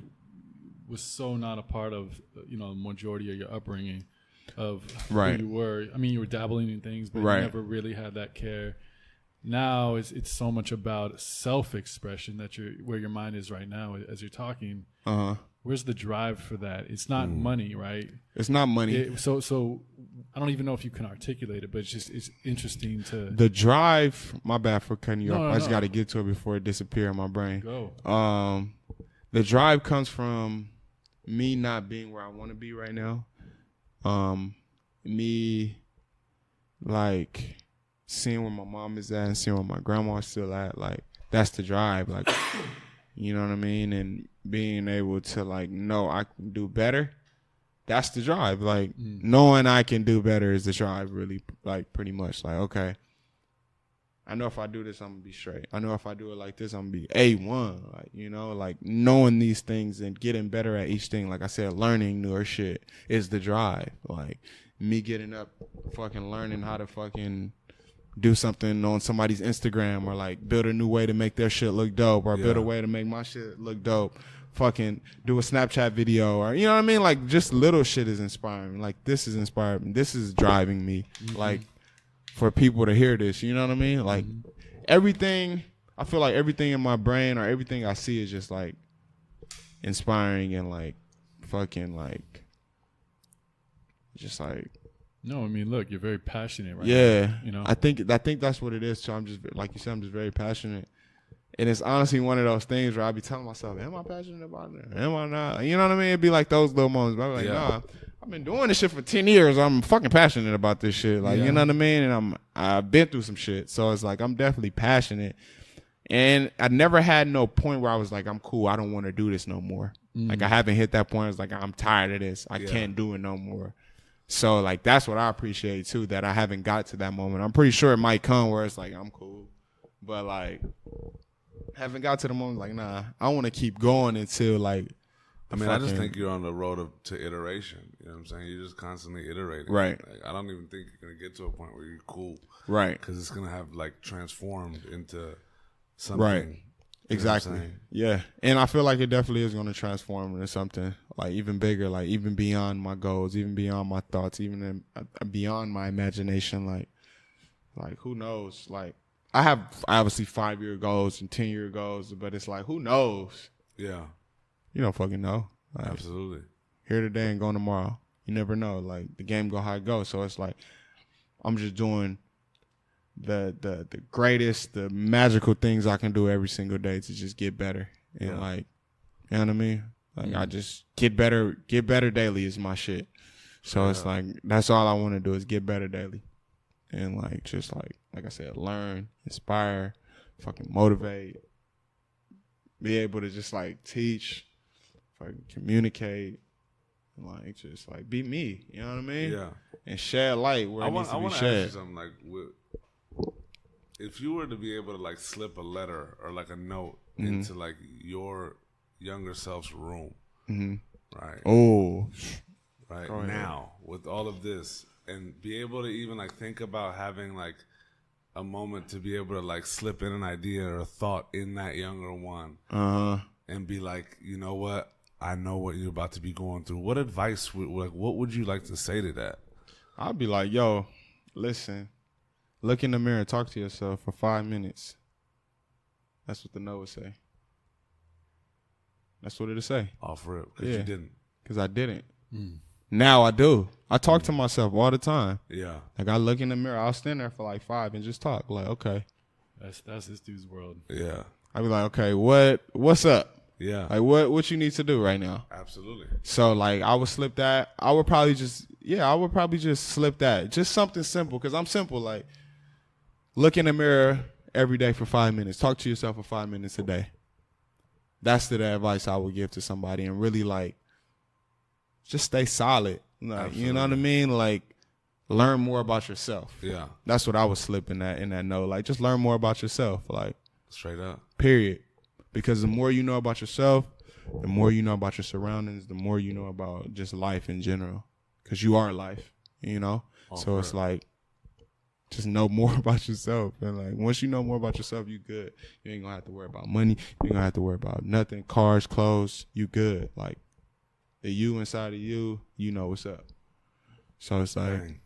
was so not a part of, you know, the majority of your upbringing of who you were. I mean, you were dabbling in things, but you never really had that care. Now it's so much about self-expression that where your mind is right now as you're talking. Where's the drive for that? It's not money, right? It's not money. So I don't even know if you can articulate it, but it's interesting to the drive. My bad for cutting you off. I just got to get to it before it disappears in my brain. Go. The drive comes from me not being where I want to be right now. Me like seeing where my mom is at and seeing where my grandma's still at, like that's the drive, like you know what I mean, and being able to like know I can do better, that's the drive. Like knowing I can do better is the drive, really, like pretty much. Like, okay, I know if I do this, I'm gonna be straight. I know if I do it like this, I'm gonna be A1. Like, you know, like knowing these things and getting better at each thing. Like I said, learning newer shit is the drive. Like me getting up, fucking learning how to fucking do something on somebody's Instagram or like build a new way to make their shit look dope or build a way to make my shit look dope. Fucking do a Snapchat video or, you know what I mean? Like just little shit is inspiring. Like this is inspiring. This is driving me. Like for people to hear this, you know what I mean? Like everything, I feel like everything in my brain or everything I see is just like inspiring and like fucking like just like. No, I mean, look, you're very passionate right now. You know, I think that's what it is. So I'm just, like you said, I'm just very passionate, and it's honestly one of those things where I be telling myself, "Am I passionate about it? Am I not?" You know what I mean? It'd be like those little moments. But I'm like, nah, I've been doing this shit for 10 years. I'm fucking passionate about this shit. Like, you know what I mean? And I've been through some shit, so it's like I'm definitely passionate. And I never had no point where I was like, I'm cool. I don't want to do this no more. Like I haven't hit that point. It's like I'm tired of this. I can't do it no more. So, like, that's what I appreciate, too, that I haven't got to that moment. I'm pretty sure it might come where it's like, I'm cool. But, like, haven't got to the moment like, nah, I want to keep going until like. I mean, I just think you're on the road to iteration. You know what I'm saying? You're just constantly iterating. Right. Like, I don't even think you're going to get to a point where you're cool. Right. Because it's going to have, like, transformed into something. Right. Exactly. Yeah. And I feel like it definitely is going to transform into something, like, even bigger, like, even beyond my goals, even beyond my thoughts, even beyond my imagination. Like, who knows? Like, I have obviously 5-year goals and 10-year goals, but it's like, who knows? Yeah. You don't fucking know. Like, absolutely. Here today and gone tomorrow. You never know. Like, the game go how it goes. So it's like, I'm just doing the greatest, the magical things I can do every single day to just get better. And like, you know what I mean? Like, I just get better daily is my shit. So it's like, that's all I want to do is get better daily. And like, just like I said, learn, inspire, fucking motivate, be able to just like teach, fucking communicate, like just like be me, you know what I mean? Yeah. And shed light where it needs to be shed. I want to ask you something, like, if you were to be able to like slip a letter or like a note into like your younger self's room, right? Oh, right now with all of this, and be able to even like think about having like a moment to be able to like slip in an idea or a thought in that younger one, and be like, you know what? I know what you're about to be going through. What advice what would you like to say to that? I'd be like, yo, listen, look in the mirror, talk to yourself for 5 minutes. That's what the note would say. That's what it'd say. Oh, for real? Because you didn't. Because I didn't. Now I do. I talk to myself all the time. Yeah. Like, I look in the mirror. I'll stand there for like 5 and just talk. Like, okay. That's this dude's world. Yeah. I'd be like, okay, what's up? Yeah. Like, what you need to do right now? Absolutely. So, like, I would slip that. I would probably just slip that. Just something simple, because I'm simple. Like, look in the mirror every day for 5 minutes. Talk to yourself for 5 minutes a day. That's the advice I would give to somebody, and really, like, just stay solid. Like, you know what I mean? Like, learn more about yourself. Yeah. That's what I would slip in that note. Like, just learn more about yourself. Like, straight up. Period. Because the more you know about yourself, the more you know about your surroundings, the more you know about just life in general. Because you are life, you know? So it's like, just know more about yourself. And like, once you know more about yourself, you good. You ain't gonna have to worry about money. You ain't gonna have to worry about nothing. Cars, clothes, you good. Like, the you inside of you, you know what's up. So it's like,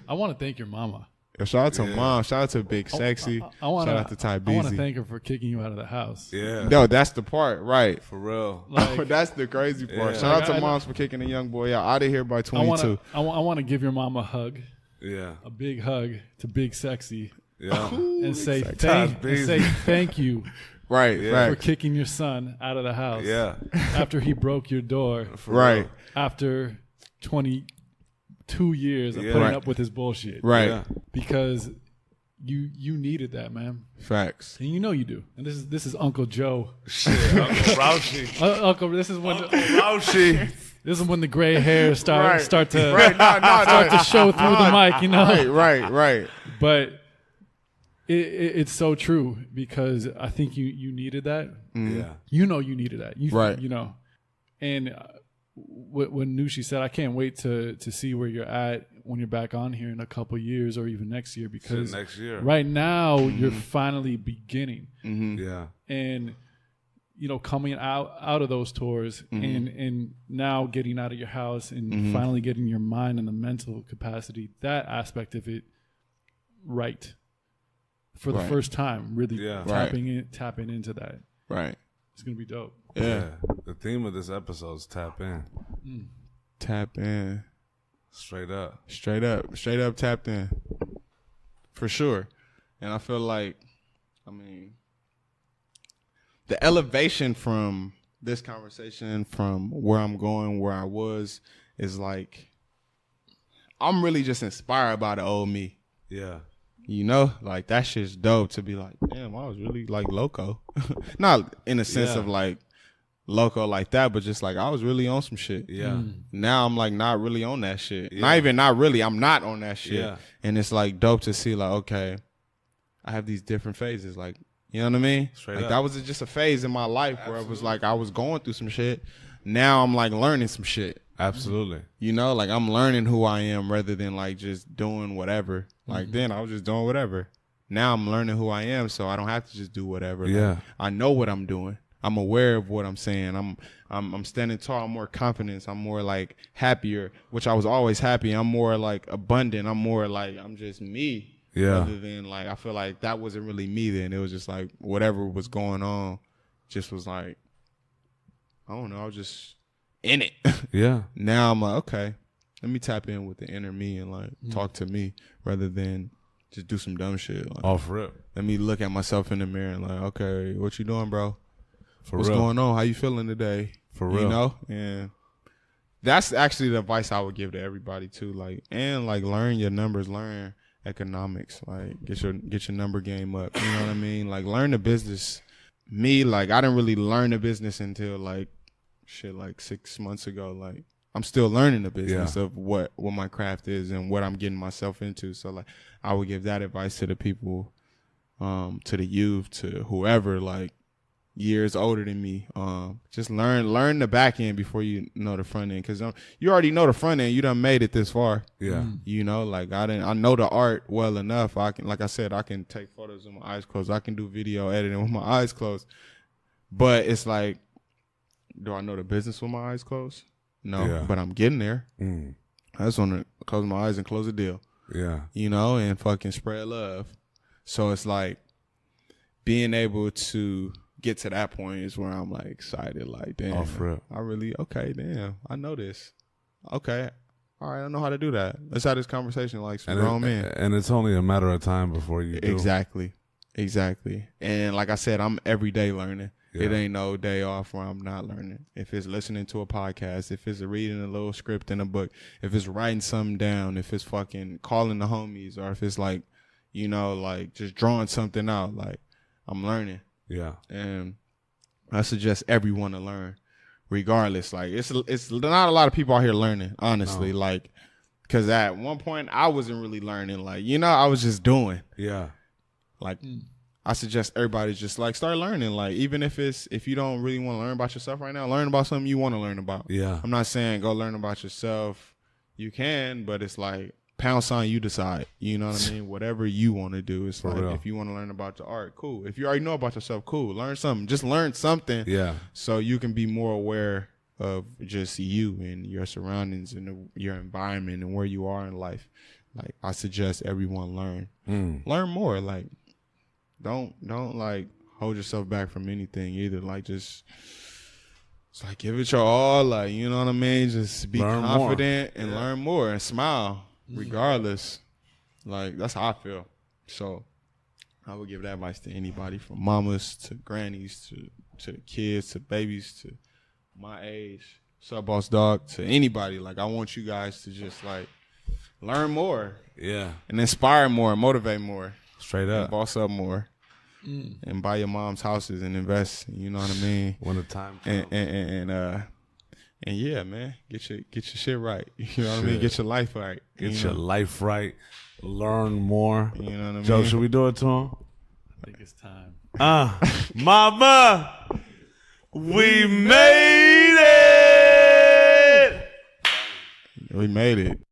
I want to thank your mama. Shout out to Mom. Shout out to Big Sexy. Shout out to Ty Beezy. I want to thank her for kicking you out of the house. Yeah. No, that's the part, right? For real. Like, that's the crazy part. Yeah. Shout out to Moms for kicking the young boy out of here by 22. I want to give your mom a hug. Yeah. A big hug to Big Sexy. Yeah. And say thank you. Right. Yeah. For kicking your son out of the house. Yeah. After he broke your door. Right. After 22 years of putting up with his bullshit. Right. Yeah. Because you needed that, man. Facts. And you know you do. And this is Uncle Joe. Shit. Uncle Roushie. Uncle, this is when Roushie. This is when the gray hairs start to start to show through the mic, you know. Right. But it's so true, because I think you needed that. Yeah. You know you needed that. Right. You know. And when Nushi said, I can't wait to see where you're at when you're back on here in a couple years or even next year, because next year. Right now you're finally beginning. Yeah. And you know, coming out of those tours and now getting out of your house and finally getting your mind and the mental capacity, that aspect of it right for the first time, really tapping into that. Right. It's going to be dope. Yeah. The theme of this episode is tap in. Tap in. Straight up tapped in. For sure. And I feel like, I mean, the elevation from this conversation, from where I'm going, where I was, is like, I'm really just inspired by the old me. Yeah. You know, like, that shit's dope to be like, damn, I was really like loco. Not in a sense of like loco like that, but just like I was really on some shit. Yeah. Now I'm like not really on that shit. Not really. I'm not on that shit. Yeah. And it's like dope to see like, okay, I have these different phases. Like, You know what I mean? Straight like up. that was just a phase in my life where it was like I was going through some shit. Now I'm like learning some shit. Absolutely. You know, like I'm learning who I am rather than like just doing whatever. Like then I was just doing whatever. Now I'm learning who I am, so I don't have to just do whatever. Yeah. Like, I know what I'm doing. I'm aware of what I'm saying. I'm standing tall. I'm more confident. I'm more like happier, which I was always happy. I'm more like abundant. I'm more like I'm just me. Yeah. Rather than like I feel like that wasn't really me then. It was just like whatever was going on, just was like I don't know. I was just in it. Yeah. Now I'm like, okay, let me tap in with the inner me and like talk to me rather than just do some dumb shit. Like, Off rip. let me look at myself in the mirror and like, okay, what you doing, bro? What's real. going on? How you feeling today? For real. You know? And that's actually the advice I would give to everybody too. Like, and like learn your numbers, learn economics, like get your number game up. You know what I mean? Like learn the business. Me, like I didn't really learn the business until like 6 months ago. Like I'm still learning the business of what my craft is and what I'm getting myself into. So like I would give that advice to the people, to the youth, to whoever like years older than me. Just learn the back end before you know the front end, because you already know the front end. You done made it this far. Yeah. You know, like I know the art well enough. I can, like I said, I can take photos with my eyes closed. I can do video editing with my eyes closed. But it's like, do I know the business with my eyes closed? No, but I'm getting there. I just want to close my eyes and close a deal. Yeah. You know, and fucking spread love. So it's like being able to get to that point is where I'm like excited. Like, damn, I really, okay, damn, I know this. Okay, all right, I know how to do that. Let's have this conversation like some grown men. And it's only a matter of time before you do. Exactly. And like I said, I'm every day learning. Yeah. It ain't no day off where I'm not learning. If it's listening to a podcast, if it's reading a little script in a book, if it's writing something down, if it's fucking calling the homies, or if it's like, you know, like just drawing something out, like I'm learning. Yeah. And I suggest everyone to learn regardless. Like it's not a lot of people out here learning, honestly. No. Like, cause at one point I wasn't really learning, like, you know, I was just doing. Yeah. Like, I suggest everybody just like start learning. Like, even if you don't really want to learn about yourself right now, learn about something you want to learn about. Yeah. I'm not saying go learn about yourself. You can, but it's like #, you decide. You know what I mean? Whatever you want to do. It's for like real. If you want to learn about the art, cool. If you already know about yourself, cool. Learn something. Just learn something. Yeah. So you can be more aware of just you and your surroundings and your environment and where you are in life. Like, I suggest everyone learn. Learn more. Like, don't like hold yourself back from anything either. Like, just it's like give it your all. Like, you know what I mean? Just be confident and learn more and smile regardless. Like, that's how I feel. So I would give that advice to anybody, from mamas to grannies to kids to babies to my age, sub-boss dog, to anybody. Like, I want you guys to just like learn more. Yeah. And inspire more, motivate more. Straight up. And boss up more. And buy your mom's houses and invest. You know what I mean? When the time comes. And yeah, man, get your shit right. You know what I mean? Get your life right. Get your life right. Learn more. You know what I mean? Joe, should we do it to him? I think it's time. Mama, we made it. We made it.